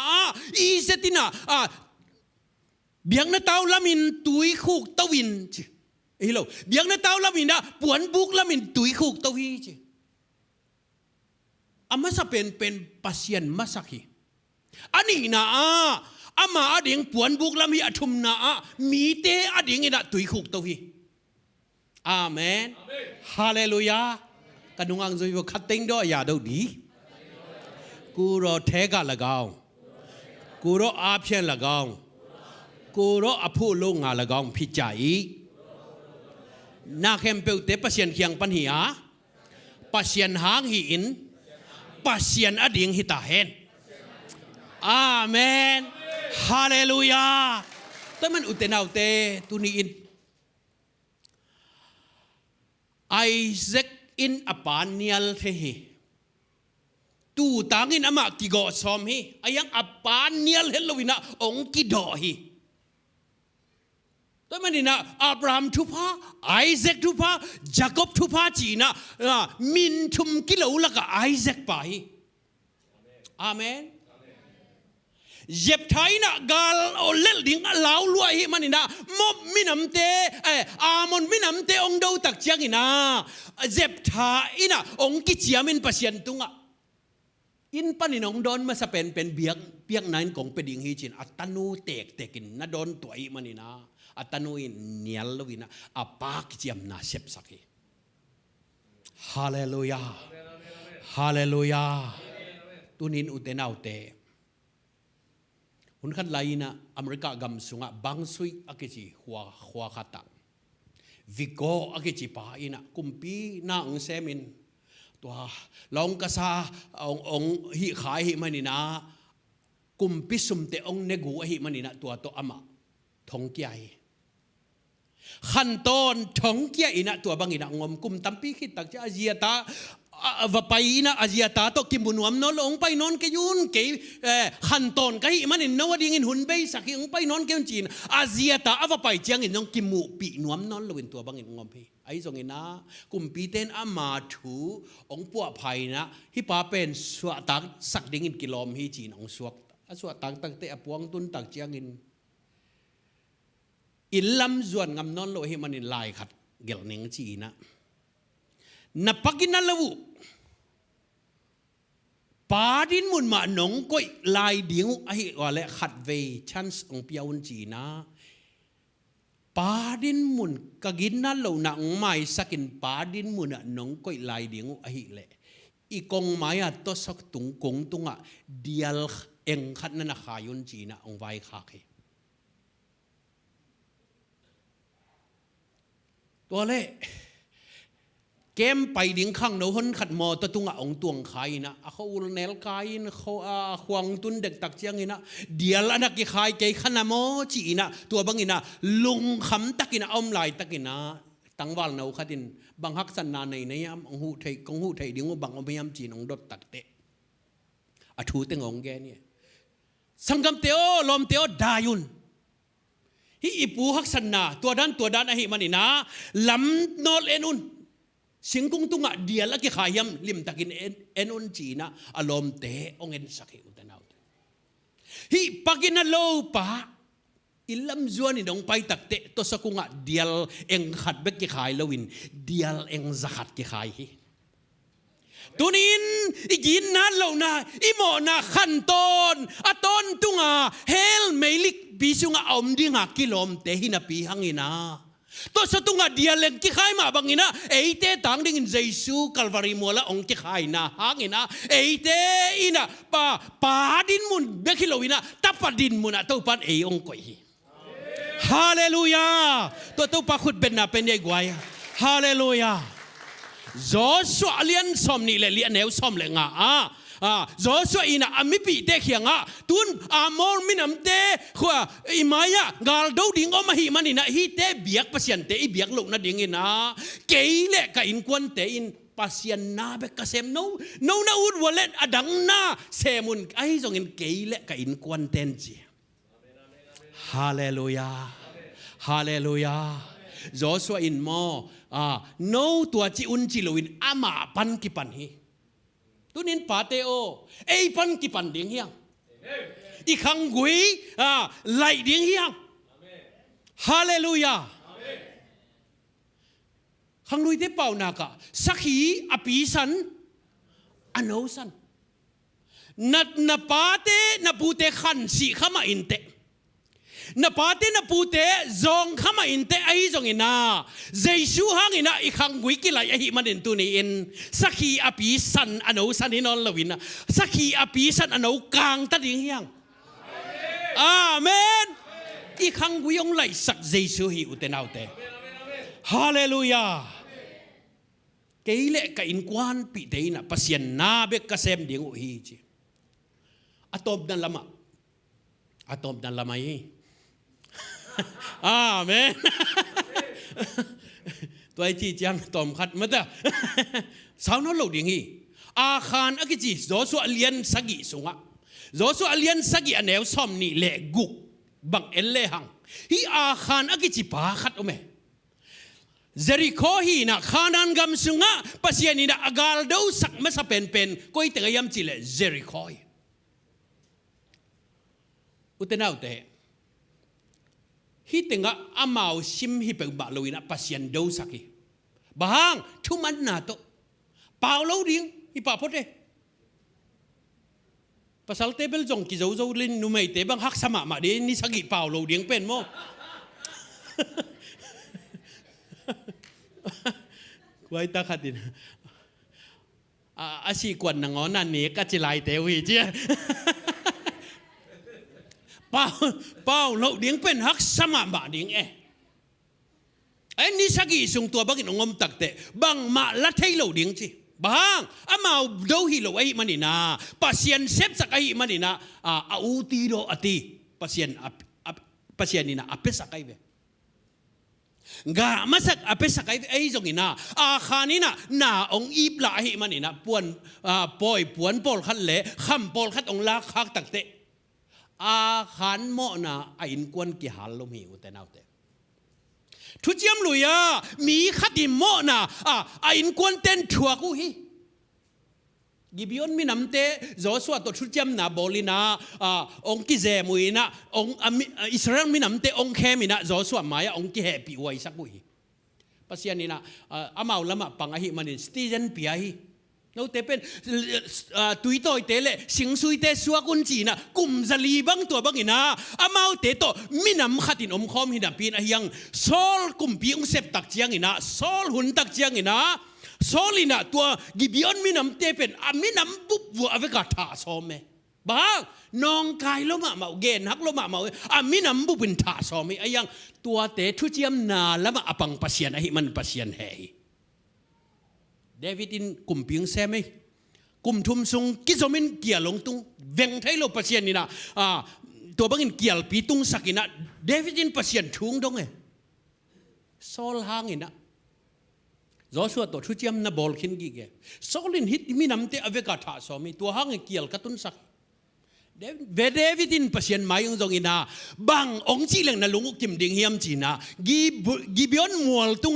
อิเซตินะเบียงนาเต้าละมินตุยคูกตะวินจีเฮ้ยเราเบียงนาเต้าละมินนะปวนบุกละมินตุยคูกตะวีจีอามาซาเป็นปัสยันมาสักฮีอันนี้นะอามาอดิ่งปวนบุกละมีอธุมนะมีเตอดิ่งอินะตุยขุกตัวฮีอาเมนฮาเลลูยากันนุ่งอังซุยว่าคัดติงด้วยอย่าดูดีกูรอเทกะละกาวกูรออาเพียนละกาวกูรออภูลงงาละกาวพิจัยนาเข้มเปิลเตปัสยันเคียงปัญหาปัสยันหางหินปัสยันอดิ่งหิตาเฮนอาเมนฮาเลลูยาแต่มันอุตเตนเอาเตตุนีอิน Isaac in apanial the hi tu tangin ama ki go som hi ayang apanial helowina ong ki do hi to manina Abraham thupa Isaac thupa Jacob thupa china min thum kilo laka Isaac pa hi amen Jep thaina gal o lel ding law lua hi manina mob minamte amon minamte ong do tak chiang ina jep tha ina ong ki chiamin pasien tunga in paninong don ma sa pen biak nain kong peding hi chin atanu tek tekin na don tuai manina atanu in nial lowina apak chiam na sep sakhi hallelujah hallelujah tunin utenaute hun khan laina Amerika gam sunga bangsui akichi hua khata vigo akichi pa ina kumpi na ang semin tua long kasa ong hi khai hi manina kumpi sumte ong negu hi manina tua to ama thong kiai khan ton thong kia ina tua bangina ngom kum tampi khit tak cha aziata vapaina aziata to kimunuam no long pai non ke yun ke khanton kai manin no ding in hun bei sakhi ong pai non ke chin aziata avapai chiang in nong kimu pi nuam non lowin tua bangin ngom phi ai zong ina kumpi ten ama thu ong pu phai na hi pa pen swa tak sak ding in kilom hi chin ong suak aswa tak tak te apuang tun tak chiang in ilam zuan ngam non lo hi manin lai khat gel ning chi na napakina lawu padin mun ma nong koi lai ding ahi wale khat ve chance ong piaun chi na padin mun kagin na lo na mai sakin padin mun nong koi lai ding ahi le ikong maya to sak tung kong tunga dial eng khat na khayun chi na ong vai kha keตัวเล่เกมไปดิ้งข้างโน้นขัดมอตะตุงอ่ะองตวงขายนะเขาอุลเนลกายนะเขาควงตุนเด็กตักเจียงนะเดียร์ละนักกี่ขายเกยขนาโมจีนะตัวบางอินะลุงคำตักินะอมลายตักินะตั้งวันเอาขัดินบางฮักสันนาในนี้องหูไทยกงหูไทยดิ้งบางอมยามจีนองดดตักเตะอทูเตงองแกเนี่ยสังกัมเตโอลมเตโอดายุนฮิอิปูฮักสันนาตัวด้านอหิมันนี่นะลำนอลเอ็นุนสิงกุงตุงะเดียละกิขายมลิมตักินเอ็นุนจีนะอารมณ์เตองเอ็นสักเหอุตนาวฮิปักินาโลปะอิลำจวนนี่ดงไปตักเตตัวสกุงะเดียลเอ็งขัดเบกกิขายลวินเดียลเอ็งจะขัดกิขายฮิตัวนี้อีกินนั่นเหล่านะอีโมนะขันตอนอะตอนตุงะเฮลเมลิกปีสุงะอมดิงะกิโลมเตหินาปีหังอินะตัวสตุงะเดียเลงกิขายมาบังอินะเอเตตังดิงเจซูคัลวารีมัวละองกิขายนะหังอินะเอเตอินะปาดินมุนเบกิโลวินะตับปาดินมุนอะตัวปันเอองกอยฮาเลลูยาตัวปาขุดเป็นนะเป็นยัยกวยฮาเลลูยาJoshua lian som ni le lian neu som le nga Joshua ina amipi te khianga tun amor minam te khwa imaya gal do ding o mahi manina hi te biak pasian te i biak lo na ding ina keile ka in kwan te in pasian na be kasem no na ud wallet adang na semun ai jong in keile ka in kwan ten ji hallelujah hallelujah Joshua in mo no ตัวจีอุนจิโลวินอามาปันกิปันฮีตุนินปาเตโอเอปันกิปันดิ้งเฮียงอีขังกุยไล่ดิ้งเฮียงฮาเลลูยาขังลุยเตเป่านักะสักฮีอภิสันอโนสันนับปาเตนับปูเตขันสีขมาอินเตนับปาเตนับปูเตจงขมาอินเตไอจงอินาเจสูฮังอินาอีขังกุยกิไลไอหิมันอินตุนีอินสักฮีอภิสันอโนสันอินอลลวินะสักฮีอภิสันอโนกางตัดยังยังอาเมนอีขังกุยองไลสักเจสูฮีอุเตนาวเตฮาเลลูยาเกยเลกอินกวนปีเตนะปัสยันนาเบกเกษมดิ่งอุฮีจีอะตอมนันละมาอะตอมนันละมายีอาเมน ตัวไอ้จีจังตอมขัดมาแต่สาวน้องเหล่าดิ่งฮีอาคารอักจีโจสุอเลียนสกิสุงะโจสุอเลียนสกิอันเอวซอมนี่เละกุกบังเอลเลหังฮีอาคารอักจีปาขัดอเมเจริโคฮีนะขานันกำสุงะปัสยานีนะอากาลดูสักมาสเป็นก็อีเตงยามจิเลเจริโคอุตนาอุเตฮิติงะอามาวซิมฮิเปกบาลูอินะปัสยันดูสักฮีบางทุมันนาโตเปล่าเราดิ้งฮิปะพอดเอภาษาเตเบิลจงกิจาวลินนุไม่เตบังฮักสมามาเดนี่สักกี่เปล่าเราดิ้งเป็นมั้งไว้ตาขัดดินอาชีกวนนางอ๋อนั่นนี่ก็จะไล่เตวิเจียเปล่าเราดิ้งเป็นฮักสมามาดิ้งไอ้นี่สักกี่ส่งตัวบังอินองมตักเตบังมาละเทยเราดิ้งจีบางอามาดูฮิโลไอ้มันนี่นะปัสยันเซฟสักไอ้มันนี่นะอูตีโรอติปัสยันนี่นะอภิสักไอ้เวกามาสักอภิสักไอ้จงนี่นะอาคานี่นะนาองอีบลาหิมันนี่นะปวนปอยปวนปอลขัดเละคำปอลขัดองลาคักตักเตอาคานโมนะไอ้อินกวนกี่ฮัลโลมีอุตนาอุเตทุจยมลุยมีขัดดิโมนะไอ้อินกวนเต้นถั่วกูฮีกิบิออนมีน้ำเตะโจสวดตัวชุดจำนาบอลินาองกิเจมุยนะองอิสราเอลมีน้ำเตะองเคมินะโจสวดมายองกิเฮปิไว้สักบุยปัสยานี่นะอามาอุลามะปังอาหิมันสตีเจนปิอาหิเราเตเป็นตุยต่อยเตะเลยสิงสุยเตะสวกุนจีนะกุมจะลีบังตัวบังอินะอามาอุเตะโตมีน้ำขัดินอมคอมหินะปีนอายังโซลกุมปีองเซปตักเจียงอินะโซลหุ่นตักเจียงอินะโซลินะตัวกิบิออนมีน้ำเตเป็นมีน้ำบุบวัวอเวกาถาโซเมบ้างน้องกายลมาเมาเกนฮักลมาเมามีน้ำบุบินถาโซเมไอ้ยังตัวเตทุจยมนาแล้วมาอปังปัสยันไอ้มันปัสยันเฮเดวิดินกุมพิงเซมกุมทุมซุงกิจมินเกียลงตุงเวงไทยโลปัสยันนี่นะตัวบังอินเกียลปีตุงสักินะเดวิดินปัสยันทุงดงโซลหางอินะโจชัวตัวชุดยำนับบอลขินกี่เกโซลินฮิตมีน้ำเตอเวกาถาสอมีตัวหางเกี่ยวกับตุนสักเดวิดินปัสยันไม่ยังจงอินะบางองค์จีเลงนั่งลุงกิมดิ่งเฮียมจีนะกิบิออนมัวตุง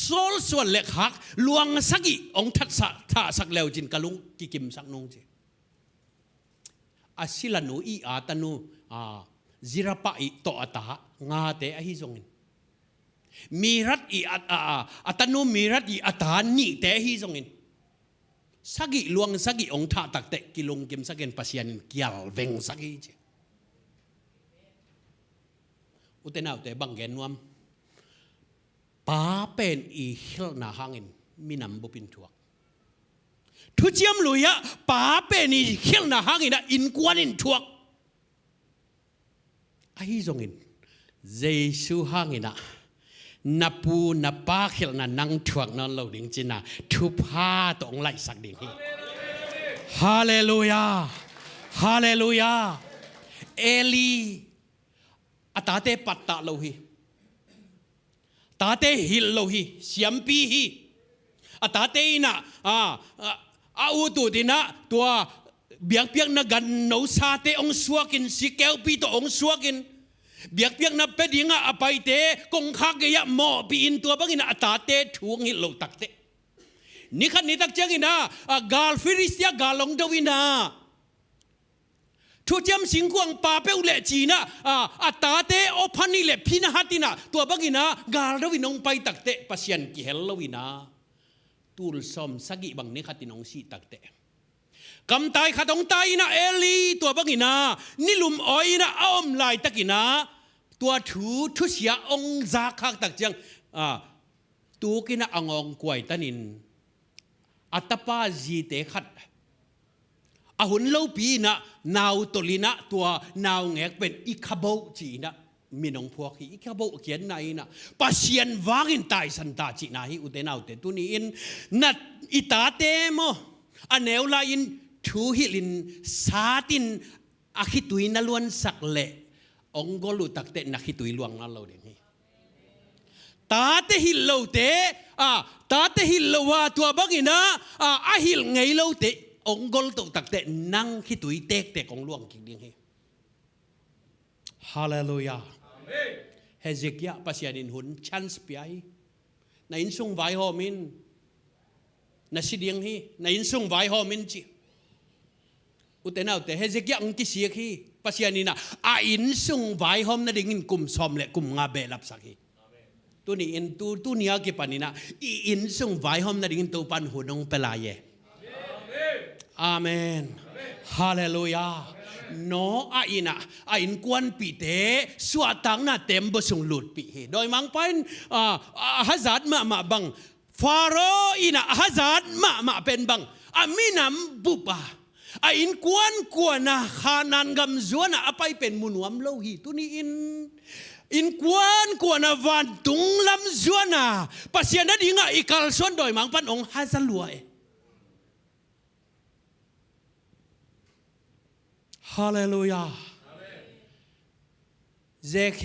โซลส่วนเล็กหักลวงสักอีองทัดท่าสักแล้วจินกะลุงกิกิมสักนงจีอาศิลานูอีอาตานูจิราปะอีโตอาตางาเตอหิจงอินมีรัฐอีอัตโนมีรัฐอีอัตานี่แต่ฮีจงอินสักอีลวงสักอีองท่าตักเตะกิลงกิมสักเอ็นปัสยันเกียลเวงสักอีเจอุตนาอุตบังเกนวมป้าเป็นอีฮิลนาฮังอินมีนำบุปินทัวทุจยมลุยะป้าเป็นอีฮิลนาฮังอินอินกวนอินทัวไอ้จงอินเยซูฮังอินะนับปูนับป้าเขียนนังถ่วงนั่นเราดิ่งจีน่ะทุบผ้าตรงไหลสักดิ่งฮีฮาเลลูยาฮาเลลูยาเอลีอาตาเตปัตตาโลฮีตาเตฮิลโลฮีเสียมปีฮีอาตาเตน่ะอูตุดินะตัวเบียกเบียกนักกันโนซาเตองสวกินสิเกลปีตัวองสวกินเบียกเบียกนับเป็ดยังอ่ะไปเตะกงคักเกยะหมอปีอินตัวบังอินะตาเตะทวงหิโลตักเตะนี่ขันนี่ตักเจ้ากินะกาลฟิริสยากาลงดวินาทุจมสิงควงป่าเปอุเลจีนะตาเตะโอพันนี่เลพินาฮัตินะตัวบังอินะกาลดวินงไปตักเตะปัสยันกิเฮลวินาตูลซอมสักิบังนี่ขัดนงสีตักเตะกำตายขัดองตายนะเอลีตัวบังอินะนิลุมอ้อยนะอ้อมลายตักินะตัวทุเสียองซาคักตักจังตัวกินะององกวยตันินอัตปาจีเตขัดหุ่นเล่าปีนะนาวตลินะตัวนาวแงกเป็นอิคาโบจีนะมีน้องพวกอิคาโบเขียนในนะปัสยันวากินตายสันตาจีนะฮิอุเตนาวเตตุนีอินนัดอิตาเตโมอันเนวลาอินทูฮิลินซาตินอาคิตุยนล้วนสักเละองกลุตักเตนักฮิตุยลวงนั่นเราเดี๋ยวนี้ต ตาเตหิลโลเตตาเตหิลโลวาตัวบังอินะอาหิลไงโลเตองกลตกตักเตนั่งขี้ตุยเตกเตกของล่วงกินดิ้งเฮฮาเลลูยาเฮเซกียาปัสยานินหุนชันสเปียในอินซุงไวฮอมินนัสิดิ้งเฮในอินซุงไวฮอมินจีอุตเตนาอุตเตเฮเซกียาองกิเสียคีปัสยานินะอินซุงไวฮอมนาดิ้งอินกุมซอมเละกุมงาเบลับสักฮีตัวนี้อินตัวนี้กี่ปันนี่นะอินซุงไวฮอมนาดิ้งอินตัวปันหุนองเปลายอาเมนฮาเลลูยาโนอินกวนปีเตสวดตังน่ะเต็มบสุงหลุดปีโดยมังเป็นฮัจัดมาบังฟาโรฮัจัดมาเป็นบังมีน้ำบุปะอินกวนนะขานันกำจวนไปเป็นมุนวมโลหิตุนี้อินกวนนะวันตุงลำจวนปัสยานัดยิงอีกาลส่วนโดยมังเป็นองฮัจัลวยฮาเลลูยาเจเค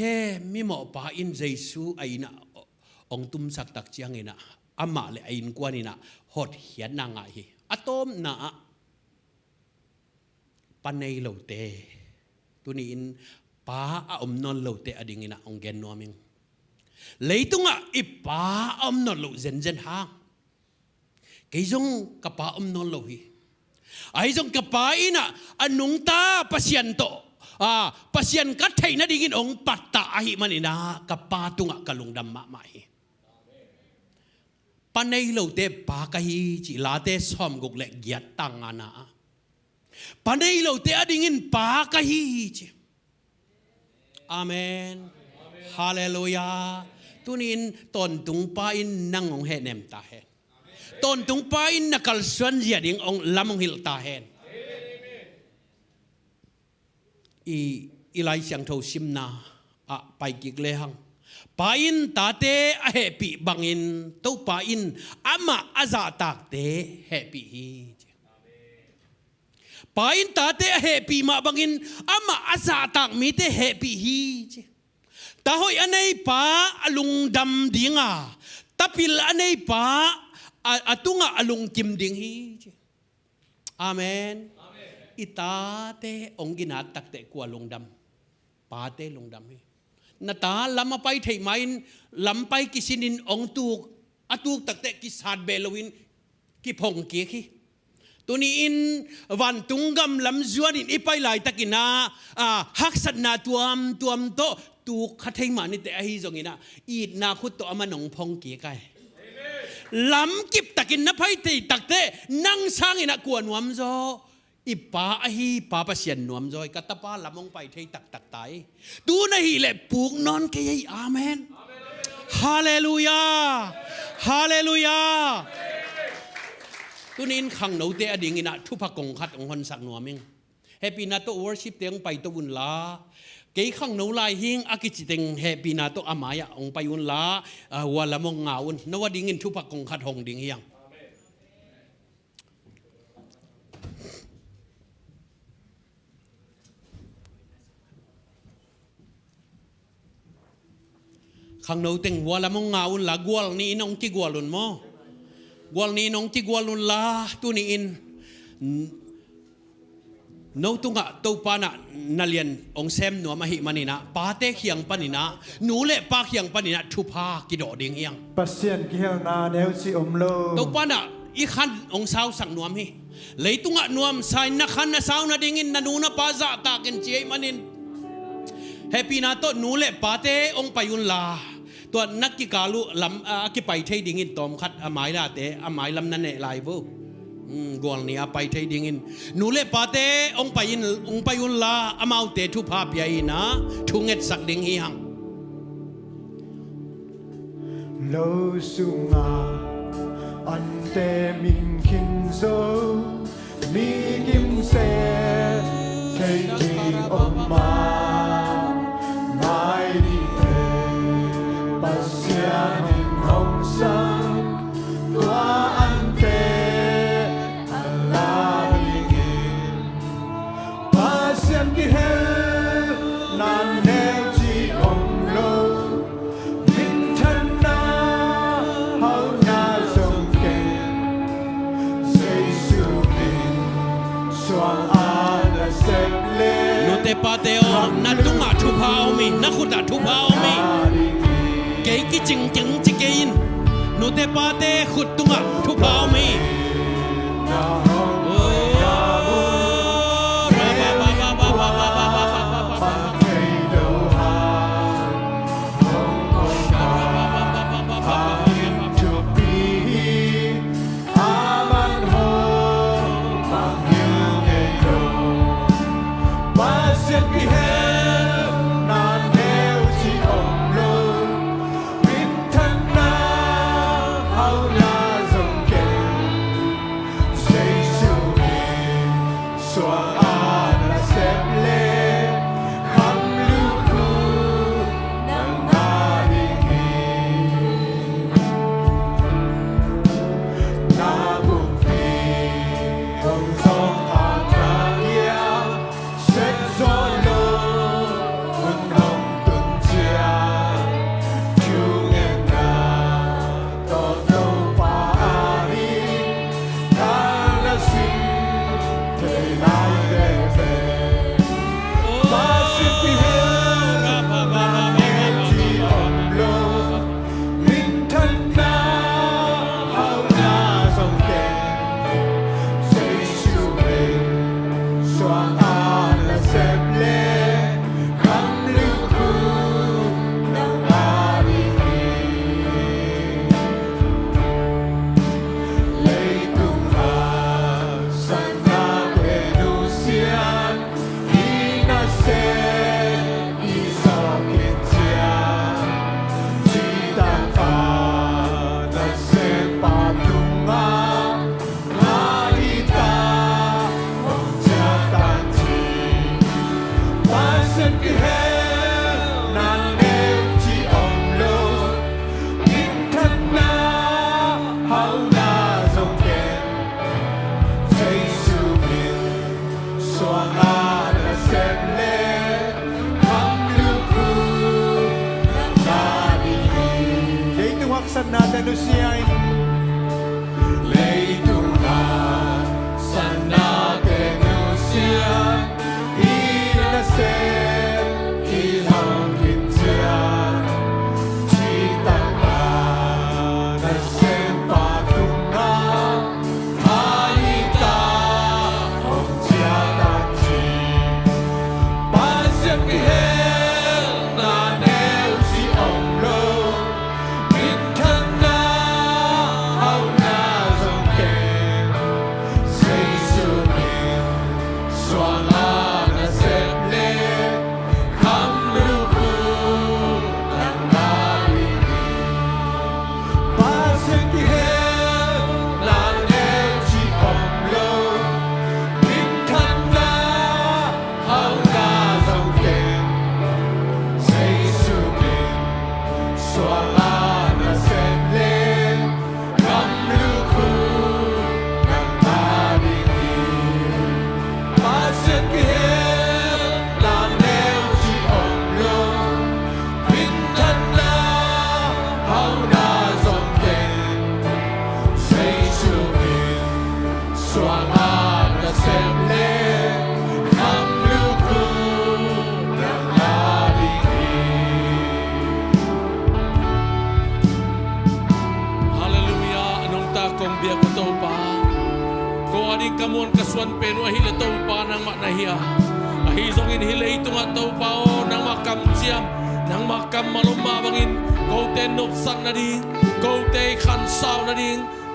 มิโมปาอินเจซูไอนะองตุมสักตักเจียงอินะอามาเลไออินกวานินะหดเหียนนางไออะตอมนะปันในโลเตตัวนี้อินป้าอมนนโลเตอดิ่งอินะองเกนนัวมิงเลยตุงอีป้าอมนนโลเจนฮางเกยจงกับป้าอมนนโลฮีไอ้จงกระปายนะอันนุงตาปัสยันโตปัสยันกัดไทยนะดิ่งองปัตตาหิมันนี่นะกระปาตุงกะลุงดำมะไม่ปันในโลเตปากะฮีจิลาเตสอมกุกเล็กยัดตังอานะปันในโลเตอดิ่งปากะฮีจิอาเมนฮาเลลูยาตุนินตอนตุงปาอินนั่งองเฮเนมตาเฮตอนตุงปาอินนักลส่วนเสียดิ่งองลำองหิลตาเฮนอีไลเสียงโทซิมนาไปกิกเลหังปาอินตาเตเฮปีบังอินตุปาอินอามาอาซาตากเตเฮปีฮีปาอินตาเตเฮปีมาบังอินอามาอาซาตากมีเตเฮปีฮีตาหอยอันไหนปาลุงดำดิ่งตาปิลอันไหนปาตุงอลุงกิมดิ่งฮีอาเมนอิตาเตองกินาตักเตกว่าลงดำปาเตลงดำฮีนาตาลำมาไปเทไมน์ลำไปกิสินินองตูกตูกตักเตกิสาดเบลวินกิพงเกียขี้ตัวนี้อินวันตุงกำลำจวนอินอีไปหลายตะกินาฮักสันนาตัวมโตตูขัดให้มานี่แต่ไอ้จงอินะอีดนาคุตโตอามันองพงเกียไกลำกิบตะกินนับให้ตีตักเตนั่งสร้างอินะกวนวมโจอีป้าฮีป้าประเสียนนวมโจกัตตาป้าลำมงไปที่ตักไตดูในฮีเล่ปูกนอนเกยอาเมนฮาเลลูยาฮาเลลูยาตัวนี้ขังหนูเตอดิ่งอินะทุพกงขัดองคนสักหนัวมิงเฮปีนาโตวอร์ชิปเตียงไปตัวบุญลาเกยขังหนูลายหิงอากิจิเต็งเฮปีนาโตอามายะองไปบุญลาวัวละมงงาวุนนวดิ่งอินทุพกงขัดหงดิ่งเฮียงขังหนูเต็งวัวละมงงาวุนละกวลนี่น้องจิกวลุนมอกวลนี้น้องจิกวลุนลาตัวนี้อินน้องตุงะตัวปานะนาเลียนองเซมหนัวมาหิมานินะปาเตเขียงปานินะหนูเละปาเขียงปานินะทุพากิโดดิ่งเอียงปัสเซียนกิเฮลนาเนวซิอมโลตัวปานะอีขันองสาวสังหนวมฮีเลยตุงะหนวมใส่นักขันนักสาวนัดิ่งอินนันูนัปาซาตากินเจียมานินเฮปีนาโตหนูเละปาเตองไปยุนลาตัวนักกิกาลุลำกิไปเทดิ่งอินตอมขัดอามายลาเตอามายลำนั่นเองไลฟ์กวลนี้ไปเทดิ่งอินหนูเล่ปาเตองไปยุนลาอามาวเตทุภาพใหญ่นะทุงเอ็ดสักดิ่งฮีหังโลสุงาอันเตมิงคินโซมีกิมเซเทดิ่งออกมาไม่ดีปัสยานินหงสังกว่าอันเตอัลลาบิกินปัสยานกิเฮนานเนวจีองโลมินทันนา te pateo na tunga thu phao mi na khuta thu phao mi ke ki ching ching chi kein nu te pate khut tunga thu phao mi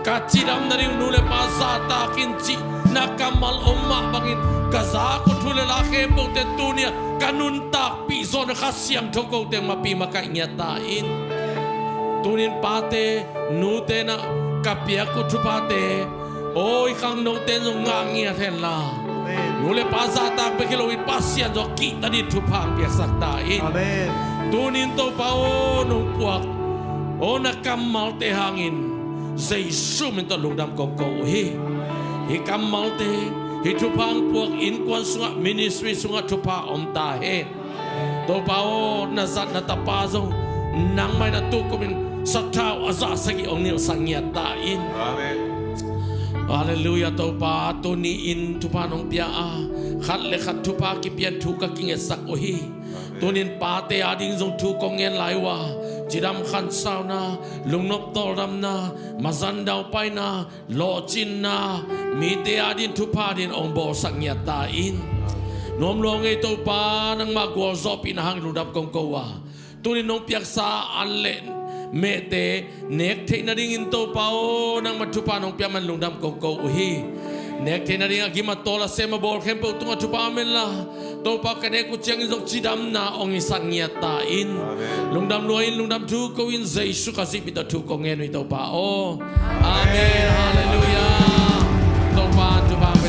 Kachidam na rin nule pasata kinchi nakamal umma bangin kaza ko thule la kempo te tunia kanuntak piso na kasyam thoko te mapi makainyatain tunin pate nute na kapia ko thupate oi kang no te ngangya thela nule pasata bekilo ipasya jo kita di thupang piasaktain amen tunin to pao no puak o nakamal te hangin Giê xu mình ta lùng đam cầu cầu hi cam mau te hi thu phang puak in quan sunga ministry sunga thu pa om ta he to pao na zat na tapa zong nang mai na tu ko min sathau aza sagi ong nil sangya ta in amen hallelujah to pa to ni in thu pa nong pia a khát lệ khát thu pa ki pian thu ka kinh sak o hi tunin pa te ading zong thu kong ngen lai wa jiram khan sao na lungnop tol ram na mazan dau pai na lo chin na mi te adin thu pa din ong bo sak nya ta in nom lo ngei to pa nang ma gol zo pin hang lu dap kong ko wa tunin nong piak sa an len me te nek the na ding in to pa o nang ma thu pa nong pia man lung dam kong ko hi nek the na ding agi ma tola sema bol Hangpu tunga thu pa men la to pa ka nek ku chang zok chi dam na ong sang nya ta in lung dam lo in lung dam thu ko in Jesu ka si pi ta thu ko ngen wi to pa o amen hallelujah to pa